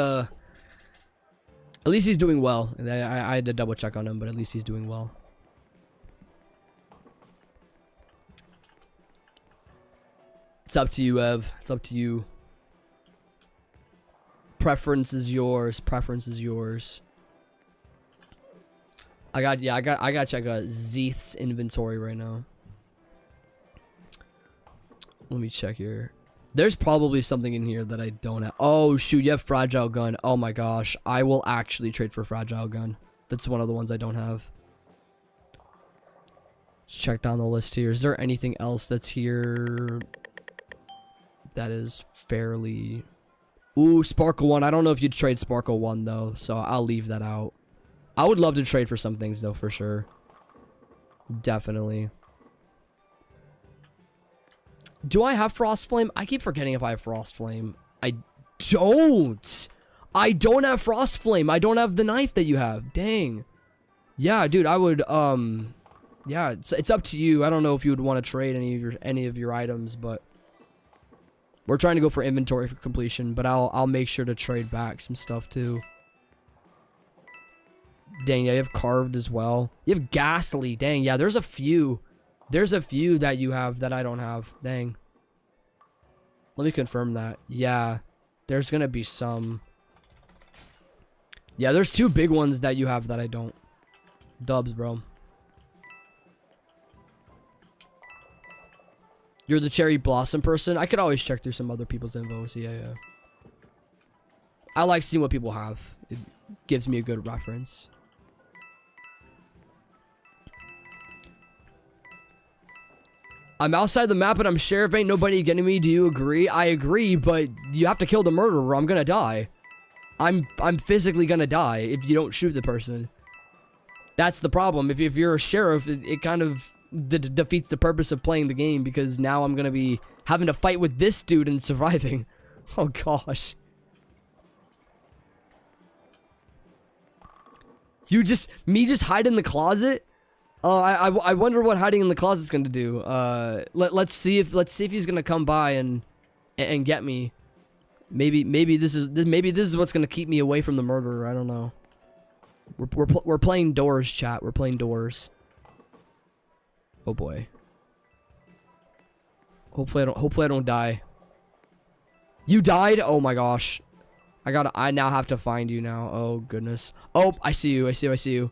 doing well. I had to double check on him, but at least he's doing well. It's up to you, Ev. It's up to you. Preference is yours. Preference is yours. I gotta check out Zeeth's inventory right now. Let me check here. There's probably something in here that I don't have. Oh shoot, you have fragile gun. Oh my gosh, I will actually trade for fragile gun. That's one of the ones I don't have. Let's check down the list here. Is there anything else that's here that is fairly... Ooh, Sparkle 1. I don't know if you'd trade Sparkle 1 though, so I'll leave that out. I would love to trade for some things though, for sure. Definitely. Do I have Frost Flame? I keep forgetting if I have Frost Flame. I don't. I don't have Frost Flame. I don't have the knife that you have. Dang. Yeah, dude, I would Yeah, it's up to you. I don't know if you would want to trade any of your items, but we're trying to go for inventory for completion. But I'll make sure to trade back some stuff too. Dang, yeah, you have carved as well. You have ghastly. Dang, yeah, there's a few. There's a few that you have that I don't have. Dang. Let me confirm that. Yeah, there's gonna be some. Yeah, there's 2 big ones that you have that I don't. Dubs, bro. You're the cherry blossom person? I could always check through some other people's info. So yeah. I like seeing what people have. It gives me a good reference. I'm outside the map and I'm sheriff. Ain't nobody getting me. Do you agree? I agree, but you have to kill the murderer. I'm gonna die. I'm physically gonna die if you don't shoot the person. That's the problem. If you're a sheriff, it kind of defeats the purpose of playing the game, because now I'm gonna be having to fight with this dude and surviving. Oh gosh. Me just hide in the closet? I wonder what hiding in the closet's gonna do. Let's see if he's gonna come by and get me. Maybe this is what's gonna keep me away from the murderer. I don't know. We're playing doors, chat. We're playing doors. Oh boy. Hopefully I don't die. You died? Oh my gosh. I now have to find you now. Oh goodness. Oh, I see you.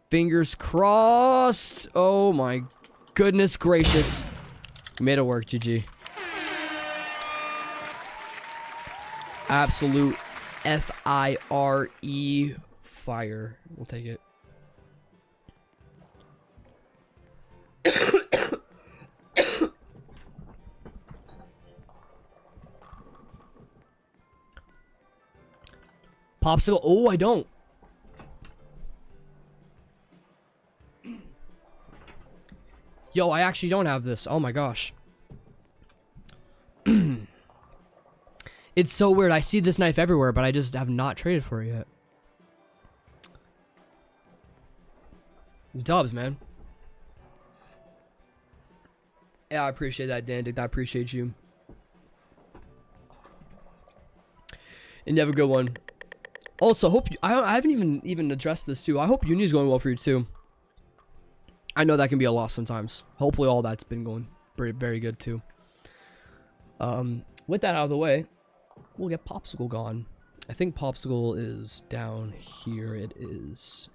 Fingers crossed. Oh my goodness gracious. Made it work, GG. Absolute F-I-R-E fire. We'll take it. Popsicle. Oh, I don't. Yo, I actually don't have this. Oh my gosh. It's so weird. I see this knife everywhere, but I just have not traded for it yet. Dubs, man. Yeah, I appreciate that, Dandic. I appreciate you. And you have a good one. Also, hope you, I haven't even addressed this too. I hope uni's going well for you too. I know that can be a loss sometimes. Hopefully all that's been going very good too. With that out of the way, we'll get Popsicle gone. I think Popsicle is down here. It is.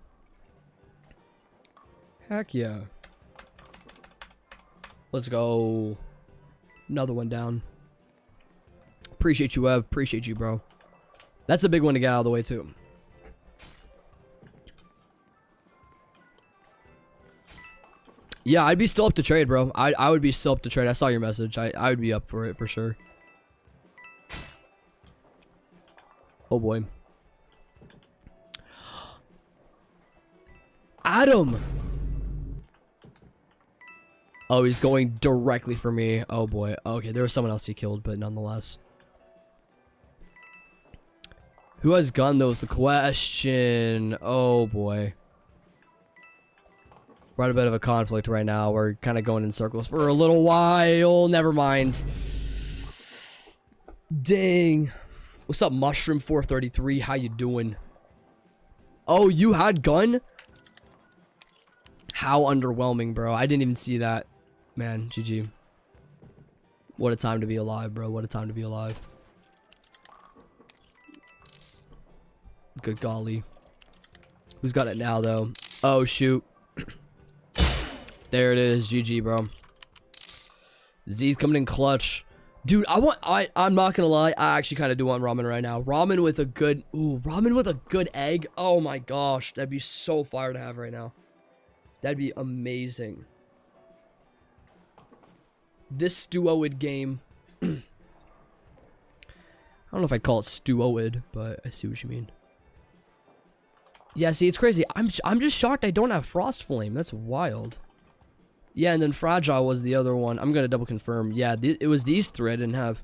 Heck yeah. Let's go. Another one down. Appreciate you, Ev. Appreciate you, bro. That's a big one to get out of the way too. Yeah, I'd be still up to trade, bro. I would be still up to trade. I saw your message. I would be up for it for sure. Oh boy. Adam! Oh, he's going directly for me. Oh boy. Okay, there was someone else he killed, but nonetheless. Who has gun though is the question. Oh boy. We're at a bit of a conflict right now. We're kind of going in circles for a little while. Never mind. Dang. What's up, Mushroom 433? How you doing? Oh, you had gun? How underwhelming, bro. I didn't even see that. Man, GG. What a time to be alive, bro. What a time to be alive. Good golly. Who's got it now, though? Oh, shoot. There it is. GG, bro. Z's coming in clutch. Dude, I'm not gonna lie. I actually kind of do want ramen right now. Ramen with a good... Ooh, ramen with a good egg. Oh my gosh. That'd be so fire to have right now. That'd be amazing. This Stuoid game. I don't know if I'd call it Stuoid, but I see what you mean. Yeah, see, it's crazy. I'm just shocked I don't have Frost Flame. That's wild. Yeah, and then Fragile was the other one. I'm gonna double confirm. Yeah, it was these three I didn't have.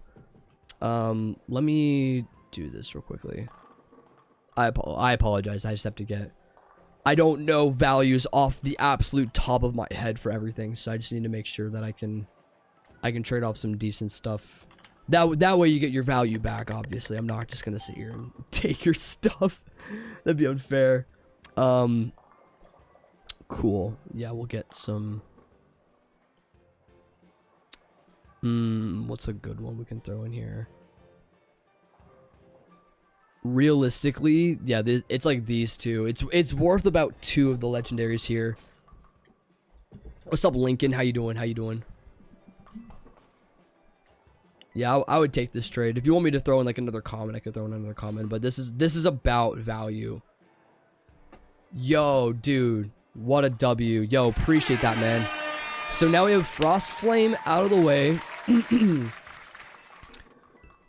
Let me do this real quickly. I apologize. I just have to get... I don't know values off the absolute top of my head for everything, so I just need to make sure that I can trade off some decent stuff. That way you get your value back, obviously. I'm not just gonna sit here and take your stuff. That'd be unfair. Cool. Yeah, we'll get some. What's a good one we can throw in here? Realistically, yeah, it's like these two. It's worth about 2 of the legendaries here. What's up, Lincoln? How you doing? How you doing? Yeah, I would take this trade. If you want me to throw in like another comment, I could throw in another comment. But this is about value. Yo, dude, what a W. Yo, appreciate that, man. So now we have Frost Flame out of the way,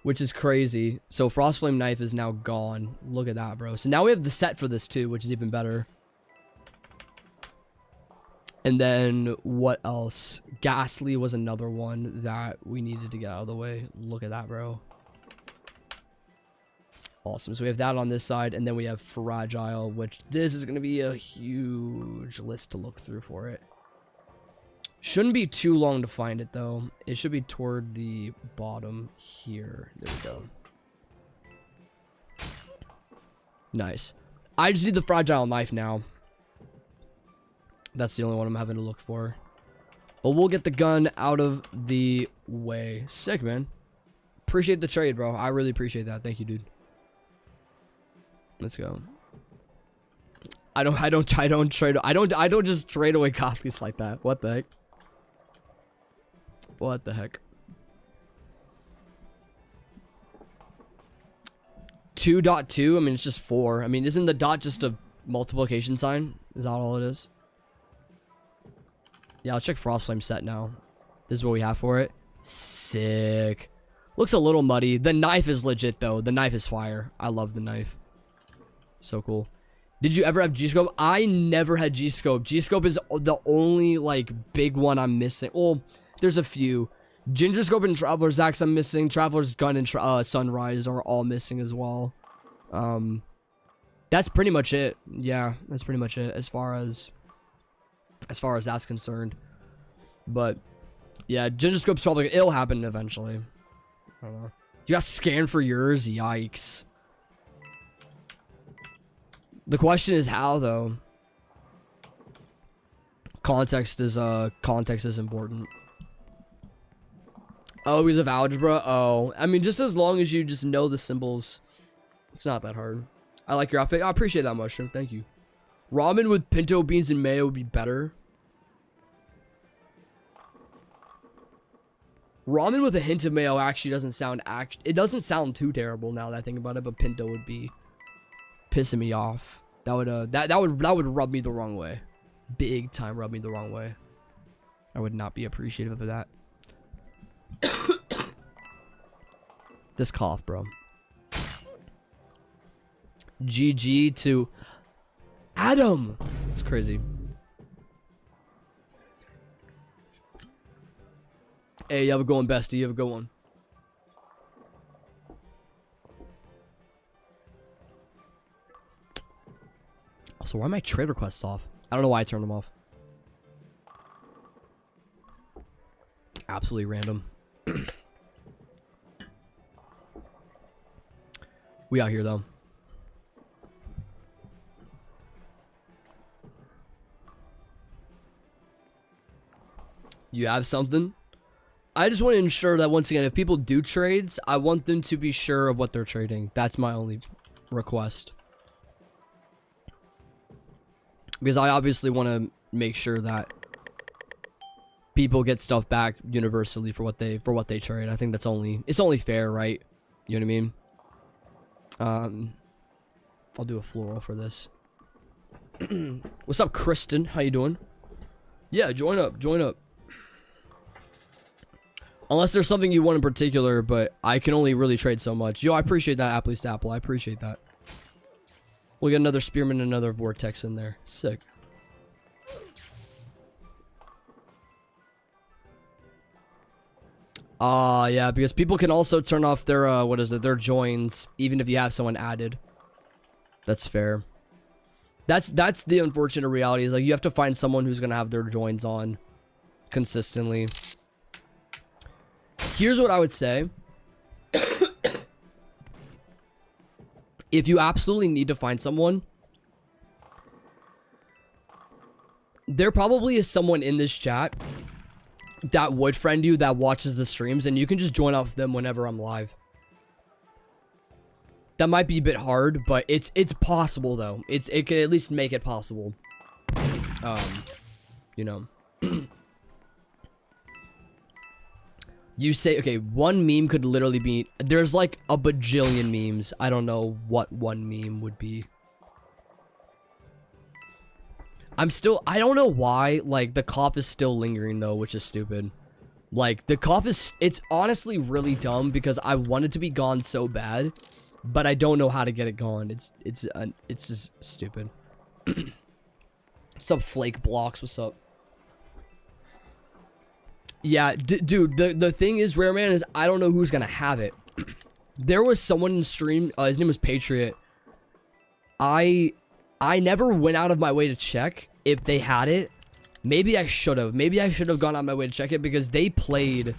which is crazy. So Frost Flame Knife is now gone. Look at that, bro. So now we have the set for this too, which is even better. And then what else? Ghastly was another one that we needed to get out of the way. Look at that, bro. Awesome. So we have that on this side, and then we have Fragile, which this is going to be a huge list to look through for it. Shouldn't be too long to find it, though. It should be toward the bottom here. There we go. Nice. I just need the Fragile Knife now. That's the only one I'm having to look for. But we'll get the gun out of the way. Sick, man. Appreciate the trade, bro. I really appreciate that. Thank you, dude. Let's go. I don't just trade away copies like that. What the heck? What the heck? 2.2. I mean, it's just 4. I mean, isn't the dot just a multiplication sign? Is that all it is? Yeah, I'll check Frostflame set now. This is what we have for it. Sick. Looks a little muddy. The knife is legit, though. The knife is fire. I love the knife. So cool. Did you ever have G-Scope? I never had G-Scope. G-Scope is the only, like, big one I'm missing. Well, there's a few. Ginger Scope and Traveler's Axe I'm missing. Traveler's Gun and Sunrise are all missing as well. That's pretty much it. Yeah, that's pretty much it as far as that's concerned. But yeah, Ginger Scope's probably it'll happen eventually. I don't know. You got scanned for yours? Yikes. The question is how, though. Context is important. Oh, because of algebra? Oh, I mean, just as long as you just know the symbols, it's not that hard. I like your outfit. I appreciate that, Mushroom. Thank you. Ramen with pinto beans and mayo would be better. Ramen with a hint of mayo actually doesn't sound it doesn't sound too terrible now that I think about it, but pinto would be pissing me off. That would rub me the wrong way. Big time rub me the wrong way. I would not be appreciative of that. This cough, bro. GG to Adam. That's crazy. Hey, you have a good one, bestie. You have a good one. Also, why are my trade requests off? I don't know why I turned them off. Absolutely random. We out here, though. You have something? I just want to ensure that, once again, if people do trades, I want them to be sure of what they're trading. That's my only request. Because I obviously want to make sure that people get stuff back universally for what they trade. I think it's only fair, right? You know what I mean? I'll do a floral for this. What's up, Kristen? How you doing? Yeah, join up. Unless there's something you want in particular, but I can only really trade so much. Yo, I appreciate that, Appley Stapple. I appreciate that. We'll get another Spearman and another Vortex in there. Sick. Yeah, because people can also turn off their, their joins, even if you have someone added. That's fair. That's the unfortunate reality, is like you have to find someone who's gonna have their joins on consistently. Here's what I would say. If you absolutely need to find someone, there probably is someone in this chat that would friend you, that watches the streams, and you can just join off them whenever I'm live. That might be a bit hard, but it's possible though. It can at least make it possible. You know. You say, okay, one meme could literally be, there's like a bajillion memes. I don't know what one meme would be. I don't know why, like, the cough is still lingering though, which is stupid. Like, the cough is, it's honestly really dumb because I want it to be gone so bad, but I don't know how to get it gone. It's just stupid. What's up, Flake Blocks? What's up? Yeah, dude, the thing is, Rare Man, is I don't know who's gonna have it. There was someone in stream, his name was Patriot. I never went out of my way to check if they had it. Maybe I should have. Maybe I should have gone out of my way to check it because they played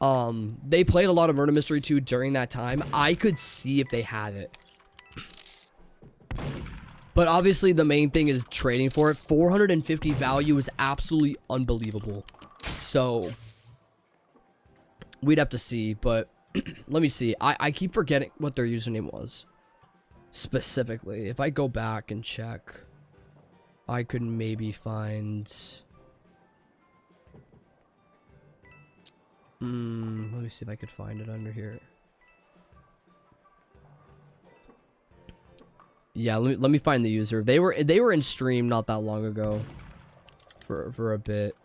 a lot of Murder Mystery 2 during that time. I could see if they had it. But obviously the main thing is trading for it. 450 value is absolutely unbelievable. So we'd have to see, but let me see. I keep forgetting what their username was specifically. If I go back and check, I could maybe find let me see if I could find it under here. Yeah, let me find the user. They were in stream not that long ago for a bit.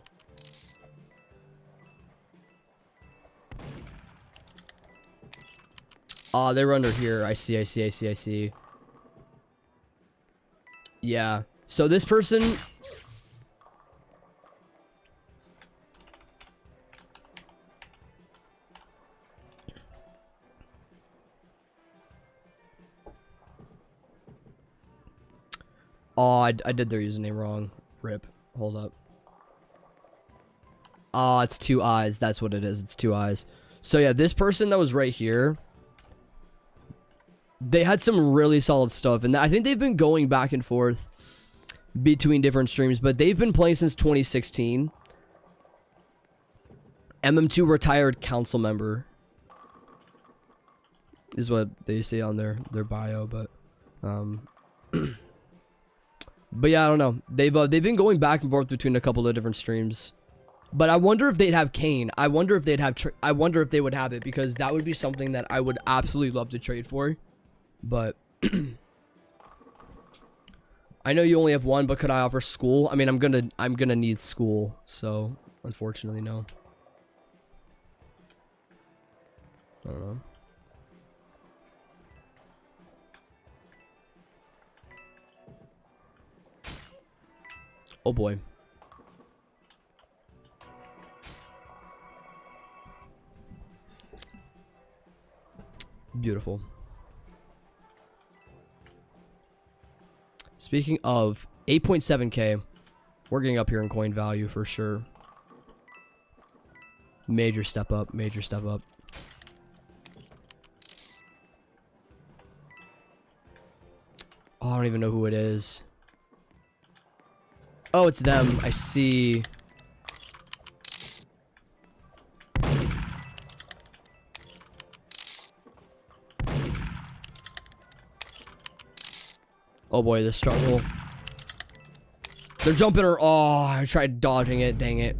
They were under here. I see. Yeah. So this person... Oh, I did their username wrong. Rip. Hold up. Oh, it's 2 eyes. That's what it is. It's 2 eyes. So yeah, this person that was right here... They had some really solid stuff, and I think they've been going back and forth between different streams, but they've been playing since 2016. MM2 retired council member is what they say on their bio, but but yeah, I don't know. They've been going back and forth between a couple of different streams. But I wonder if they'd have Kane. I wonder if they'd have I wonder if they would have it, because that would be something that I would absolutely love to trade for. But I know you only have one, but could I offer school? I mean, I'm gonna need school, so unfortunately no. I don't know. Oh boy. Beautiful. Speaking of 8.7k, we're getting up here in coin value for sure. Major step up, major step up. Oh, I don't even know who it is. Oh, it's them. I see. Oh boy, the struggle. They're jumping her. Oh, I tried dodging it. Dang it.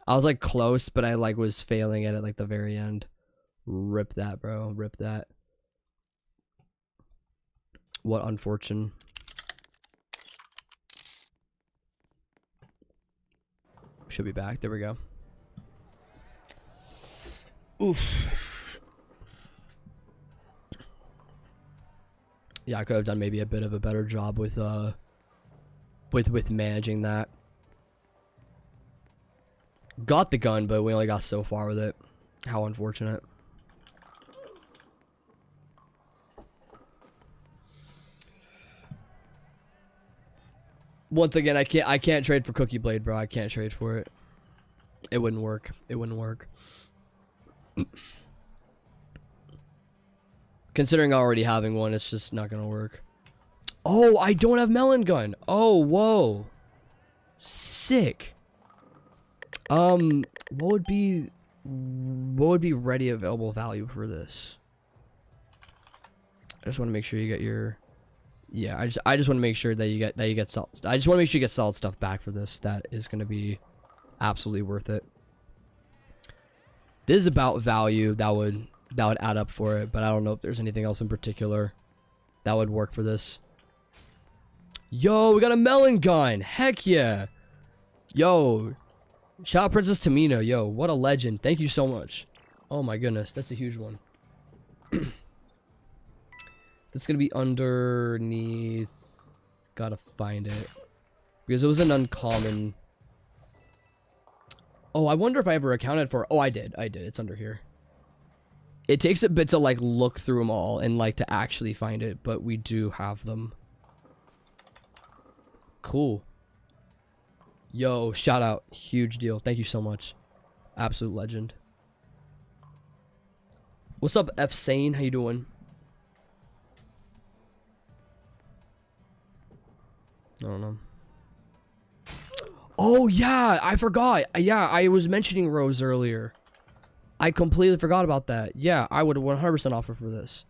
I was like close, but I like was failing at it like the very end. Rip that, bro. Rip that. What unfortunate. Should be back. There we go. Oof. Yeah, I could have done maybe a bit of a better job with managing that. Got the gun, but we only got so far with it. How unfortunate. Once again, I can't trade for Cookie Blade, bro. I can't trade for it. It wouldn't work. It wouldn't work. Considering already having one, it's just not gonna work. Oh, I don't have Melon Gun. Oh, whoa. Sick. What would be ready available value for this? I just want to make sure you get your, yeah, I just want to make sure that you get solid. I just want to make sure you get solid stuff back for this. That is going to be absolutely worth it. This is about value that would add up for it, but I don't know if there's anything else in particular that would work for this. Yo, we got a Melon Gun. Heck yeah. Yo, shout out Princess Tamina. Yo, what a legend. Thank you so much. Oh my goodness, that's a huge one. That's gonna be underneath. Gotta find it because it was an uncommon. Oh, I wonder if I ever accounted for. Oh, I did. It's under here. It takes a bit to like look through them all and like to actually find it, but we do have them. Cool. Yo, shout out. Huge deal. Thank you so much. Absolute legend. What's up, F Sane? How you doing? I don't know. Oh, yeah. I forgot. Yeah, I was mentioning Rose earlier. I completely forgot about that. Yeah, I would 100% offer for this.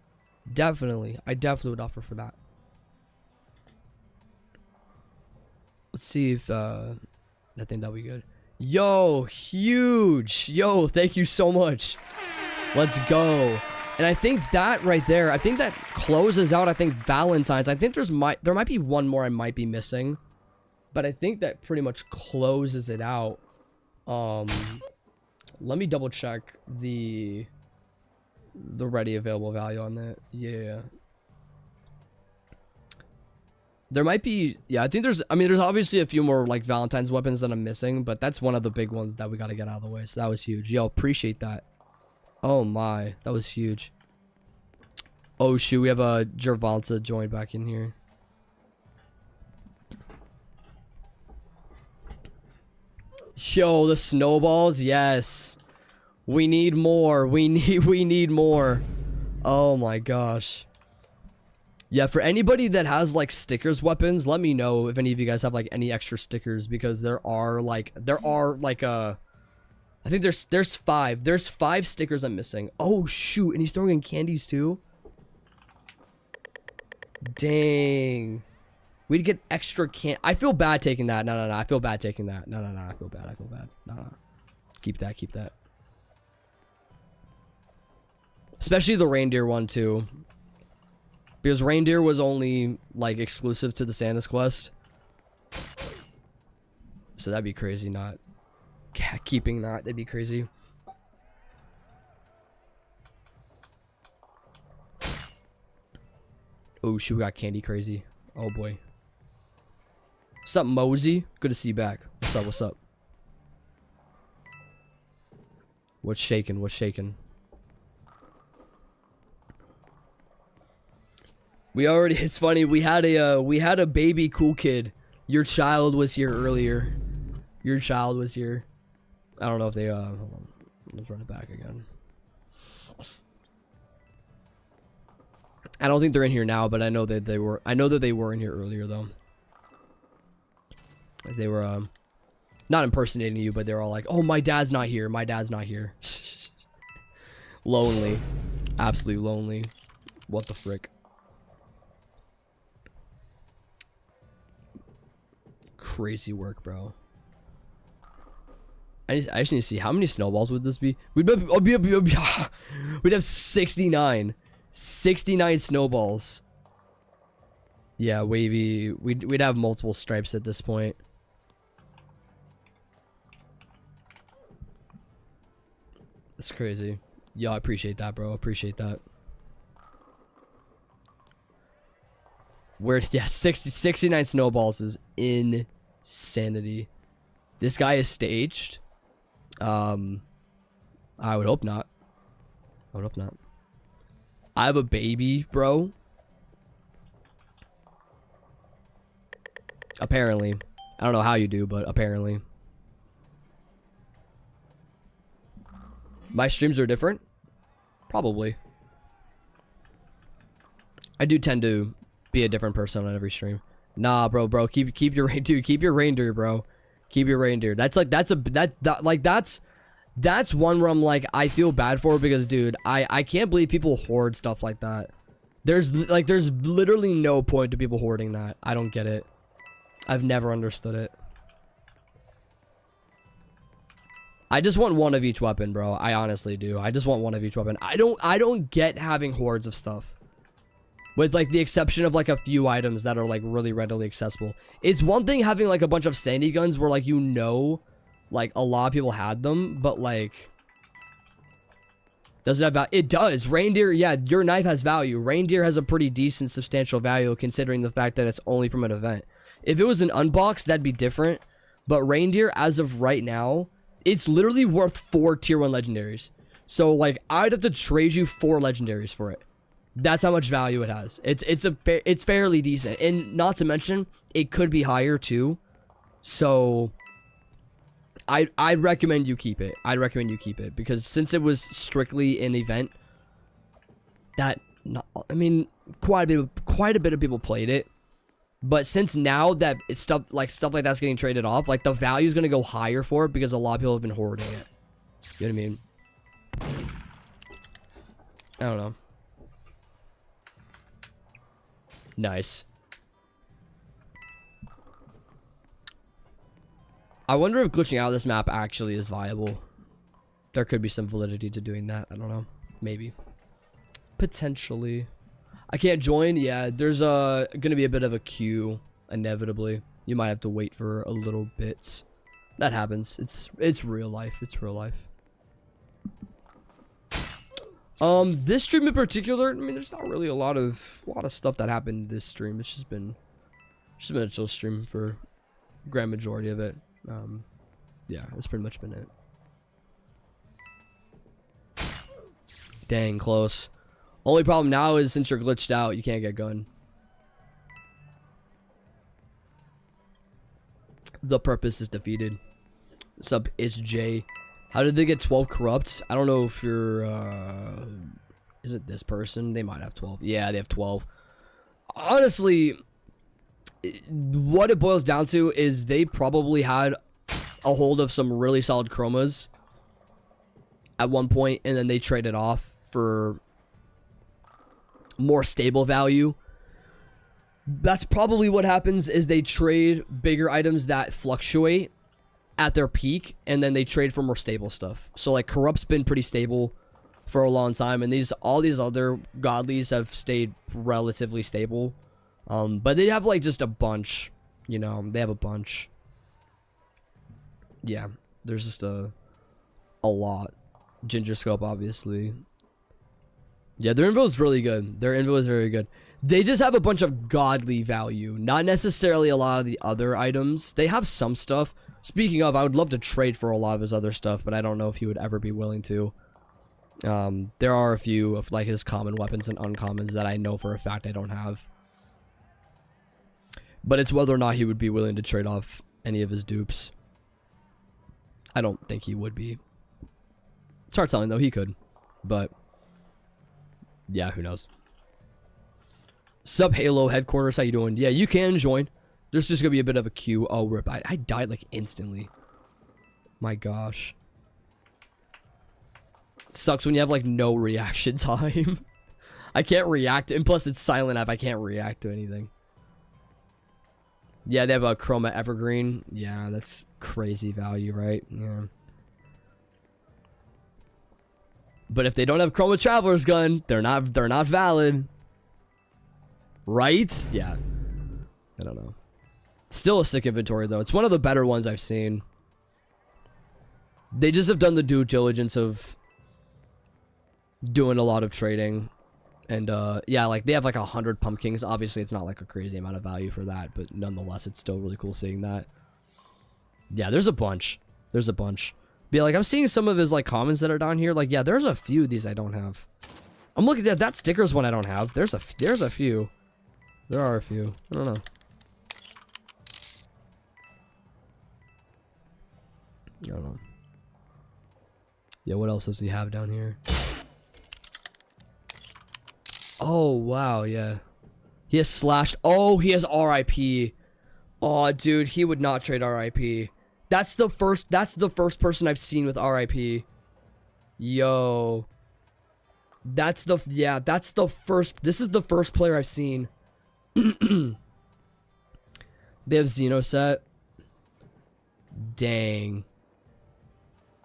Definitely. I definitely would offer for that. Let's see if, I think that'll be good. Yo, huge. Yo, thank you so much. Let's go. And I think that right there, I think that closes out, I think, Valentine's. I think there might be one more I might be missing. But I think that pretty much closes it out. Let me double check the ready available value on that. Yeah. There might be, yeah, I think there's obviously a few more like Valentine's weapons that I'm missing, but that's one of the big ones that we got to get out of the way. So that was huge. Yo, appreciate that. Oh my, that was huge. Oh shoot, we have a Gervonta joined back in here. Yo, the snowballs, yes. We need more. We need more. Oh my gosh. Yeah, for anybody that has like stickers weapons, let me know if any of you guys have like any extra stickers, because there are like I think there's 5. There's 5 stickers I'm missing. Oh shoot, and he's throwing in candies too. Dang. We'd get extra I feel bad taking that. No. I feel bad taking that. No. I feel bad. No. Keep that. Especially the reindeer one too. Because reindeer was only like exclusive to the Santa's quest. So that'd be crazy not keeping that. That'd be crazy. Oh shoot, we got candy crazy. Oh boy. What's up, Mosey? Good to see you back. What's up? What's shaking? It's funny, we had a baby cool kid. Your child was here earlier. I don't know if they hold on. Let's run it back again. I don't think they're in here now, but I know that they were in here earlier though. As they were not impersonating you, but they were all like, "Oh, my dad's not here. Lonely. Absolutely lonely. What the frick? Crazy work, bro. I just need to see how many snowballs would this be. We'd have 69 snowballs. Yeah, wavy. We'd have multiple stripes at this point. That's crazy. Yo, I appreciate that, bro. Appreciate that. Yeah, 69 snowballs is insanity. This guy is staged. I would hope not. I have a baby, bro. Apparently. I don't know how you do, but apparently. My streams are different? Probably. I do tend to be a different person on every stream. Nah, bro, keep your dude, keep your reindeer, bro. Keep your reindeer. That's like that's one where I'm like, I feel bad for, because dude, I can't believe people hoard stuff like that. There's literally no point to people hoarding that. I don't get it. I've never understood it. I just want one of each weapon, bro. I honestly do. I just want one of each weapon. I don't get having hordes of stuff. With like the exception of like a few items that are like really readily accessible. It's one thing having like a bunch of sandy guns where like, you know, like a lot of people had them, but like, does it have value? It does. Reindeer, yeah, your knife has value. Reindeer has a pretty decent substantial value considering the fact that it's only from an event. If it was an unbox, that'd be different. But reindeer, as of right now, it's literally worth 4 tier 1 legendaries. So like, I'd have to trade you 4 legendaries for it. That's how much value it has. It's fairly decent, and not to mention it could be higher too. So I'd recommend you keep it. I'd recommend you keep it because since it was strictly an event, that I mean quite a bit of people played it. But since now that it's stuff like that's getting traded off, like the value is gonna go higher for it because a lot of people have been hoarding it. You know what I mean? I don't know. Nice. I wonder if glitching out of this map actually is viable. There could be some validity to doing that. I don't know. Maybe. Potentially. I can't join. Yeah, there's gonna be a bit of a queue, inevitably. You might have to wait for a little bit. That happens. It's real life. It's real life. This stream in particular, I mean, there's not really a lot of stuff that happened this stream. It's just been a chill stream for grand majority of it. Yeah, that's pretty much been it. Dang, close. Only problem now is since you're glitched out, you can't get gun. The purpose is defeated. Sup, it's Jay. How did they get 12 corrupts? I don't know if you're, is it this person? They might have 12. Yeah, they have 12. Honestly, what it boils down to is they probably had a hold of some really solid chromas at one point, and then they traded off for more stable value. That's probably what happens, is they trade bigger items that fluctuate at their peak, and then they trade for more stable stuff. So like corrupt's been pretty stable for a long time, and all these other godlies have stayed relatively stable. But they have like just a bunch, you know, they have a bunch. Yeah, there's just a lot. Ginger scope, obviously. Yeah, their info is really good. Their info is very good. They just have a bunch of godly value, not necessarily a lot of the other items. They have some stuff. Speaking of, I would love to trade for a lot of his other stuff, but I don't know if he would ever be willing to. There are a few of like his common weapons and uncommons that I know for a fact I don't have. But it's whether or not he would be willing to trade off any of his dupes. I don't think he would be. It's hard telling though, he could. But yeah, who knows. Sub Halo headquarters, how you doing? Yeah, you can join. There's just gonna be a bit of a queue. Oh, rip. I died like instantly. My gosh. Sucks when you have like no reaction time. I can't react, and plus it's silent app. I can't react to anything. Yeah, they have a Chroma Evergreen. Yeah, that's crazy value, right? Yeah. But if they don't have Chroma Traveler's Gun, they're not valid. Right? Yeah. I don't know. Still a sick inventory though. It's one of the better ones I've seen. They just have done the due diligence of doing a lot of trading. And yeah, like they have like 100 pumpkins. Obviously it's not like a crazy amount of value for that, but nonetheless it's still really cool seeing that. Yeah, there's a bunch. There's a bunch. But yeah, like I'm seeing some of his like comments that are down here. Like, yeah, there's a few of these I don't have. I'm looking at that stickers one I don't have. There's a few. There are a few. I don't know. I don't know. Yeah, what else does he have down here? Oh, wow, yeah. He has slashed. Oh, he has RIP. Oh, dude, he would not trade RIP. That's the first person I've seen with RIP. Yo. That's the first, this is the first player I've seen. They have Xeno set. Dang.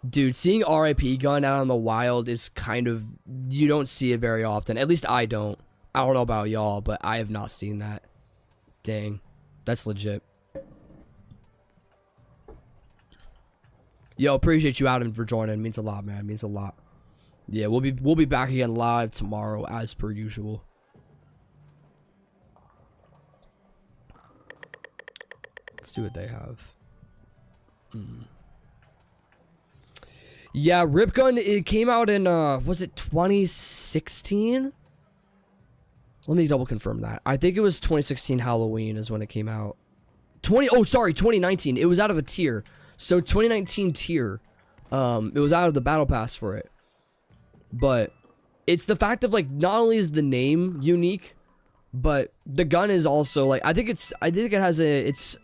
Dude, seeing RIP gun out in the wild is kind of, you don't see it very often. At least I don't. I don't know about y'all, but I have not seen that. Dang. That's legit. Yo, appreciate you, Adam, for joining. It means a lot, man. It means a lot. Yeah, we'll be back again live tomorrow as per usual. Let's see what they have. Yeah, Rip Gun, it came out in was it 2016? Let me double confirm that. I think it was 2016 Halloween is when it came out. 2019. It was out of a tier. So 2019 tier. It was out of the battle pass for it. But it's the fact of like not only is the name unique, but the gun is also like I think it has it's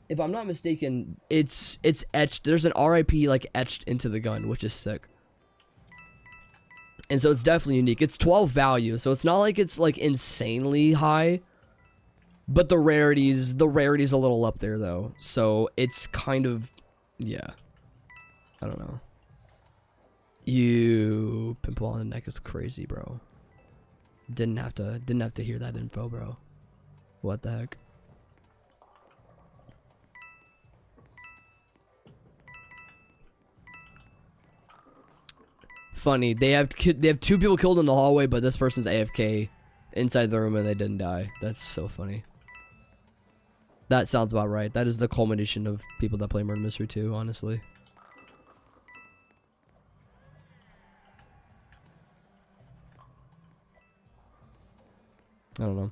if I'm not mistaken, it's etched. There's an RIP like etched into the gun, which is sick. And so it's definitely unique. It's 12 value, so it's not like it's like insanely high. But the rarity's a little up there though. So it's kind of, yeah. I don't know. You pimple on the neck is crazy, bro. Didn't have to hear that info, bro. What the heck? Funny, they have 2 people killed in the hallway, but this person's AFK inside the room and they didn't die. That's so funny. That sounds about right. That is the culmination of people that play Murder Mystery 2, honestly. I don't know.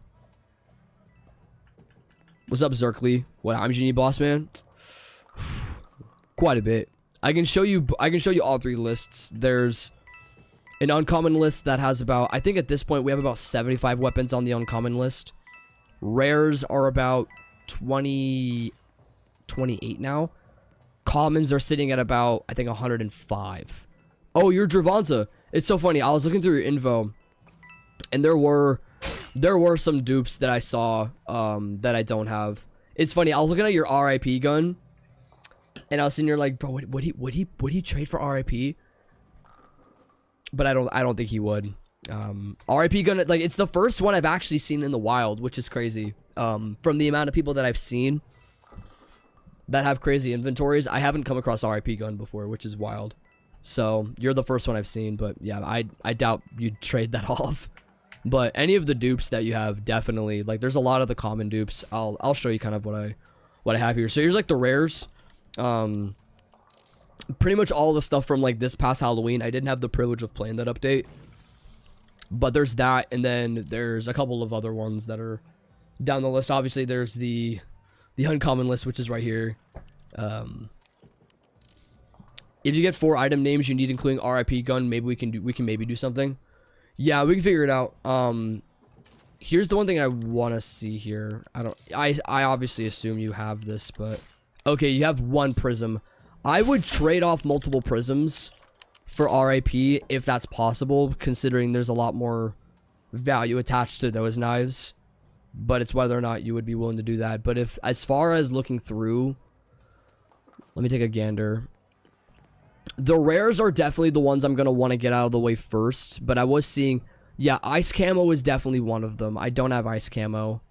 What's up, Zerkly? What, I'm Genie Boss Man? Quite a bit. I can show you all 3 lists. There's an uncommon list that has about, I think at this point we have about 75 weapons on the uncommon list. Rares are about 28 now. Commons are sitting at about, I think, 105. Oh, you're Dravanza. It's so funny. I was looking through your info, and there were some dupes that I saw that I don't have. It's funny. I was looking at your RIP gun, and I was sitting here like, bro, would he trade for RIP? But I don't think he would. RIP gun, like, it's the first one I've actually seen in the wild, which is crazy. From the amount of people that I've seen that have crazy inventories, I haven't come across RIP gun before, which is wild. So you're the first one I've seen, but yeah, I doubt you'd trade that off. But any of the dupes that you have, definitely, like, there's a lot of the common dupes. I'll show you kind of what I have here. So here's like the rares. Pretty much all the stuff from like this past Halloween. I didn't have the privilege of playing that update, but there's that, and then there's a couple of other ones that are down the list. Obviously there's the uncommon list, which is right here. If you get 4 item names you need, including RIP gun, maybe we can maybe do something. Yeah, we can figure it out. Here's the one thing I want to see here. I obviously assume you have this, but okay, you have 1 prism. I would trade off multiple prisms for RIP if that's possible, considering there's a lot more value attached to those knives. But it's whether or not you would be willing to do that. But if, as far as looking through, let me take a gander. The rares are definitely the ones I'm going to want to get out of the way first. But I was seeing, yeah, ice camo is definitely one of them. I don't have ice camo.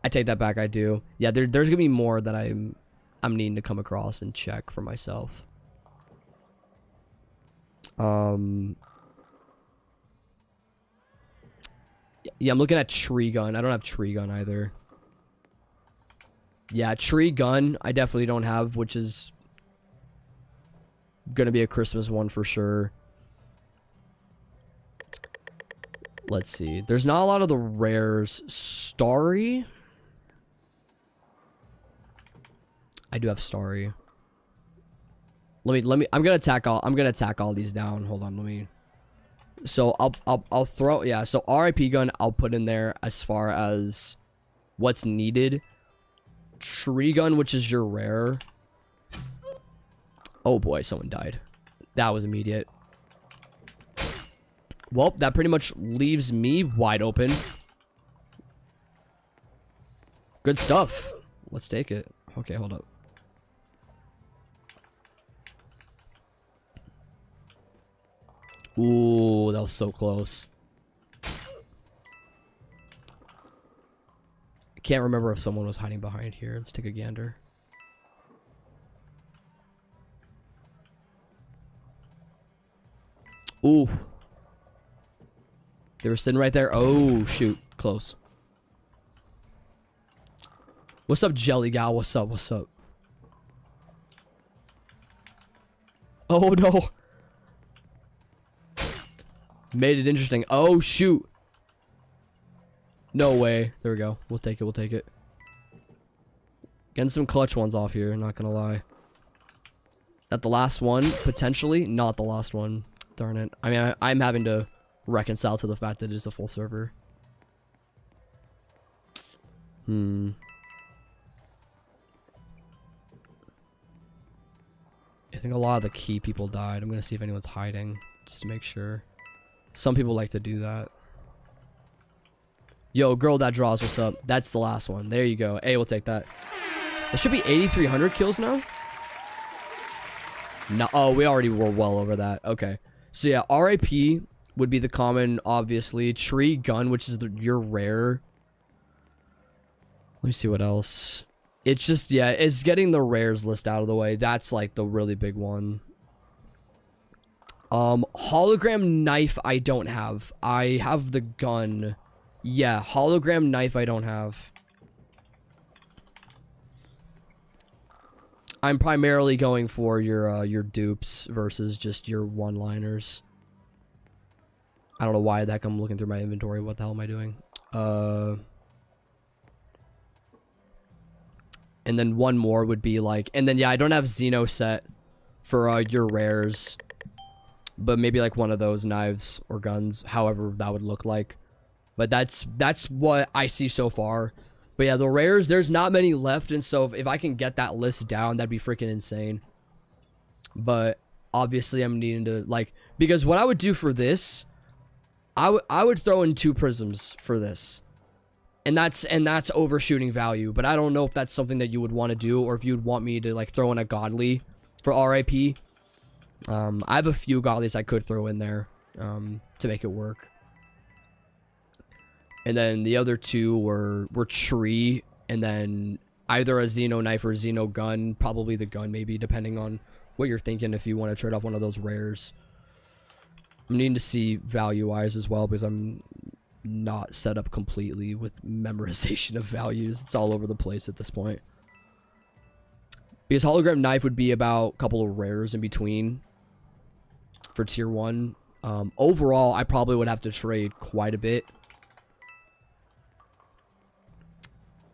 I take that back, I do. Yeah, there's going to be more that I'm needing to come across and check for myself. Yeah, I'm looking at tree gun. I don't have tree gun either. Yeah, tree gun I definitely don't have, which is gonna be a Christmas one for sure. Let's see. There's not a lot of the rares. Starry? I do have Starry. Let me. I'm gonna attack all these down. Hold on. Let me. So I'll throw. Yeah. So RIP gun. I'll put in there as far as what's needed. Tree gun, which is your rare. Oh boy, someone died. That was immediate. Well, that pretty much leaves me wide open. Good stuff. Let's take it. Okay, hold up. Ooh, that was so close. I can't remember if someone was hiding behind here. Let's take a gander. Ooh. They were sitting right there. Oh, shoot. Close. What's up, Jelly Gal? What's up? What's up? Oh, no. Made it interesting. Oh, shoot. No way. There we go. We'll take it. We'll take it. Getting some clutch ones off here. Not gonna lie. Is that the last one? Potentially. Not the last one. Darn it. I mean, I'm having to reconcile to the fact that it is a full server. I think a lot of the key people died. I'm gonna see if anyone's hiding, just to make sure. Some people like to do that. Yo, girl that draws, what's up? That's the last one. There you go. Hey, we'll take that. It should be 8,300 kills now. No, oh, we already were well over that. Okay. So yeah, RIP would be the common, obviously. Tree gun, which is your rare. Let me see what else. It's just, yeah, it's getting the rares list out of the way. That's like the really big one. Hologram knife I don't have. I have the gun. Yeah, hologram knife I don't have. I'm primarily going for your dupes versus just your one-liners. I don't know why the heck I'm looking through my inventory. What the hell am I doing? And then one more would be like, and then yeah, I don't have Xeno set for your rares, but maybe like one of those knives or guns, however that would look like. But that's what I see so far. But yeah, the rares, there's not many left, and so if I can get that list down, that'd be freaking insane. But obviously I'm needing to, like, because what I would do for this, I would throw in 2 prisms for this. And that's overshooting value, but I don't know if that's something that you would want to do, or if you'd want me to like throw in a godly for RIP. I have a few godlies I could throw in there to make it work. And then the other 2 were tree, and then either a Xeno knife or a Xeno gun, probably the gun maybe, depending on what you're thinking, if you want to trade off one of those rares. I'm needing to see value-wise as well, because I'm not set up completely with memorization of values. It's all over the place at this point. Because hologram knife would be about a couple of rares in between for tier 1. Overall, I probably would have to trade quite a bit.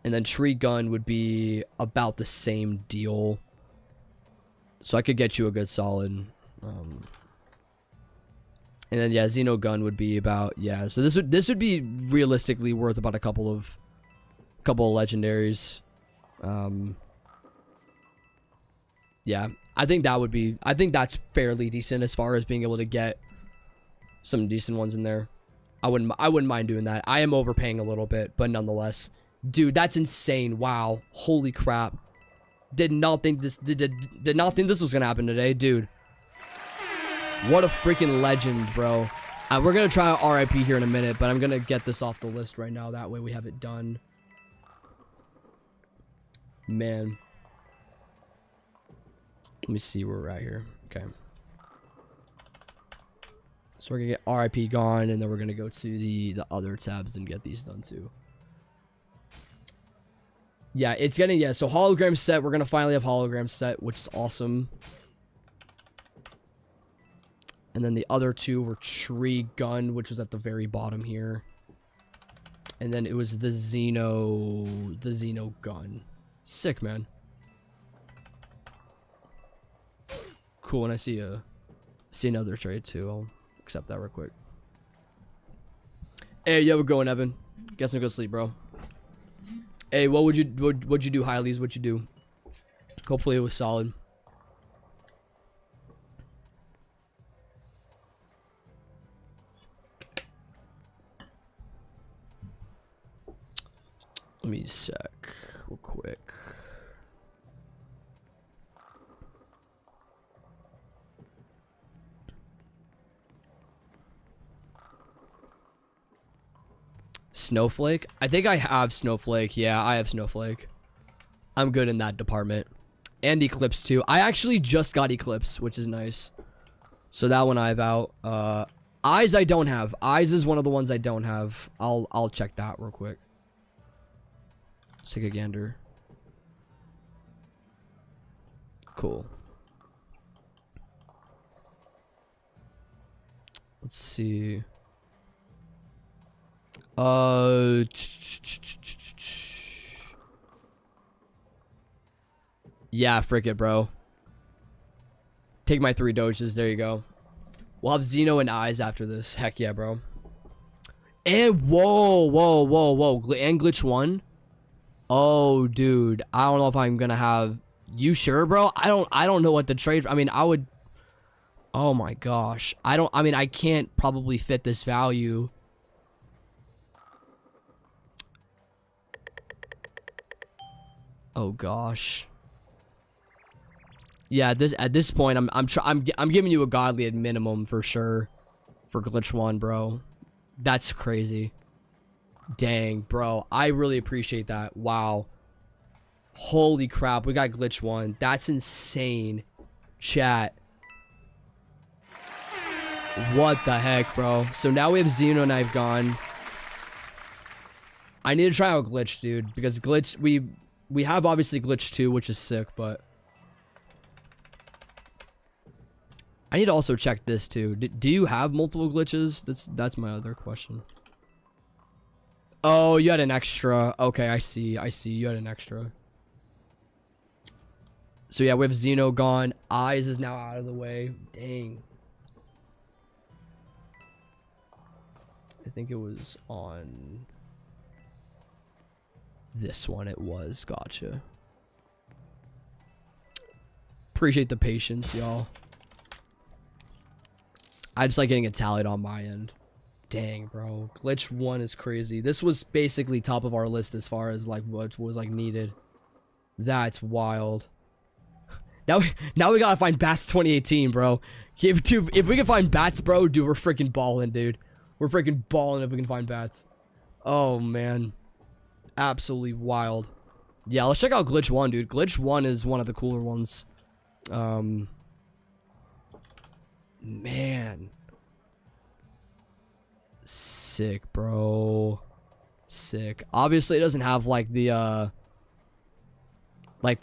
And then tree gun would be about the same deal. So I could get you a good solid. And then yeah, Xeno gun would be about, yeah. So this would be realistically worth about a couple of legendaries. Yeah, I think that's fairly decent as far as being able to get some decent ones in there. I wouldn't mind doing that. I am overpaying a little bit, but nonetheless, dude, that's insane. Wow, holy crap! Did not think this was gonna happen today, dude. What a freaking legend, bro. We're gonna try out RIP here in a minute, but I'm gonna get this off the list right now. That way we have it done. Man. Let me see where we're at here. Okay. So we're gonna get RIP gone, and then we're gonna go to the other tabs and get these done too. Yeah, it's getting, yeah, so hologram set. We're gonna finally have hologram set, which is awesome. And then the other 2 were tree gun, which was at the very bottom here. And then it was the Xeno gun. Sick, man. Cool, and I see another trade too. I'll accept that real quick. Hey, yo, we're going, Evan. Get some good sleep, bro. Hey, what'd you do, Highleys? What'd you do? Hopefully it was solid. Let me sec real quick. Snowflake? I think I have Snowflake. Yeah, I have Snowflake. I'm good in that department. And Eclipse too. I actually just got Eclipse, which is nice. So that one I have out. Eyes I don't have. Eyes is one of the ones I don't have. I'll check that real quick. Let's take a gander. Cool. Let's see. Yeah, frick it, bro. Take my 3 doges. There you go. We'll have Xeno and Eyes after this. Heck yeah, bro. And whoa. And Glitch 1. Oh, dude. I don't know if I'm gonna have. You sure, bro? I don't know what to trade. I mean, I would. Oh my gosh. I mean, I can't probably fit this value. Oh gosh. Yeah, at this point, I'm giving you a godly at minimum for sure, for Glitch 1, bro. That's crazy. Dang, bro. I really appreciate that. Wow. Holy crap, we got Glitch 1. That's insane. Chat. What the heck, bro? So now we have Xeno Knife gone. I need to try out Glitch, dude, because Glitch, we have obviously Glitch 2, which is sick, but I need to also check this too. Do you have multiple glitches? That's my other question. Oh, you had an extra. Okay, I see. You had an extra. So yeah, we have Xeno gone. Eyes is now out of the way. Dang. I think it was on this one. It was. Gotcha. Appreciate the patience, y'all. I just like getting it tallied on my end. Dang, bro. Glitch 1 is crazy. This was basically top of our list as far as like what was like needed. That's wild. Now we gotta find Bats 2018, bro. If we can find Bats, bro, dude, we're freaking balling, dude. We're freaking balling if we can find Bats. Oh, man. Absolutely wild. Yeah, let's check out Glitch 1, dude. Glitch 1 is one of the cooler ones. Man. Sick, bro. Sick. Obviously, it doesn't have, like, the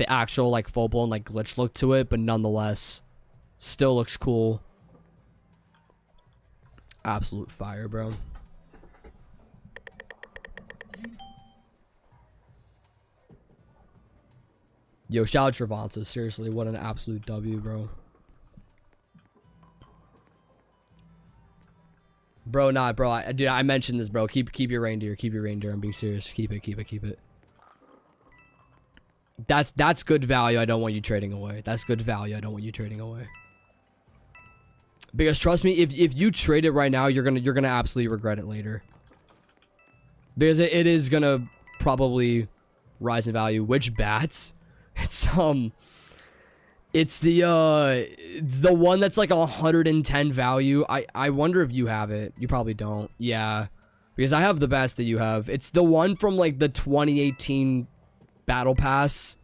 actual, like, full-blown, like, glitch look to it, but nonetheless, still looks cool. Absolute fire, bro. Yo, shout out Travanza. Seriously, what an absolute W, bro. Bro, nah, bro. Dude, I mentioned this, bro. Keep your reindeer. Keep your reindeer. I'm being serious. Keep it. That's good value. I don't want you trading away. That's good value. I don't want you trading away. Because trust me, if you trade it right now, you're gonna absolutely regret it later. Because it is gonna probably rise in value. Which bats? It's the one that's like 110 value. I wonder if you have it. You probably don't. Yeah, because I have the bats that you have. It's the one from like the 2018 Battle Pass.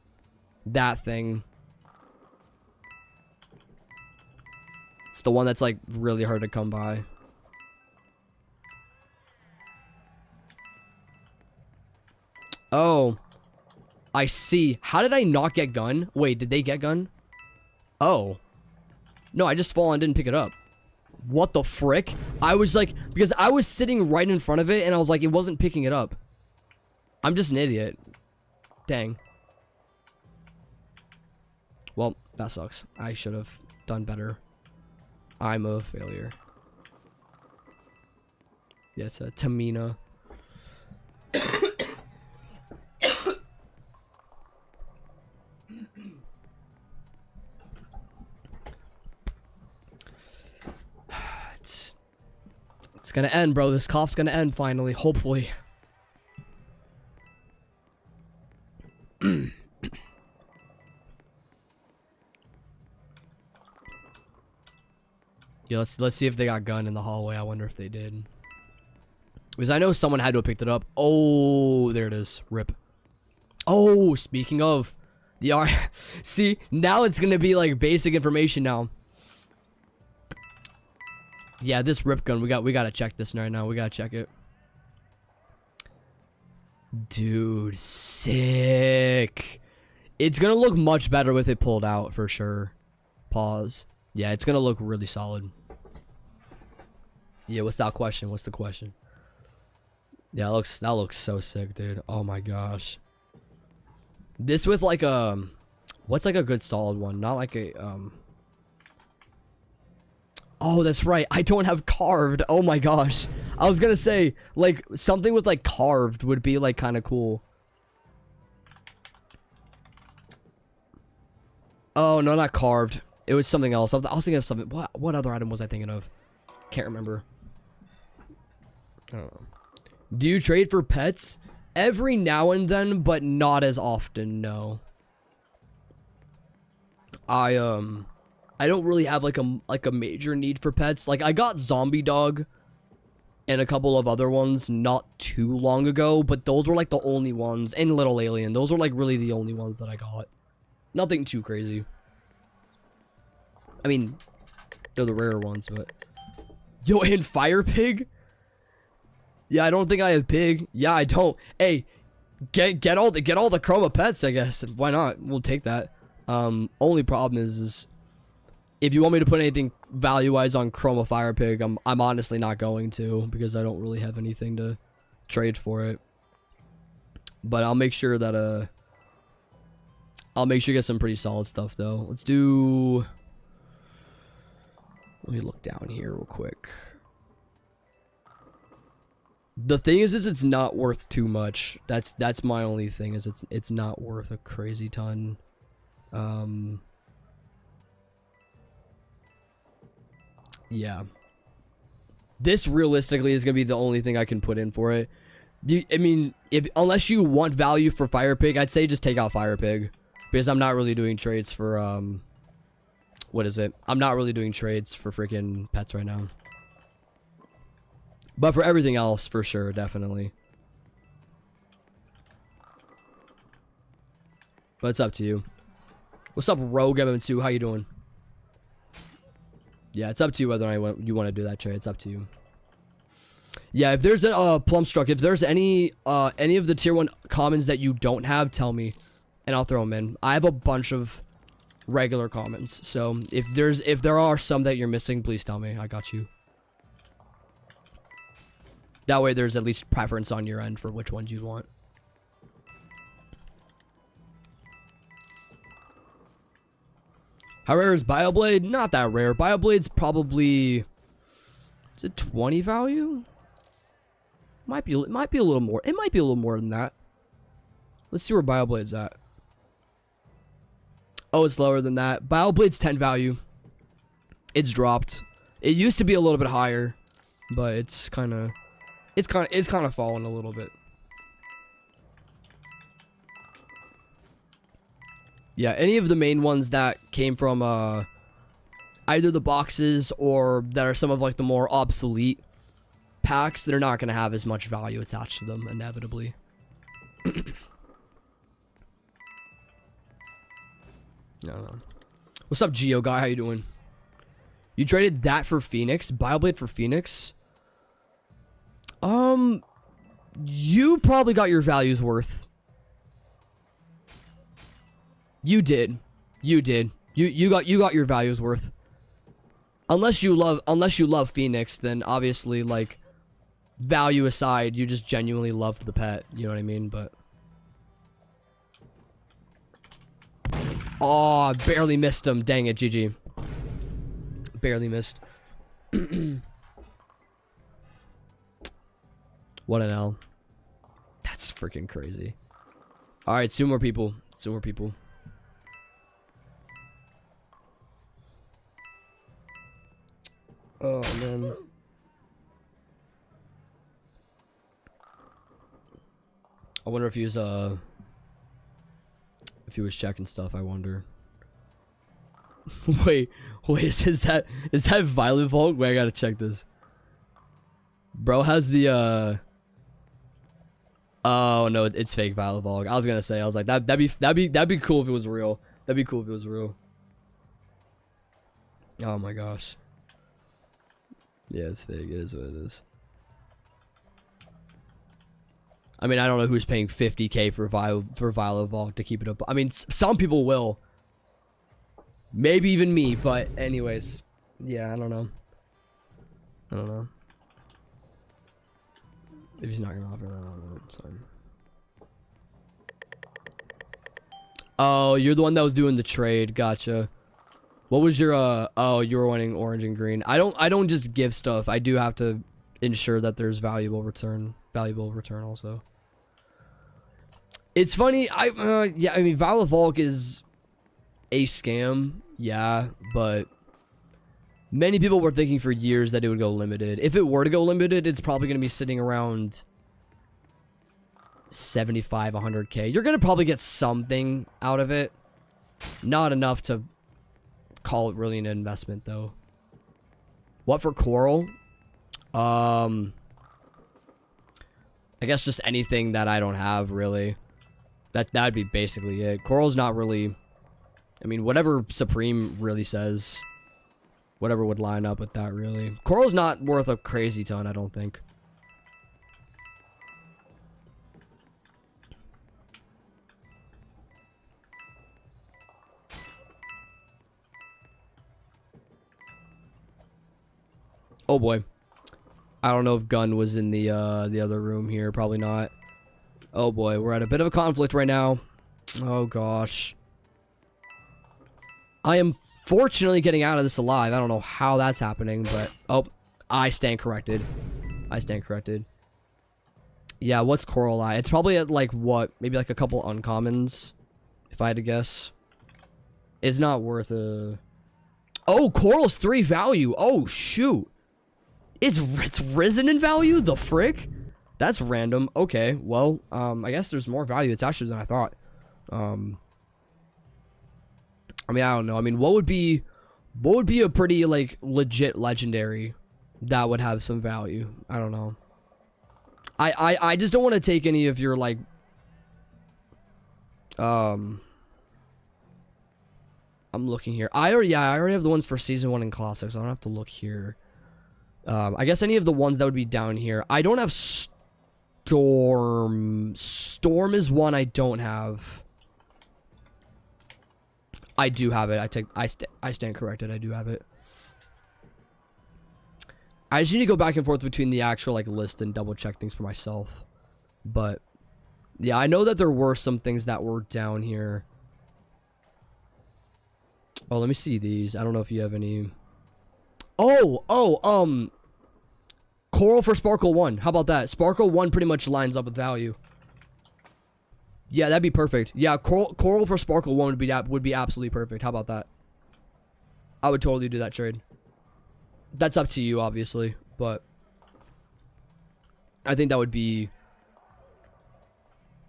That thing. It's the one that's like really hard to come by. Oh, I see. How did I not get gun? Wait, did they get gun? Oh. No, I just fall and didn't pick it up. What the frick? I was like, because I was sitting right in front of it and I was like, it wasn't picking it up. I'm just an idiot. Dang. Well, that sucks. I should have done better. I'm a failure. Yeah, it's a Tamina. It's gonna end, bro. This cough's gonna end finally, hopefully. Yeah, let's see if they got a gun in the hallway. I wonder if they did. Because I know someone had to have picked it up. Oh, there it is. Rip. Oh, speaking of the R, see, now it's gonna be like basic information now. Yeah, this rip gun, we gotta check this right now. We gotta check it. Dude, sick. It's gonna look much better with it pulled out for sure. Pause. Yeah, it's gonna look really solid. Yeah, what's that question? What's the question? Yeah, that looks so sick, dude. Oh my gosh. This with like a, what's like a good solid one? Not like a oh, that's right. I don't have carved. Oh my gosh. I was gonna say, like, something with, like, carved would be, like, kind of cool. Oh, no, not carved. It was something else. I was thinking of something. What other item was I thinking of? Can't remember. I don't know. Do you trade for pets? Every now and then, but not as often, no. I don't really have like a major need for pets. Like, I got Zombie Dog and a couple of other ones not too long ago, but those were like the only ones. And Little Alien, those were like really the only ones that I got. Nothing too crazy. I mean, they're the rare ones, but yo, and Fire Pig? Yeah, I don't think I have pig. Yeah, I don't. Hey, get all the chroma pets, I guess. Why not? We'll take that. Only problem is if you want me to put anything value-wise on Chroma Fire Pig, I'm honestly not going to, because I don't really have anything to trade for it. But I'll make sure that I'll make sure you get some pretty solid stuff though. Let's do. Let me look down here real quick. The thing is it's not worth too much. That's my only thing, is it's not worth a crazy ton. Yeah. This realistically is gonna be the only thing I can put in for it. I mean, unless you want value for Fire Pig, I'd say just take out Fire Pig, because I'm not really doing trades for what is it? I'm not really doing trades for freaking pets right now. But for everything else, for sure, definitely. But it's up to you. What's up, Rogue MM2? How you doing? Yeah, it's up to you whether you want to do that trade. It's up to you. Yeah, if there's a Plumstruck, if there's any of the tier 1 commons that you don't have, tell me, and I'll throw them in. I have a bunch of regular commons, so if there are some that you're missing, please tell me. I got you. That way there's at least preference on your end for which ones you want. How rare is Bioblade? Not that rare. Bioblade's probably, is it 20 value? It might be a little more. It might be a little more than that. Let's see where Bioblade's at. Oh, it's lower than that. Bioblade's 10 value. It's dropped. It used to be a little bit higher, but it's kind of fallen a little bit. Yeah, any of the main ones that came from either the boxes or that are some of like the more obsolete packs, they're not going to have as much value attached to them, inevitably. No. What's up, Geo guy? How you doing? You traded that for Phoenix? Bioblade for Phoenix? You probably got your values worth. You did. You got your values worth. Unless you love Phoenix, then obviously, like, value aside, you just genuinely loved the pet. You know what I mean? But oh, I barely missed him. Dang it, GG. Barely missed. What an L. That's freaking crazy. Alright, 2 more people. 2 more people. Oh, man. I wonder if he was checking stuff, I wonder. wait, is that Violet Vault? Wait, I gotta check this. Bro has the oh no, it's fake Violet Vault. I was gonna say, I was like, that'd be cool if it was real. That'd be cool if it was real. Oh my gosh. Yeah, it's fake. It is what it is. I mean, I don't know who's paying 50K for Violet Vault to keep it up. I mean, some people will. Maybe even me, but anyways. Yeah, I don't know. I don't know. If he's not gonna offer that, I don't know. Sorry. Oh, you're the one that was doing the trade. Gotcha. What was your oh, you were wanting orange and green. I don't just give stuff. I do have to ensure that there's valuable return also. It's funny. Yeah, I mean, Violet Vault is a scam. Yeah, but many people were thinking for years that it would go limited. If it were to go limited, it's probably going to be sitting around 75, 100K. You're going to probably get something out of it. Not enough to call it really an investment, though. What for Coral? I guess just anything that I don't have, really. That'd be basically it. Coral's not really... I mean, whatever Supreme really says... Whatever would line up with that, really. Coral's not worth a crazy ton, I don't think. Oh boy. I don't know if Gun was in the other room here. Probably not. Oh boy, we're at a bit of a conflict right now. Oh gosh. I am fortunately getting out of this alive. I don't know how that's happening, but... Oh, I stand corrected. I stand corrected. Yeah, what's Coral Eye? It's probably at, like, what? Maybe, like, a couple uncommons, if I had to guess. It's not worth a... Oh, Coral's 3 value. Oh, shoot. It's risen in value? The frick? That's random. Okay, well, I guess there's more value. It's actually than I thought. I mean, I don't know. I mean, what would be a pretty, like, legit legendary that would have some value? I don't know. I just don't want to take any of your, like, I'm looking here. I already have the ones for Season 1 and Classic, so I don't have to look here. I guess any of the ones that would be down here. I don't have Storm. Storm is one I don't have. I do have it. I stand corrected. I do have it. I just need to go back and forth between the actual, like, list and double check things for myself. But yeah, I know that there were some things that were down here. Oh, let me see these. I don't know if you have any. Coral for Sparkle 1. How about that? Sparkle 1 pretty much lines up with value. Yeah, that'd be perfect. Yeah, Coral for Sparkle 1 would be absolutely perfect. How about that? I would totally do that trade. That's up to you, obviously, but I think that would be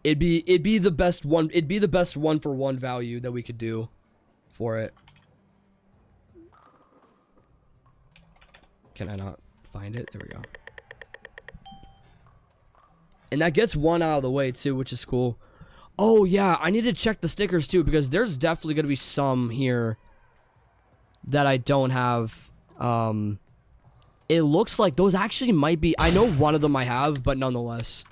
it'd be the best one. It'd be the best 1-for-1 value that we could do for it. Can I not find it? There we go. And that gets one out of the way too, which is cool. Oh yeah, I need to check the stickers too, because there's definitely gonna be some here that I don't have. It looks like those actually might be. I know one of them I have, but nonetheless,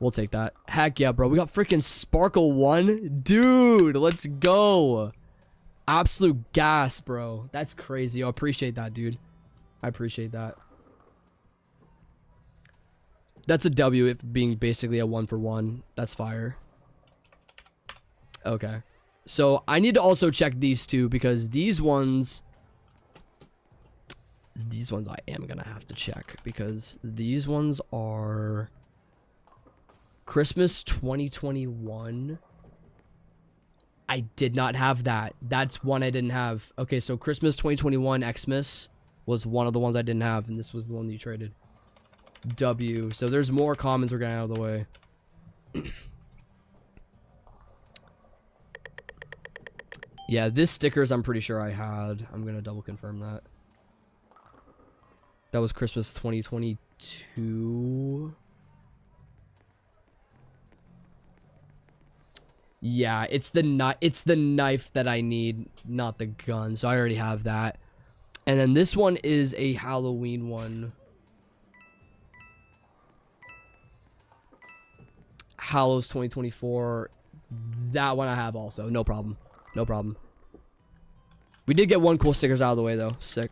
we'll take that. Heck yeah, bro. We got freaking Sparkle 1. Dude, let's go. Absolute gas, bro. That's crazy. I appreciate that, dude. I appreciate that. That's a W, it being basically a 1-for-1. That's fire. Okay. So I need to also check these two, because these ones These ones I am gonna have to check because these ones are Christmas 2021. I did not have that. That's one I didn't have. Okay, so Christmas 2021 Xmas was one of the ones I didn't have, and this was the one that you traded. W. So there's more commons we're getting out of the way. Yeah, this stickers I'm pretty sure I had. I'm gonna double confirm that. That was Christmas 2022. Yeah, it's the knife that I need, not the gun. So I already have that. And then this one is a Halloween one. Hallows 2024. That one I have also. No problem. No problem. We did get one cool stickers out of the way though. Sick.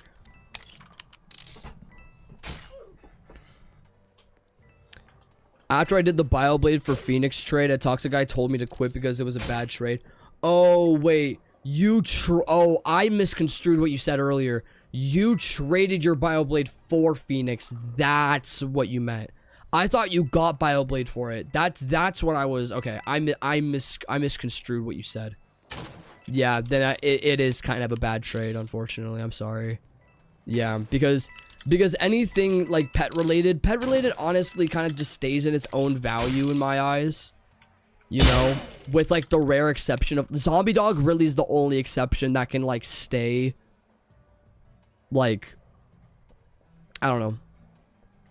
After I did the Bioblade for Phoenix trade, a toxic guy told me to quit because it was a bad trade. Oh, wait. Oh, I misconstrued what you said earlier. You traded your Bioblade for Phoenix. That's what you meant. I thought you got Bioblade for it. That's what I was. Okay, I misconstrued what you said. Yeah, then it is kind of a bad trade, unfortunately. I'm sorry. Yeah, because anything like pet related honestly kind of just stays in its own value in my eyes, you know, with like the rare exception of Zombie Dog. Really is the only exception that can like stay, like, I don't know.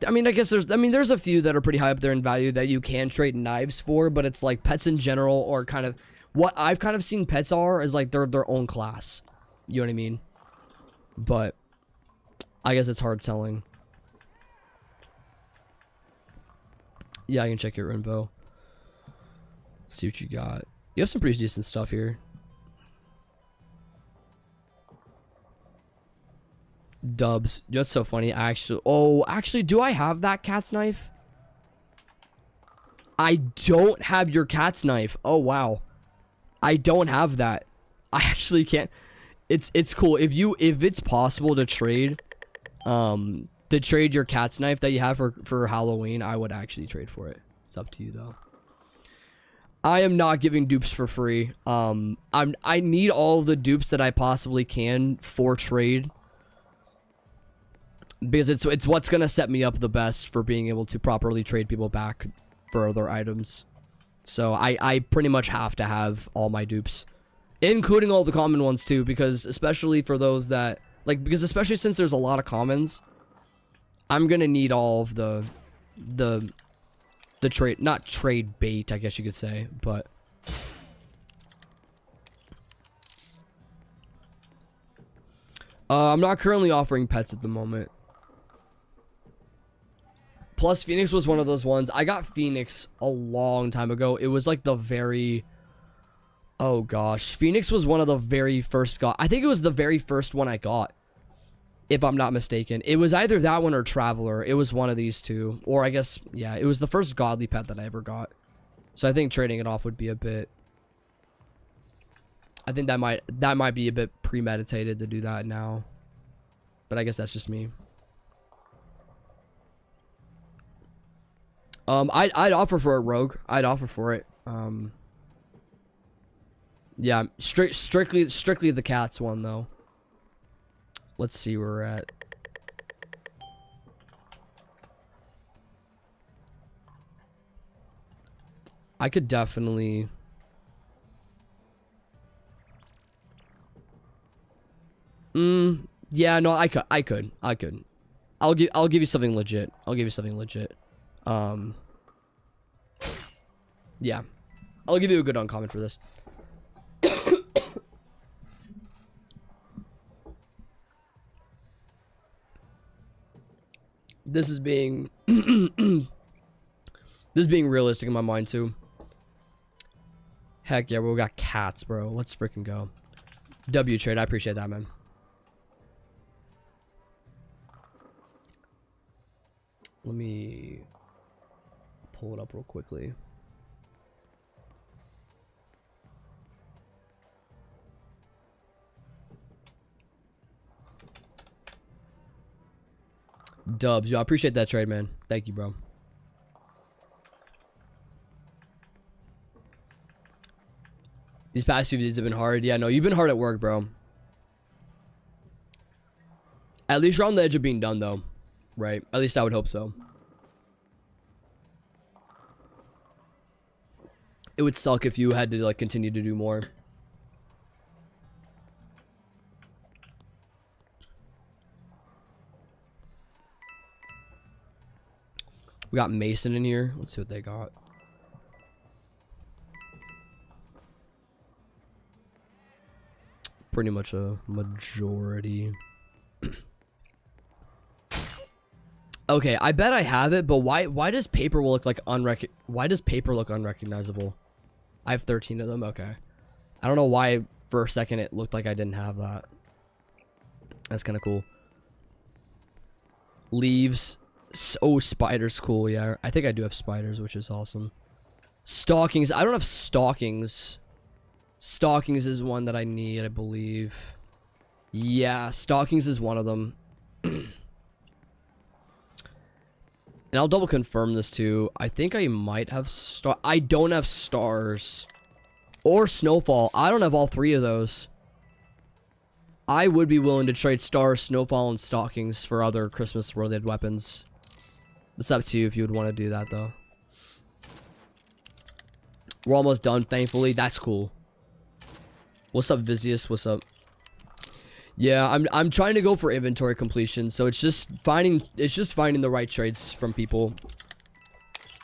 I mean, I guess there's a few that are pretty high up there in value that you can trade knives for, but it's like pets in general, or kind of what I've kind of seen pets are is like they're their own class, you know what I mean? But I guess it's hard selling. Yeah, I can check your info. Let's see what you got. You have some pretty decent stuff here. Dubs. That's so funny. Actually, do I have that cat's knife? I don't have your cat's knife. Oh, wow. I don't have that. I actually can't. It's cool. If it's possible to trade your cat's knife that you have for Halloween, I would actually trade for it. It's up to you though. I am not giving dupes for free. I need all of the dupes that I possibly can for trade, because it's what's gonna set me up the best for being able to properly trade people back for other items. So I pretty much have to have all my dupes, including all the common ones too, because especially for those that because especially since there's a lot of commons, I'm gonna need all of the trade, not trade bait, I guess you could say, but I'm not currently offering pets at the moment. Plus, Phoenix was one of those ones. I got Phoenix a long time ago. It was like the very... Oh, gosh. Phoenix was one of the very first... I think it was the very first one I got, if I'm not mistaken. It was either that one or Traveler. It was one of these two. Or I guess, yeah, it was the first godly pet that I ever got. So I think trading it off would be a bit... I think that might be a bit premeditated to do that now. But I guess that's just me. I'd offer for a rogue. I'd offer for it. Yeah, strictly the cats one though. Let's see where we're at. I could definitely. Yeah, no, I could. I'll give you something legit. Yeah. I'll give you a good uncommon for this. This is being this is being realistic in my mind too. Heck yeah, we got cats, bro. Let's freaking go. W trade, I appreciate that, man. Let me pull it up real quickly. Dubs. Yo, I appreciate that trade, man. Thank you, bro. These past few days have been hard. Yeah, no, you've been hard at work, bro. At least you're on the edge of being done, though. Right? At least I would hope so. It would suck if you had to, like, continue to do more. We got Mason in here. Let's see what they got. Pretty much a majority. Okay, I bet I have it, but why does paper look like why does paper look unrecognizable? I have 13 of them. Okay. I don't know why for a second it looked like I didn't have that. That's kind of cool. Leaves. Oh, spiders, cool. Yeah, I think I do have spiders, which is awesome. Stockings. I don't have stockings. Stockings is one that I need, I believe. Yeah, stockings is one of them. And I'll double confirm this too. I think I might have I don't have stars or snowfall. I don't have all three of those. I would be willing to trade stars, snowfall, and stockings for other Christmas related weapons. It's up to you if you would want to do that though. We're almost done, thankfully. That's cool. What's up, Vizius? What's up? Yeah, I'm trying to go for inventory completion, so it's just finding the right trades from people.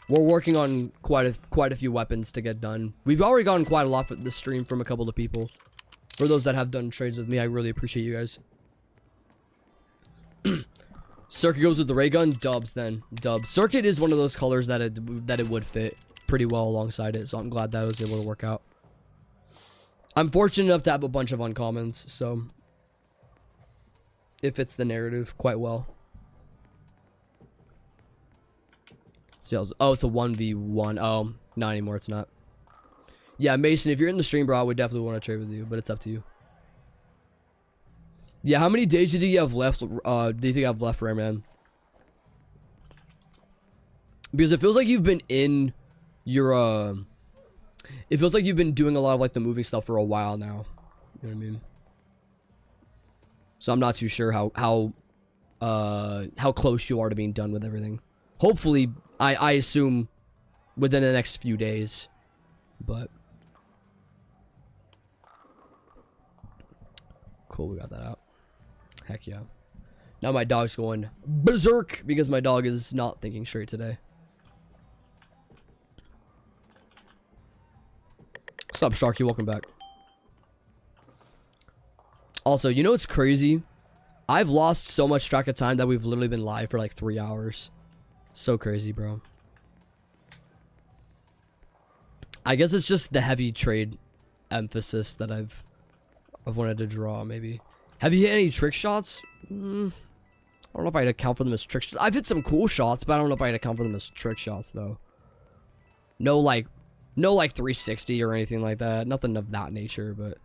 We're working on quite a few weapons to get done. We've already gotten quite a lot for the stream from a couple of people. For those that have done trades with me, I really appreciate you guys. Circuit goes with the ray gun. Dubs then. Dubs. Circuit is one of those colors that it would fit pretty well alongside it, so I'm glad that was able to work out. I'm fortunate enough to have a bunch of uncommons, so it fits the narrative quite well. Sales. Oh, it's a 1v1. Oh, not anymore. It's not. Yeah, Mason, if you're in the stream, bro, I would definitely want to trade with you, but it's up to you. Yeah, how many days do you have left? Do you think I have left, Rayman? Because it feels like you've been in your it feels like you've been doing a lot of like the moving stuff for a while now. You know what I mean? So I'm not too sure how close you are to being done with everything. Hopefully, I assume within the next few days. But cool, we got that out. Heck yeah. Now my dog's going berserk because my dog is not thinking straight today. What's up, Sharky? Welcome back. Also, you know what's crazy? I've lost so much track of time that we've literally been live for like 3 hours. So crazy, bro. I guess it's just the heavy trade emphasis that I've wanted to draw, maybe. Have you hit any trick shots? I don't know if I'd account for them as trick shots. I've hit some cool shots, but I don't know if I'd account for them as trick shots, though. No, like 360 or anything like that. Nothing of that nature, but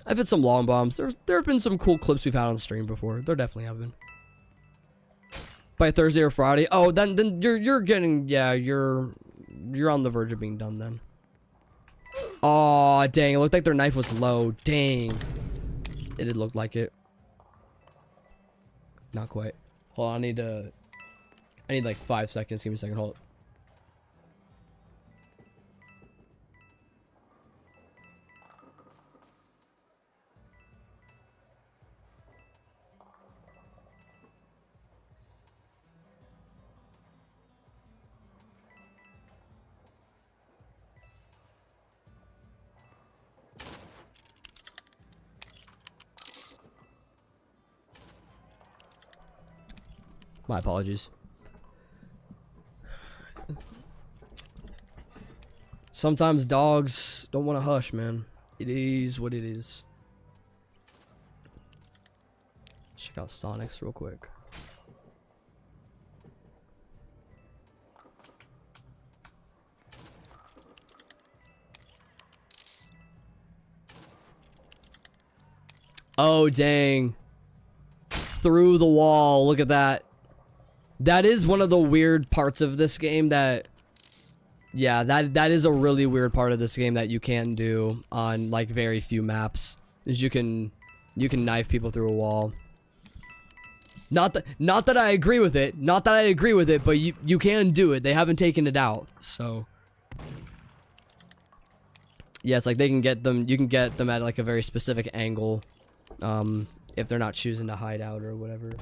I've hit some long bombs. There have been some cool clips we've had on stream before. There definitely have been. By Thursday or Friday. Oh, then you're getting, yeah, you're on the verge of being done then. Oh, dang, it looked like their knife was low. Dang. It did look like it. Not quite. Hold on, I need like 5 seconds. Give me a second. Hold. My apologies. Sometimes dogs don't want to hush, man. It is what it is. Check out Sonics real quick. Oh, dang. Through the wall. Look at that. That is one of the weird parts of this game that, yeah, that is a really weird part of this game that you can do on like very few maps. Is you can knife people through a wall. Not that I agree with it. Not that I agree with it, but you can do it. They haven't taken it out. So yeah, it's like they can get them, you can get them at like a very specific angle if they're not choosing to hide out or whatever.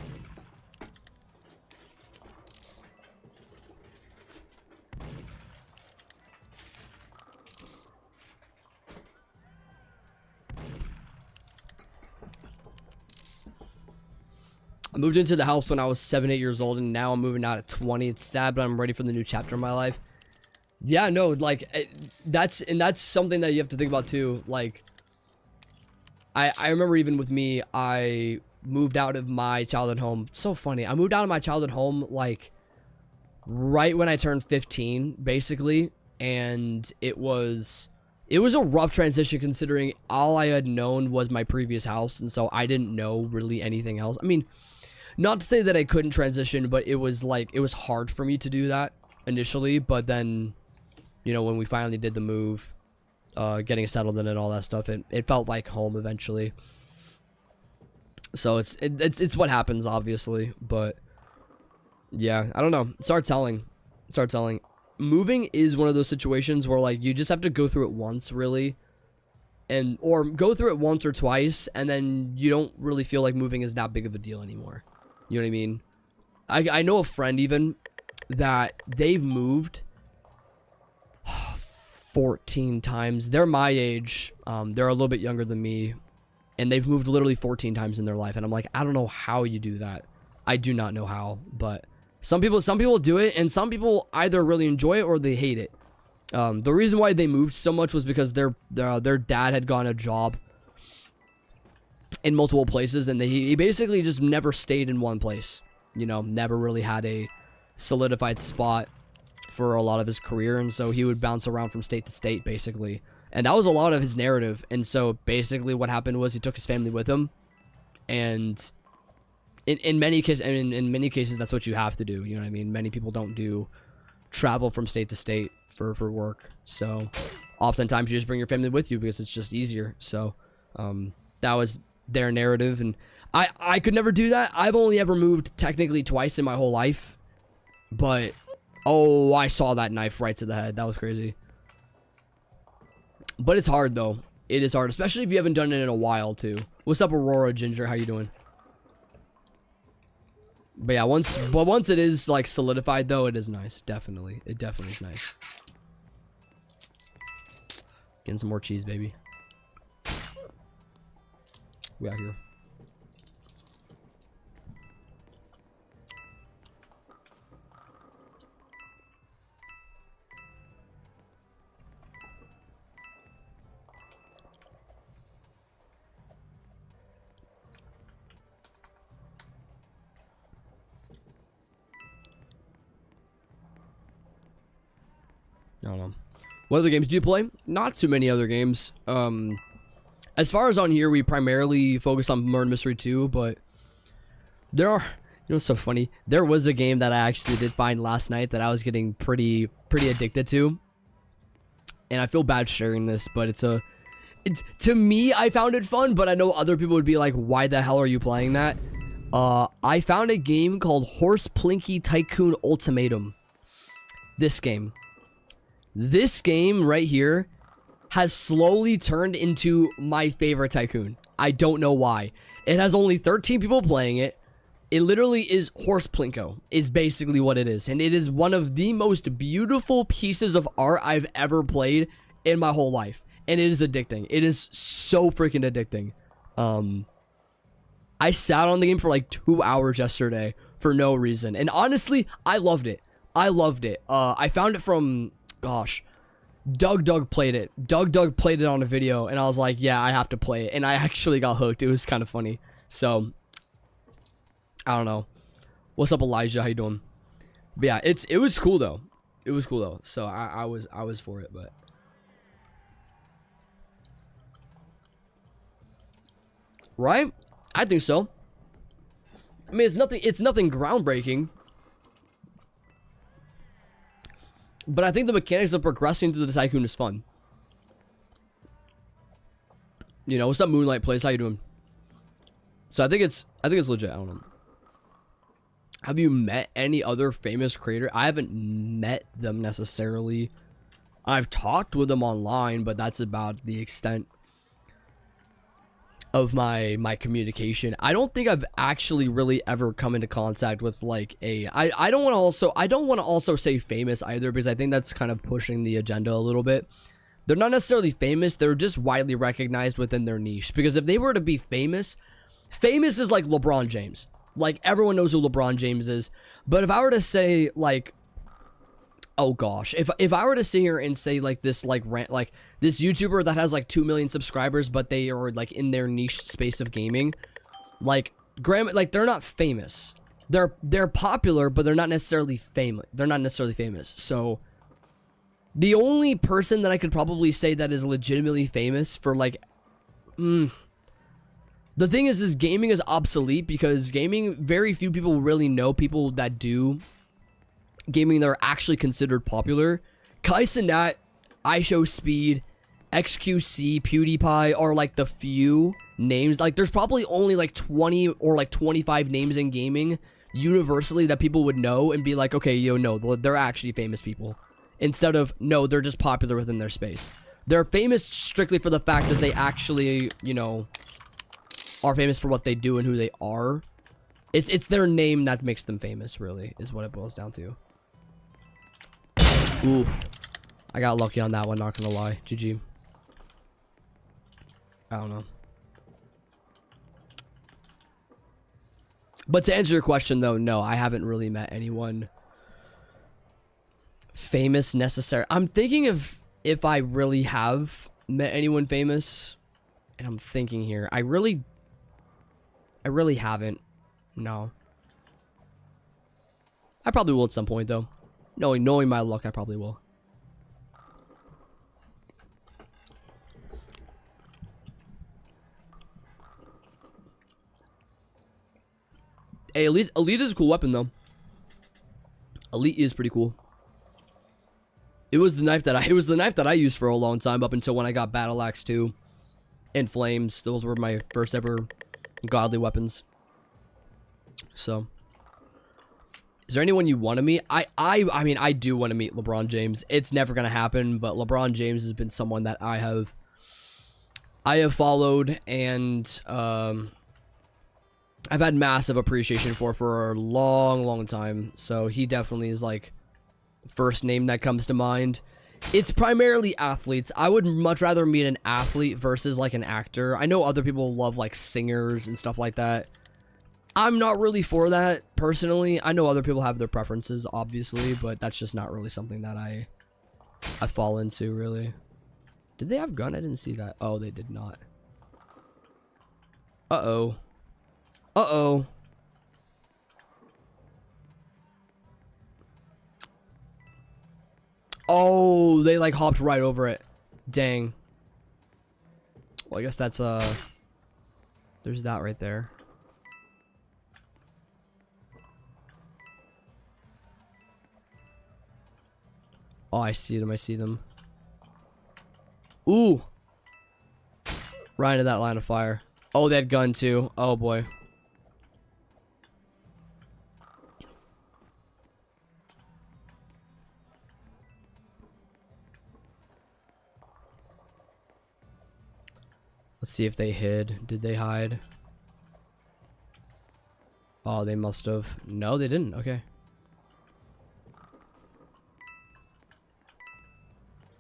I moved into the house when I was 7, 8 years old, and now I'm moving out at 20. It's sad, but I'm ready for the new chapter in my life. Yeah, no, like, that's something that you have to think about, too. Like, I remember even with me, I moved out of my childhood home. It's so funny. I moved out of my childhood home, like, right when I turned 15, basically. And it was a rough transition, considering all I had known was my previous house. And so I didn't know really anything else. I mean, not to say that I couldn't transition, but it was like, it was hard for me to do that initially. But then, you know, when we finally did the move, getting settled in and all that stuff, it felt like home eventually. So it's what happens, obviously. But yeah, I don't know. It's hard telling. It's hard telling. Moving is one of those situations where like you just have to go through it once, really. Or go through it once or twice, and then you don't really feel like moving is that big of a deal anymore. You know what I mean? I know a friend even that they've moved 14 times. They're my age. They're a little bit younger than me, and they've moved literally 14 times in their life. And I'm like, I don't know how you do that. I do not know how, but some people do it, and some people either really enjoy it or they hate it. The reason why they moved so much was because their dad had gotten a job in multiple places, and he basically just never stayed in one place. You know, never really had a solidified spot for a lot of his career, and so he would bounce around from state to state, basically. And that was a lot of his narrative. And so basically what happened was he took his family with him, and in many cases that's what you have to do. You know what I mean? Many people don't do travel from state to state for work, so oftentimes you just bring your family with you because it's just easier. So that was their narrative, and I could never do that. I've only ever moved technically twice in my whole life, but oh, I saw that knife right to the head. That was crazy. But it's hard though. It is hard, especially if you haven't done it in a while too. What's up, Aurora Ginger? How you doing? But yeah, once it is like solidified though, it is nice. Definitely. It definitely is nice. Getting some more cheese, baby. We out here. I don't know. What other games do you play? Not too many other games. As far as on here, we primarily focus on Murder Mystery 2, but there are, you know, what's so funny? There was a game that I actually did find last night that I was getting pretty addicted to, and I feel bad sharing this, but it's to me, I found it fun, but I know other people would be like, why the hell are you playing that? I found a game called Horse Plinky Tycoon Ultimatum. This game right here has slowly turned into my favorite tycoon. I don't know why. It has only 13 people playing it. It literally is Horse Plinko, is basically what it is. And it is one of the most beautiful pieces of art I've ever played in my whole life. And it is addicting. It is so freaking addicting. I sat on the game for like 2 hours yesterday for no reason. And honestly, I loved it. I found it from, gosh, Doug played it. Doug played it on a video, and I was like, yeah, I have to play it. And I actually got hooked. It was kind of funny. So, I don't know. What's up, Elijah? How you doing? But yeah, it was cool though. It was cool though. So I was for it, but right? I think so. I mean, it's nothing groundbreaking, But I think the mechanics of progressing through the tycoon is fun. You know, what's up, Moonlight Place? How you doing? So I think it's legit. I don't know. Have you met any other famous creator? I haven't met them necessarily. I've talked with them online, but that's about the extent of my communication. I don't think I've actually really ever come into contact with like I don't want to also say famous either, because I think that's kind of pushing the agenda a little bit. They're not necessarily famous, they're just widely recognized within their niche. Because if they were to be famous is like LeBron James. Like, everyone knows who LeBron James is. But if I were to say, like, oh gosh, if I were to sit here and say like this, like this YouTuber that has like 2 million subscribers, but they are like in their niche space of gaming, like they're not famous. They're popular, but they're not necessarily famous. So the only person that I could probably say that is legitimately famous for like, the thing is gaming is obsolete, because gaming, very few people really know people that do gaming that are actually considered popular. Kaisenat, IShowSpeed, XQC, PewDiePie are like the few names. Like, there's probably only like 20 or like 25 names in gaming universally that people would know and be like, okay, yo, no, they're actually famous people. Instead of, no, they're just popular within their space. They're famous strictly for the fact that they actually, you know, are famous for what they do and who they are. It's their name that makes them famous, really, is what it boils down to. Oof. I got lucky on that one, not gonna lie. GG. I don't know. But to answer your question, though, no, I haven't really met anyone famous necessarily. I'm thinking of if I really have met anyone famous, and I'm thinking here. I really haven't. No. I probably will at some point, though. Knowing my luck, I probably will. Hey, Elite is a cool weapon, though. Elite is pretty cool. It was the knife that I used for a long time, up until when I got Battle Axe 2 and Flames. Those were my first ever godly weapons. So, is there anyone you want to meet? I mean, I do want to meet LeBron James. It's never gonna happen, but LeBron James has been someone that I have followed, and I've had massive appreciation for a long time. So he definitely is like first name that comes to mind. It's primarily athletes. I would much rather meet an athlete versus like an actor. I know other people love like singers and stuff like that. I'm not really for that personally. I know other people have their preferences, obviously, but that's just not really something that I fall into, really. Did they have gun? I didn't see that. Oh, they did not. Uh-oh. Uh-oh. Oh, they like hopped right over it. Dang. Well, I guess that's there's that right there. Oh, I see them. I see them. Ooh. Right into that line of fire. Oh, they had gun too. Oh boy. Let's see if they hid. Did they hide? Oh, they must have. No, they didn't. Okay.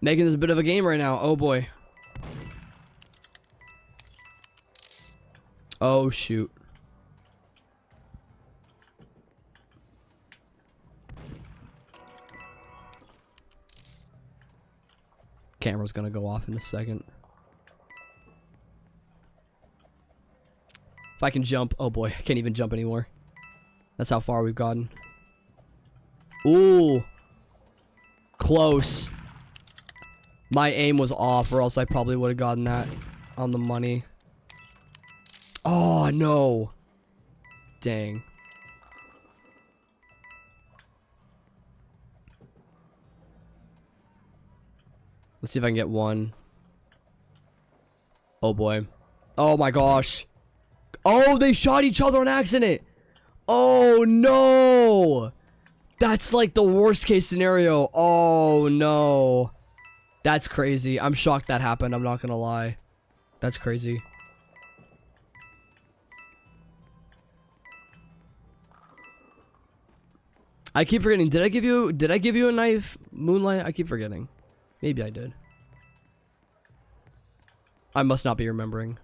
Making this a bit of a game right now. Oh boy. Oh shoot. Camera's gonna go off in a second. If I can jump. Oh boy, I can't even jump anymore. That's how far we've gotten. Ooh. Close. My aim was off, or else I probably would have gotten that on the money. Oh, no. Dang. Let's see if I can get one. Oh boy. Oh my gosh. Oh, they shot each other on accident. Oh no. That's like the worst case scenario. Oh no. That's crazy. I'm shocked that happened. I'm not gonna lie. That's crazy. I keep forgetting. Did I give you a knife, Moonlight? I keep forgetting. Maybe I did. I must not be remembering.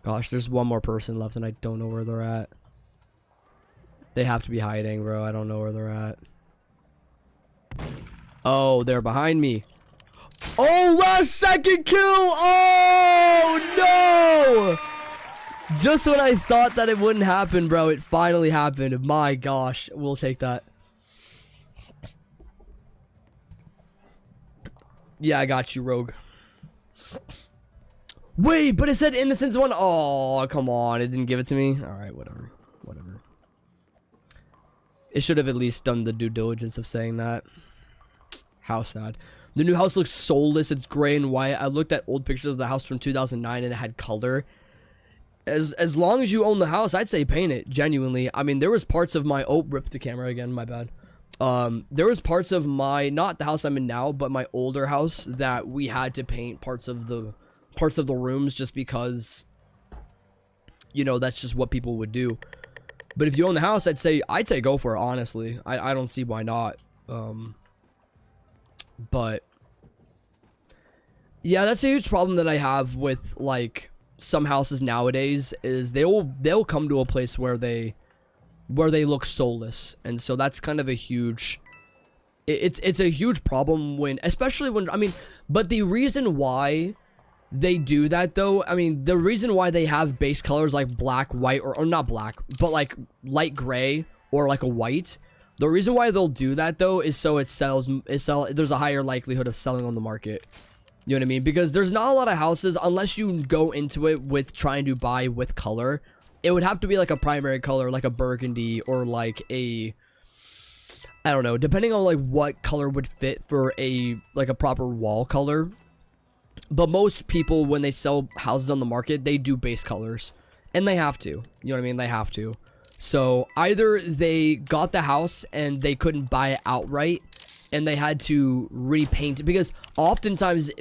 Gosh, there's one more person left and I don't know where they're at. They have to be hiding, bro. I don't know where they're at. Oh, they're behind me. Oh, last second kill! Oh, no! Just when I thought that it wouldn't happen, bro, it finally happened. My gosh, we'll take that. Yeah, I got you, Rogue. Wait, but it said Innocence 1. Oh, come on. It didn't give it to me. Alright, whatever. Whatever. It should have at least done the due diligence of saying that. How sad. The new house looks soulless. It's gray and white. I looked at old pictures of the house from 2009 and it had color. As long as you own the house, I'd say paint it. Genuinely. I mean, there was parts of my... Oh, rip the camera again. My bad. There was parts of my... Not the house I'm in now, but my older house that we had to paint parts of the rooms just because, you know, that's just what people would do. But if you own the house, I'd say go for it, honestly. I don't see why not. But yeah, that's a huge problem that I have with like some houses nowadays is they'll come to a place where they look soulless, and so that's kind of a huge it's a huge problem when, especially when, I mean, but the reason why they do that though, I mean, the reason why they have base colors like black, white, or not black, but like light gray or like a white, the reason why they'll do that though is so there's a higher likelihood of selling on the market. You know what I mean? Because there's not a lot of houses, unless you go into it with trying to buy with color. It would have to be like a primary color, like a burgundy, or like a, I don't know, depending on like what color would fit for a proper wall color. But most people, when they sell houses on the market, they do base colors, and they have to. You know what I mean? They have to. So either they got the house and they couldn't buy it outright, and they had to repaint it, because oftentimes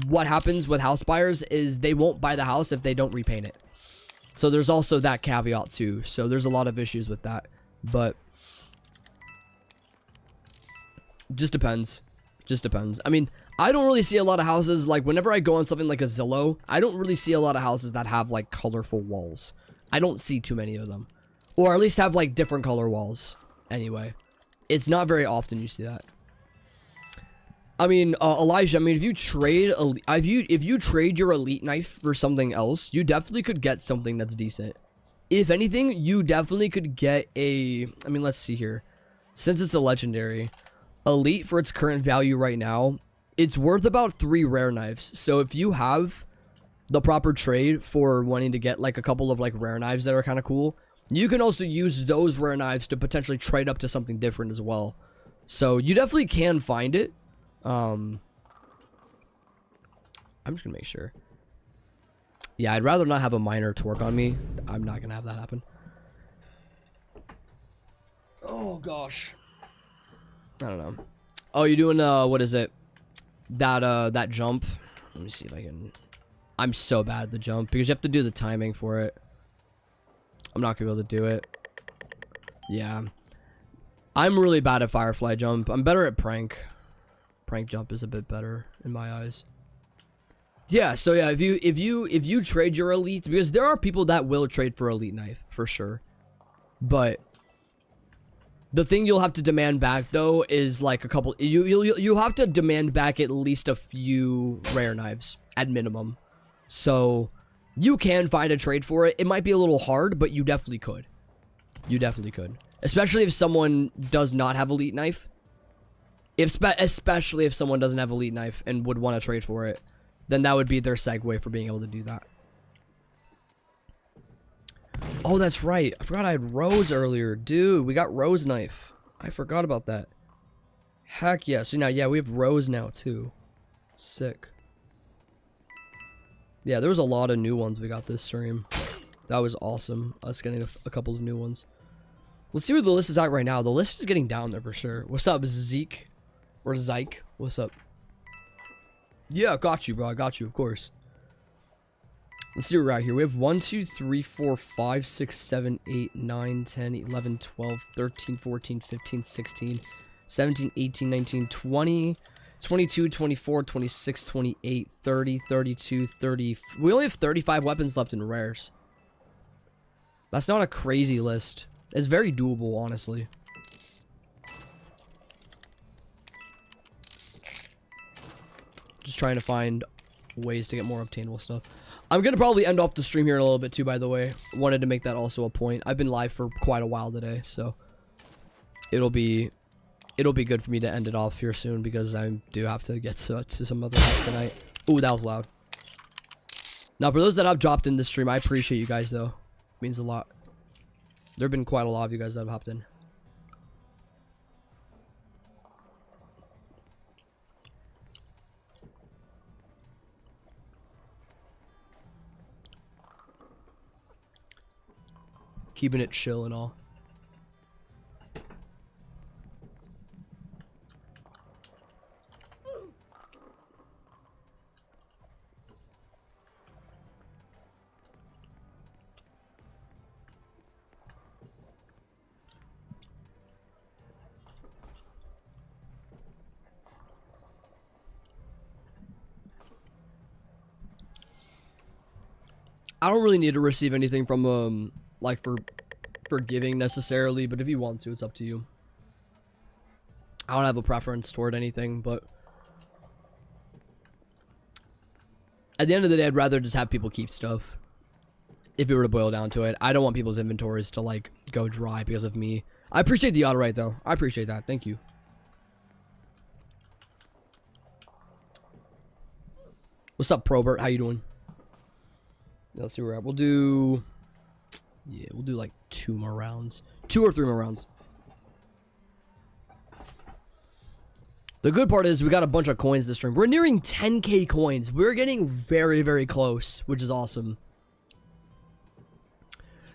what happens with house buyers is they won't buy the house if they don't repaint it. So there's also that caveat too. So there's a lot of issues with that, but just depends. Just depends. I mean, I don't really see a lot of houses, like whenever I go on something like a Zillow, I don't really see a lot of houses that have like colorful walls. I don't see too many of them, or at least have like different color walls. Anyway, it's not very often you see that. I mean, Elijah, I mean, if you trade your elite knife for something else, you definitely could get something that's decent. If anything, you definitely could get a, I mean, let's see here. Since it's a legendary, elite for its current value right now, it's worth about 3 rare knives. So if you have the proper trade for wanting to get like a couple of like rare knives that are kind of cool, you can also use those rare knives to potentially trade up to something different as well. So you definitely can find it. I'm just gonna make sure. Yeah, I'd rather not have a miner twerk on me. I'm not gonna have that happen. Oh gosh, I don't know. Oh, you're doing what is it? That jump. Let me see if I can. I'm so bad at the jump because you have to do the timing for it. I'm not gonna be able to do it. Yeah, I'm really bad at firefly jump. I'm better at prank. Prank jump is a bit better in my eyes. Yeah, so yeah, if you trade your elite, because there are people that will trade for elite knife for sure, but the thing you'll have to demand back though is like a couple. You have to demand back at least a few rare knives at minimum. So you can find a trade for it. It might be a little hard, but you definitely could. You definitely could, especially if someone does not have elite knife. Especially if someone doesn't have elite knife and would want to trade for it, then that would be their segue for being able to do that. Oh, that's right. I forgot I had Rose earlier. Dude, we got Rose Knife. I forgot about that. Heck yeah. So now, yeah, we have Rose now, too. Sick. Yeah, there was a lot of new ones we got this stream. That was awesome. Us getting a couple of new ones. Let's see where the list is at right now. The list is getting down there for sure. What's up, Zeke? Or Zyke? What's up? Yeah, got you, bro. I got you, of course. Let's see what we're at here. We have 1, 2, 3, 4, 5, 6, 7, 8, 9, 10, 11, 12, 13, 14, 15, 16, 17, 18, 19, 20, 22, 24, 26, 28, 30, 32, 30. We only have 35 weapons left in rares. That's not a crazy list. It's very doable, honestly. Just trying to find ways to get more obtainable stuff. I'm gonna probably end off the stream here in a little bit too, by the way. Wanted to make that also a point. I've been live for quite a while today, so it'll be good for me to end it off here soon because I do have to get to some other house tonight. Ooh, that was loud. Now, for those that have dropped in the stream, I appreciate you guys though. It means a lot. There have been quite a lot of you guys that have hopped in. Keeping it chill and all. I don't really need to receive anything from like for giving necessarily, but if you want to, it's up to you. I don't have a preference toward anything, but at the end of the day, I'd rather just have people keep stuff. If it were to boil down to it, I don't want people's inventories to like go dry because of me. I appreciate the auto right though. I appreciate that. Thank you. What's up, Probert? How you doing? Let's see where we're at. We'll do like 2 more rounds. 2 or 3 more rounds. The good part is we got a bunch of coins this stream. We're nearing 10k coins. We're getting very, very close, which is awesome.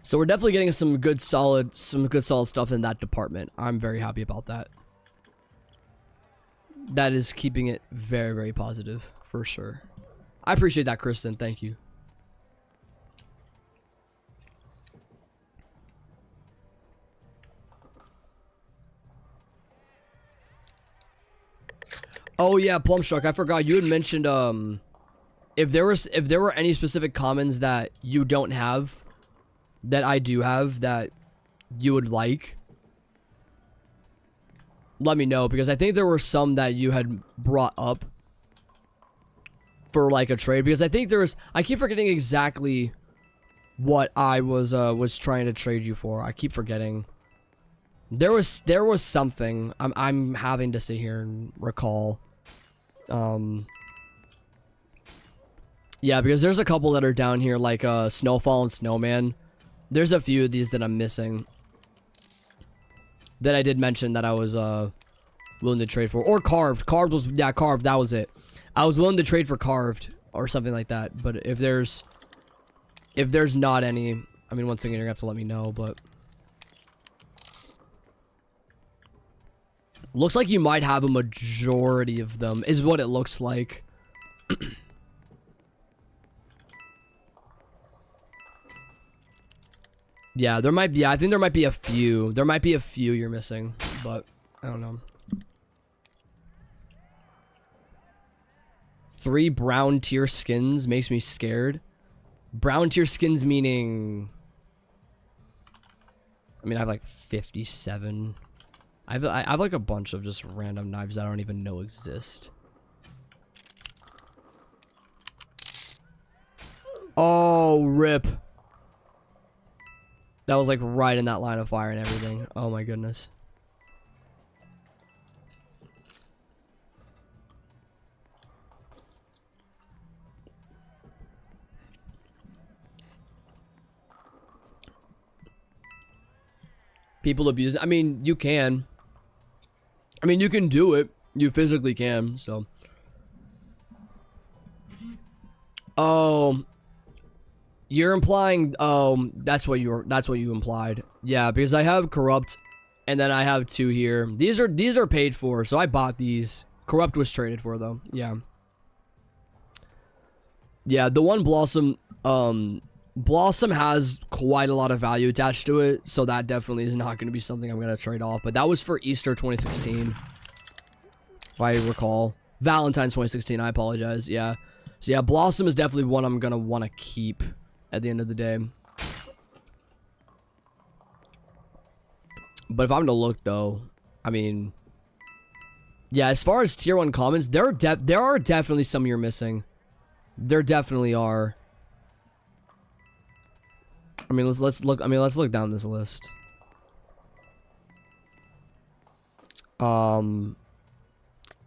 So we're definitely getting some good solid stuff in that department. I'm very happy about that. That is keeping it very, very positive for sure. I appreciate that, Kristen. Thank you. Oh yeah, Plumstruck, I forgot you had mentioned if there were any specific commons that you don't have that I do have that you would like, let me know, because I think there were some that you had brought up for like a trade, because I think I keep forgetting exactly what I was trying to trade you for. I keep forgetting. There was something I'm having to sit here and recall. Yeah, because there's a couple that are down here, like Snowfall and Snowman. There's a few of these that I'm missing that I did mention that I was willing to trade for. Or Carved. Carved, that was it. I was willing to trade for Carved or something like that. But if there's not any, I mean, once again, you're gonna have to let me know, but looks like you might have a majority of them, is what it looks like. Yeah, there might be, I think there might be a few. There might be a few you're missing, but I don't know. 3 brown tier skins makes me scared. Brown tier skins meaning, I mean, I have like 57. I have like a bunch of just random knives that I don't even know exist. Oh, rip. That was like right in that line of fire and everything. Oh my goodness. people abuse it. I mean, you can. I mean, you can do it. You physically can, so. Oh, you're implying, that's what you implied. Yeah, because I have corrupt, and then I have 2 here. These are paid for, so I bought these. Corrupt was traded for, though. Yeah. Yeah, the one Blossom, Blossom has quite a lot of value attached to it, so that definitely is not going to be something I'm going to trade off. But that was for Easter 2016, if I recall. Valentine's 2016, I apologize. Yeah. So yeah, Blossom is definitely one I'm going to want to keep at the end of the day. But if I'm to look, though, I mean, yeah, as far as tier 1 commons, there are definitely some you're missing. There definitely are. I mean, let's look. I mean, let's look down this list.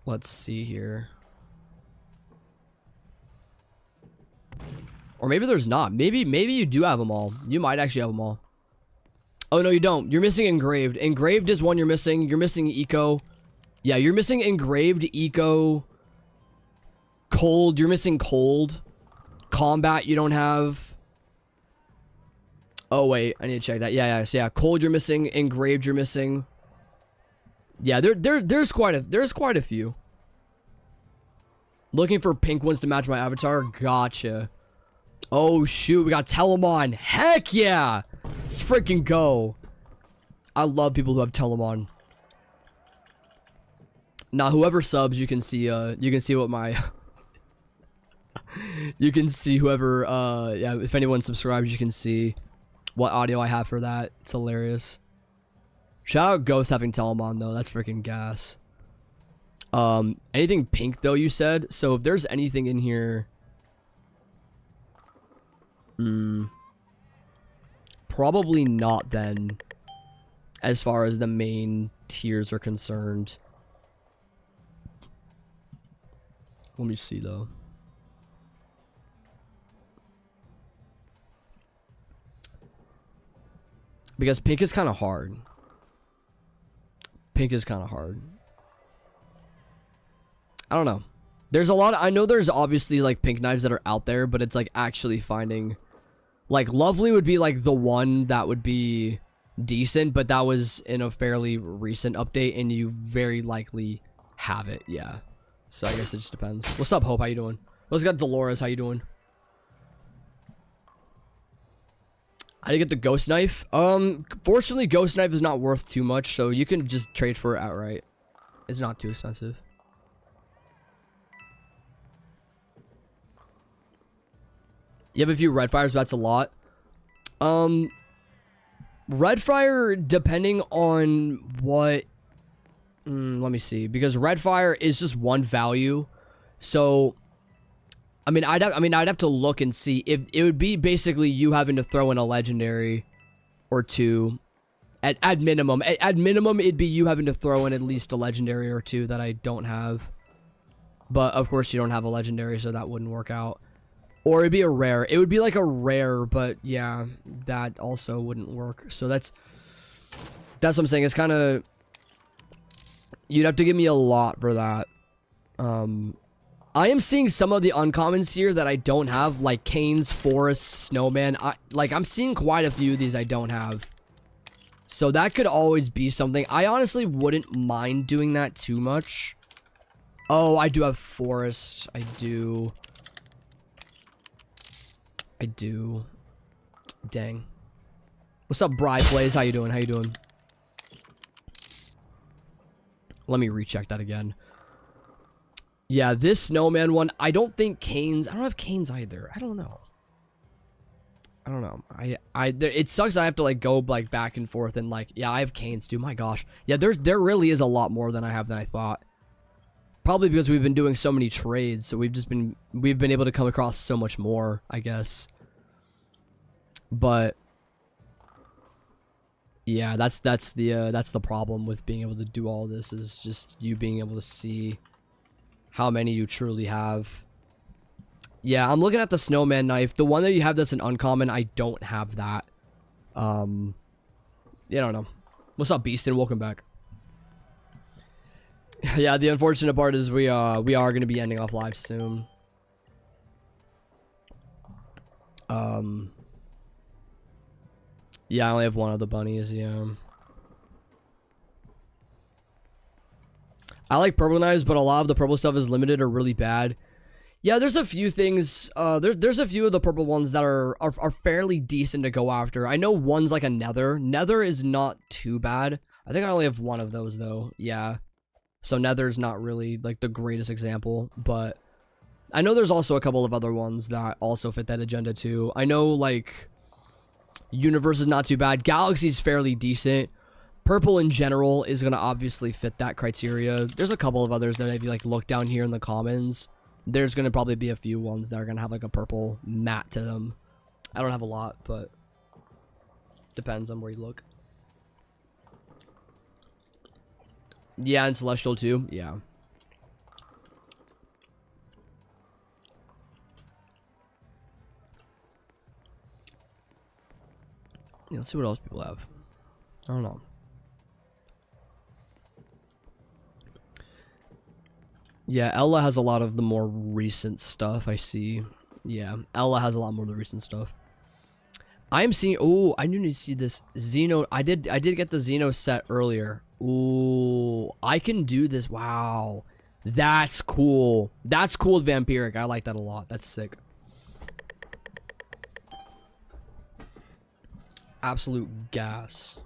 Let's see here. Or maybe there's not. Maybe you do have them all. You might actually have them all. Oh no, you don't. You're missing engraved. Engraved is one you're missing. You're missing eco. Yeah, you're missing engraved, eco, cold. You're missing cold. Combat you don't have. Oh wait, I need to check that. Yeah. So yeah, cold you're missing. Engraved you're missing. Yeah, there's quite a few. Looking for pink ones to match my avatar. Gotcha. Oh shoot, we got Telemon. Heck yeah! Let's freaking go. I love people who have Telemon. Now, whoever subs, you can see what my you can see whoever yeah, if anyone subscribes, you can see what audio I have for that. It's hilarious. Shout out Ghost having Telemon though. That's freaking gas. Anything pink though, you said? So if there's anything in here, probably not then, as far as the main tiers are concerned. Let me see though. Because pink is kind of hard. Pink is kind of hard. I don't know. There's a lot. I know there's obviously like pink knives that are out there, but it's like actually finding. Like Lovely would be like the one that would be decent, but that was in a fairly recent update, and you very likely have it. Yeah. So I guess it just depends. What's up, Hope? How you doing? What's got Dolores? How you doing? How do you get the ghost knife? Fortunately, ghost knife is not worth too much, so you can just trade for it outright. It's not too expensive. You have a few red fires, but that's a lot. Red fire, depending on what. Let me see, because red fire is just one value, so I mean I'd have to look and see if it would be basically you having to throw in a legendary or two at minimum. At minimum, it'd be you having to throw in at least a legendary or two that I don't have, but of course you don't have a legendary, so that wouldn't work out. Or it'd be a rare. It would be like a rare, but yeah, that also wouldn't work. So that's what I'm saying. It's kind of, you'd have to give me a lot for that. I am seeing some of the uncommons here that I don't have, like Canes, Forest, Snowman. I'm seeing quite a few of these I don't have. So that could always be something. I honestly wouldn't mind doing that too much. Oh, I do have Forest. I do. Dang. What's up, Bride Plays? How you doing? How you doing? Let me recheck that again. Yeah, this Snowman one, I don't think Canes. I don't have Canes either. I don't know. It sucks. I have to like go like back and forth and like, yeah, I have Canes too. My gosh. Yeah, there really is a lot more than I have than I thought. Probably because we've been doing so many trades, so we've been able to come across so much more, I guess. But yeah, that's the problem with being able to do all this, is just you being able to see how many you truly have. Yeah, I'm looking at the Snowman knife. The one that you have that's an uncommon, I don't have that. Yeah, I don't know. What's up, Beastin? Welcome back. Yeah, the unfortunate part is we are going to be ending off live soon. Yeah, I only have one of the bunnies, yeah. I like purple knives, but a lot of the purple stuff is limited or really bad. Yeah, there's a few things, there's a few of the purple ones that are fairly decent to go after. I know one's like a nether. Nether is not too bad. I think I only have one of those though, yeah. So nether's not really like the greatest example, but I know there's also a couple of other ones that also fit that agenda too. I know like universe is not too bad. Galaxy's fairly decent. Purple in general is gonna obviously fit that criteria. There's a couple of others that if you like look down here in the commons, there's gonna probably be a few ones that are gonna have like a purple matte to them. I don't have a lot, but depends on where you look. Yeah, and Celestial too. Yeah. Yeah, let's see what else people have. I don't know. Yeah, Ella has a lot of the more recent stuff, I see. Yeah, Ella has a lot more of the recent stuff. I am seeing, oh, I need to see this Xeno. I did get the Xeno set earlier. Ooh, I can do this. Wow. That's cool. That's cool with Vampiric. I like that a lot. That's sick. Absolute gas.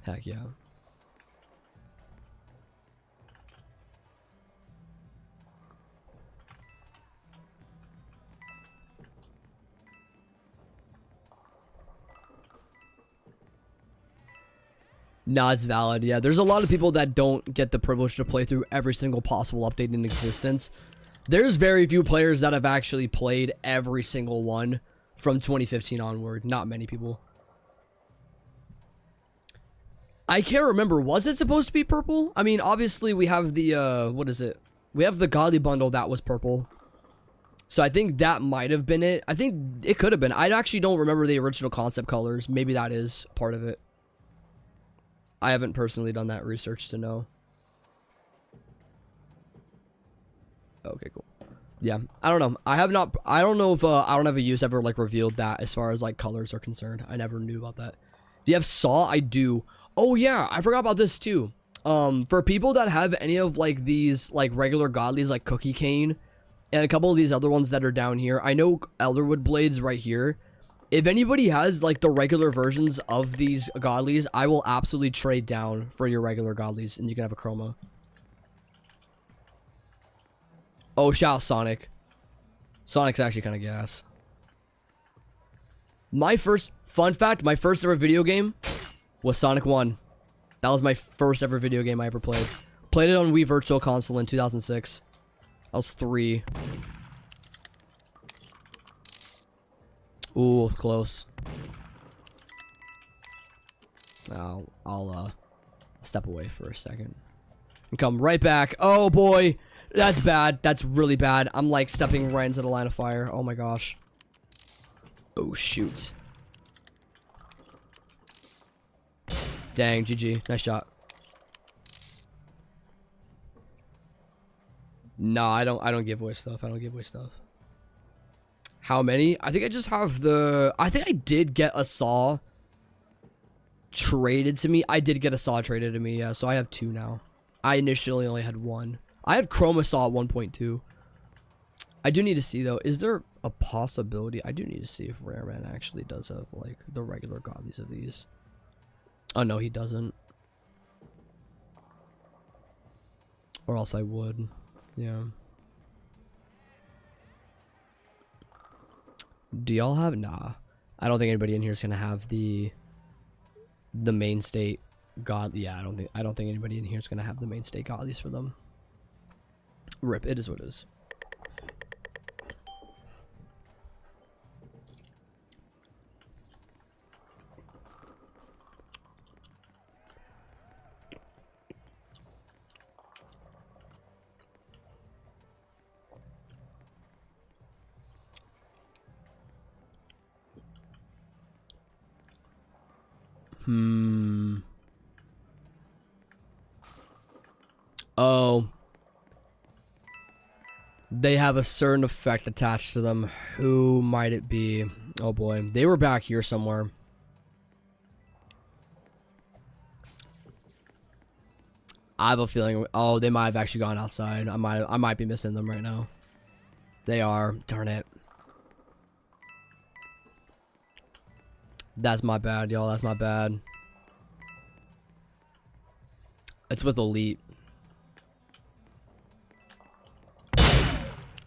Heck yeah. Nah, it's valid. Yeah, there's a lot of people that don't get the privilege to play through every single possible update in existence. There's very few players that have actually played every single one from 2015 onward. Not many people. I can't remember. Was it supposed to be purple? I mean, obviously we have the, what is it? We have the Godly bundle that was purple. So I think that might have been it. I think it could have been. I actually don't remember the original concept colors. Maybe that is part of it. I haven't personally done that research to know. Okay, cool. Yeah, I don't know. I don't know if I don't have a use ever like revealed that as far as like colors are concerned. I never knew about that. Do you have Saw? I do. Oh yeah, I forgot about this too. For people that have any of like these like regular godlies like Cookie Cane and a couple of these other ones that are down here, I know Elderwood Blades right here. If anybody has like the regular versions of these godlies, I will absolutely trade down for your regular godlies and you can have a chroma. Oh, shout out Sonic. Sonic's actually kind of gas. My first, fun fact, my first ever video game was Sonic 1. That was my first ever video game I ever played. Played it on Wii Virtual Console in 2006. I was 3. Ooh, close. Now, I'll step away for a second. And come right back. Oh boy! That's bad. That's really bad. I'm like stepping right into the line of fire. Oh my gosh. Oh shoot. Dang, GG. Nice shot. No, I don't give away stuff. I don't give away stuff. How many? I think I just have the... I think I did get a saw traded to me. I did get a saw traded to me, yeah. So I have 2 now. I initially only had 1. I had Chroma Saw at 1.2. I do need to see, though. Is there a possibility? I do need to see if Rare Man actually does have, like, the regular godlies of these. Oh, no, he doesn't. Or else I would. Yeah. Do y'all have? Nah. I don't think anybody in here is gonna have the main state god. Yeah, I don't think anybody in here is gonna have the main state godlies for them. Rip. It is what it is. Oh. They have a certain effect attached to them. Who might it be? Oh boy. They were back here somewhere. I have a feeling. Oh, they might have actually gone outside. I might be missing them right now. They are. Darn it. That's my bad, y'all. That's my bad. It's with Elite.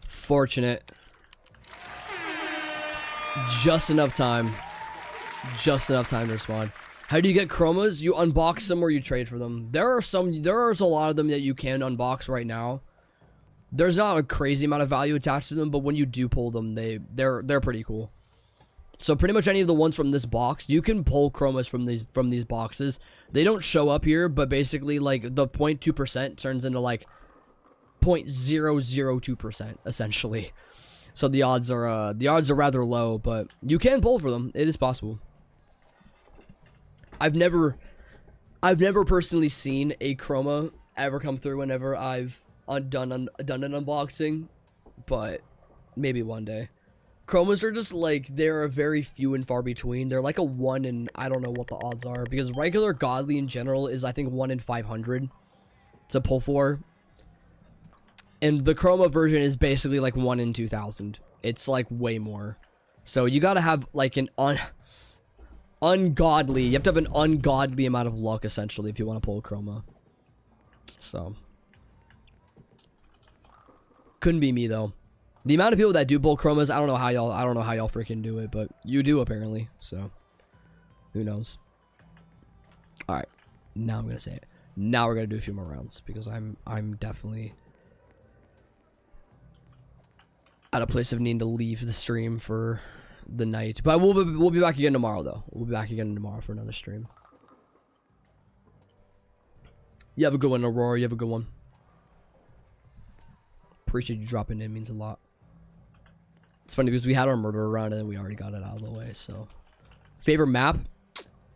Fortunate. Just enough time. Just enough time to respond. How do you get chromas? You unbox them or you trade for them. There's a lot of them that you can unbox right now. There's not a crazy amount of value attached to them, but when you do pull them, they're pretty cool. So pretty much any of the ones from this box, you can pull chromas from these boxes. They don't show up here, but basically like the 0.2% turns into like 0.002% essentially. So the odds are rather low, but you can pull for them. It is possible. I've never personally seen a chroma ever come through whenever I've done an unboxing, but maybe one day. Chromas are just like, they're very few and far between. They're like a 1 in, I don't know what the odds are, because regular godly in general is I think 1 in 500 to pull for. And the chroma version is basically like 1 in 2,000. It's like way more. So you gotta have like an ungodly, you have to have an ungodly amount of luck essentially if you want to pull a chroma. So couldn't be me though. The amount of people that do pull chromas, I don't know how y'all freaking do it, but you do apparently. So who knows? All right, now I'm gonna say it. Now we're gonna do a few more rounds because I'm definitely at a place of needing to leave the stream for the night. But we'll be back again tomorrow though. We'll be back again tomorrow for another stream. You have a good one, Aurora. You have a good one. Appreciate you dropping in. It means a lot. It's funny because we had our murder run and then we already got it out of the way. So favorite map?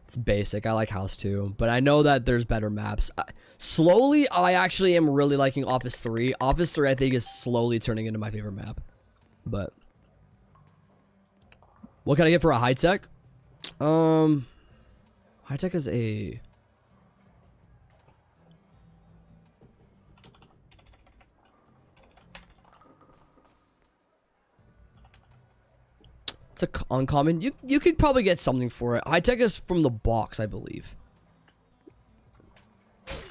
It's basic. I like House 2, but I know that there's better maps. Slowly, I actually am really liking Office 3. Office 3 I think is slowly turning into my favorite map. But what can I get for a high tech? High tech is a it's a uncommon. You could probably get something for it. High tech is from the box, I believe.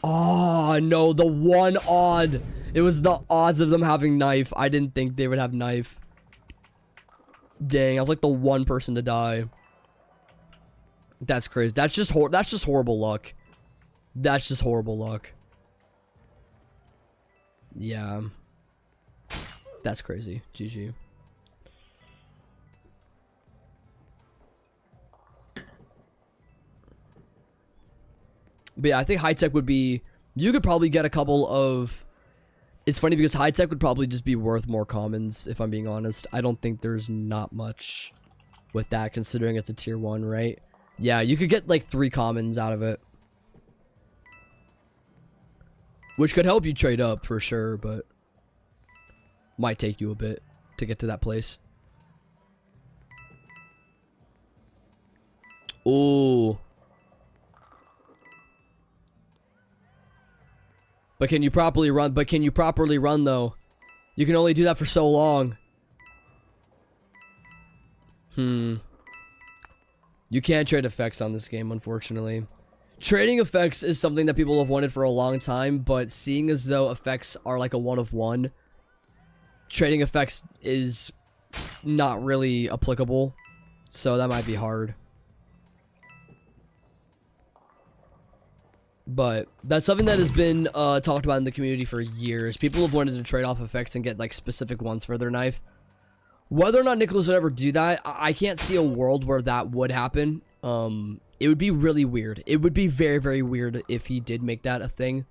Oh no, the one odd. It was the odds of them having knife. I didn't think they would have knife. Dang, I was like the one person to die. That's crazy. That's just horrible luck. That's just horrible luck. Yeah. That's crazy. GG. But yeah, I think high tech would be, you could probably get a couple of, it's funny because high tech would probably just be worth more commons, if I'm being honest. I don't think there's not much with that, considering it's a tier 1, right? Yeah, you could get like 3 commons out of it. Which could help you trade up for sure, but might take you a bit to get to that place. Ooh. But can you properly run? But can you properly run though? You can only do that for so long. You can't trade effects on this game, unfortunately. Trading effects is something that people have wanted for a long time, but seeing as though effects are like a 1 of 1, trading effects is not really applicable. So that might be hard. But that's something that has been talked about in the community for years. People have wanted to trade off effects and get like specific ones for their knife. Whether or not Nicholas would ever do that, I can't see a world where that would happen. It would be really weird. It would be very, very weird if he did make that a thing.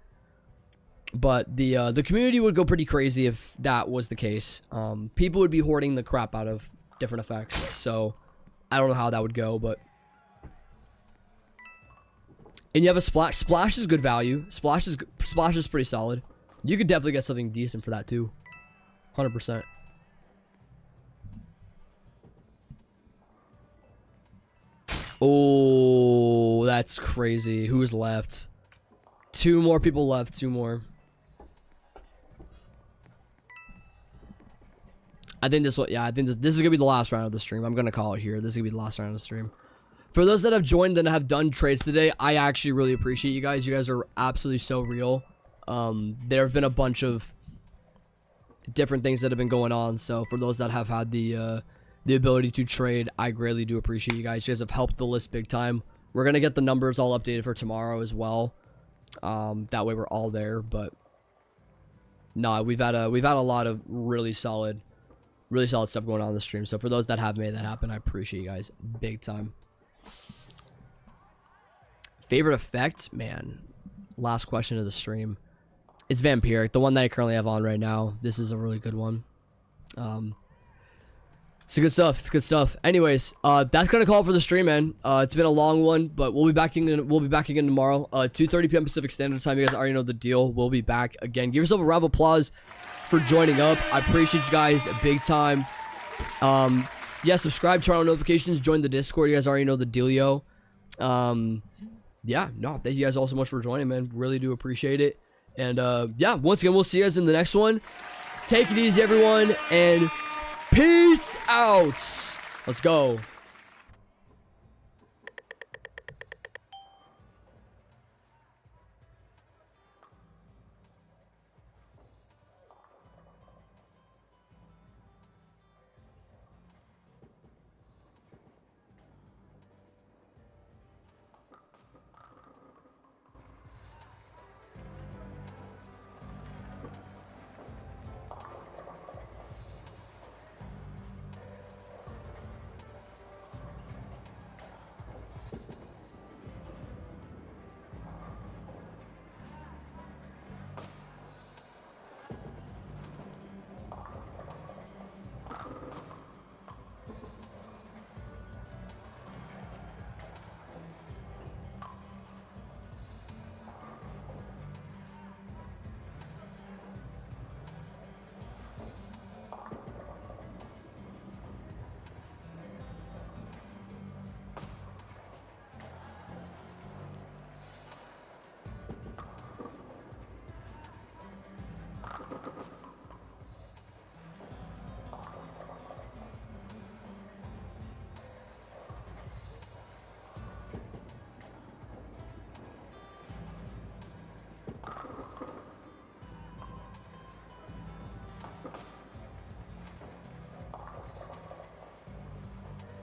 But the community would go pretty crazy if that was the case. People would be hoarding the crap out of different effects. So I don't know how that would go, but And you have a splash. Splash is good value. Splash is pretty solid. You could definitely get something decent for that too. 100%. Oh, that's crazy. Who's left? 2 more people left. 2 more. I think this one, yeah, I think this is gonna be the last round of the stream. I'm gonna call it here. This is gonna be the last round of the stream. For those that have joined and have done trades today, I actually really appreciate you guys. You guys are absolutely so real. There have been a bunch of different things that have been going on. So for those that have had the ability to trade, I greatly do appreciate you guys. You guys have helped the list big time. We're gonna get the numbers all updated for tomorrow as well. That way we're all there. But no, we've had a lot of really solid stuff going on in the stream. So for those that have made that happen, I appreciate you guys big time. Favorite effect, man. Last question of the stream. It's Vampiric, the one that I currently have on right now. This is a really good one. It's good stuff. It's good stuff. Anyways, that's gonna call it for the stream, man. It's been a long one, but we'll be back again tomorrow. 2:30 p.m. Pacific Standard Time. You guys already know the deal. We'll be back again. Give yourself a round of applause for joining up. I appreciate you guys big time. Yeah, subscribe, turn on notifications, join the Discord. You guys already know the dealio. Yeah, no, thank you guys all so much for joining, man. Really do appreciate it. And yeah, once again, we'll see you guys in the next one. Take it easy, everyone, and peace out. Let's go.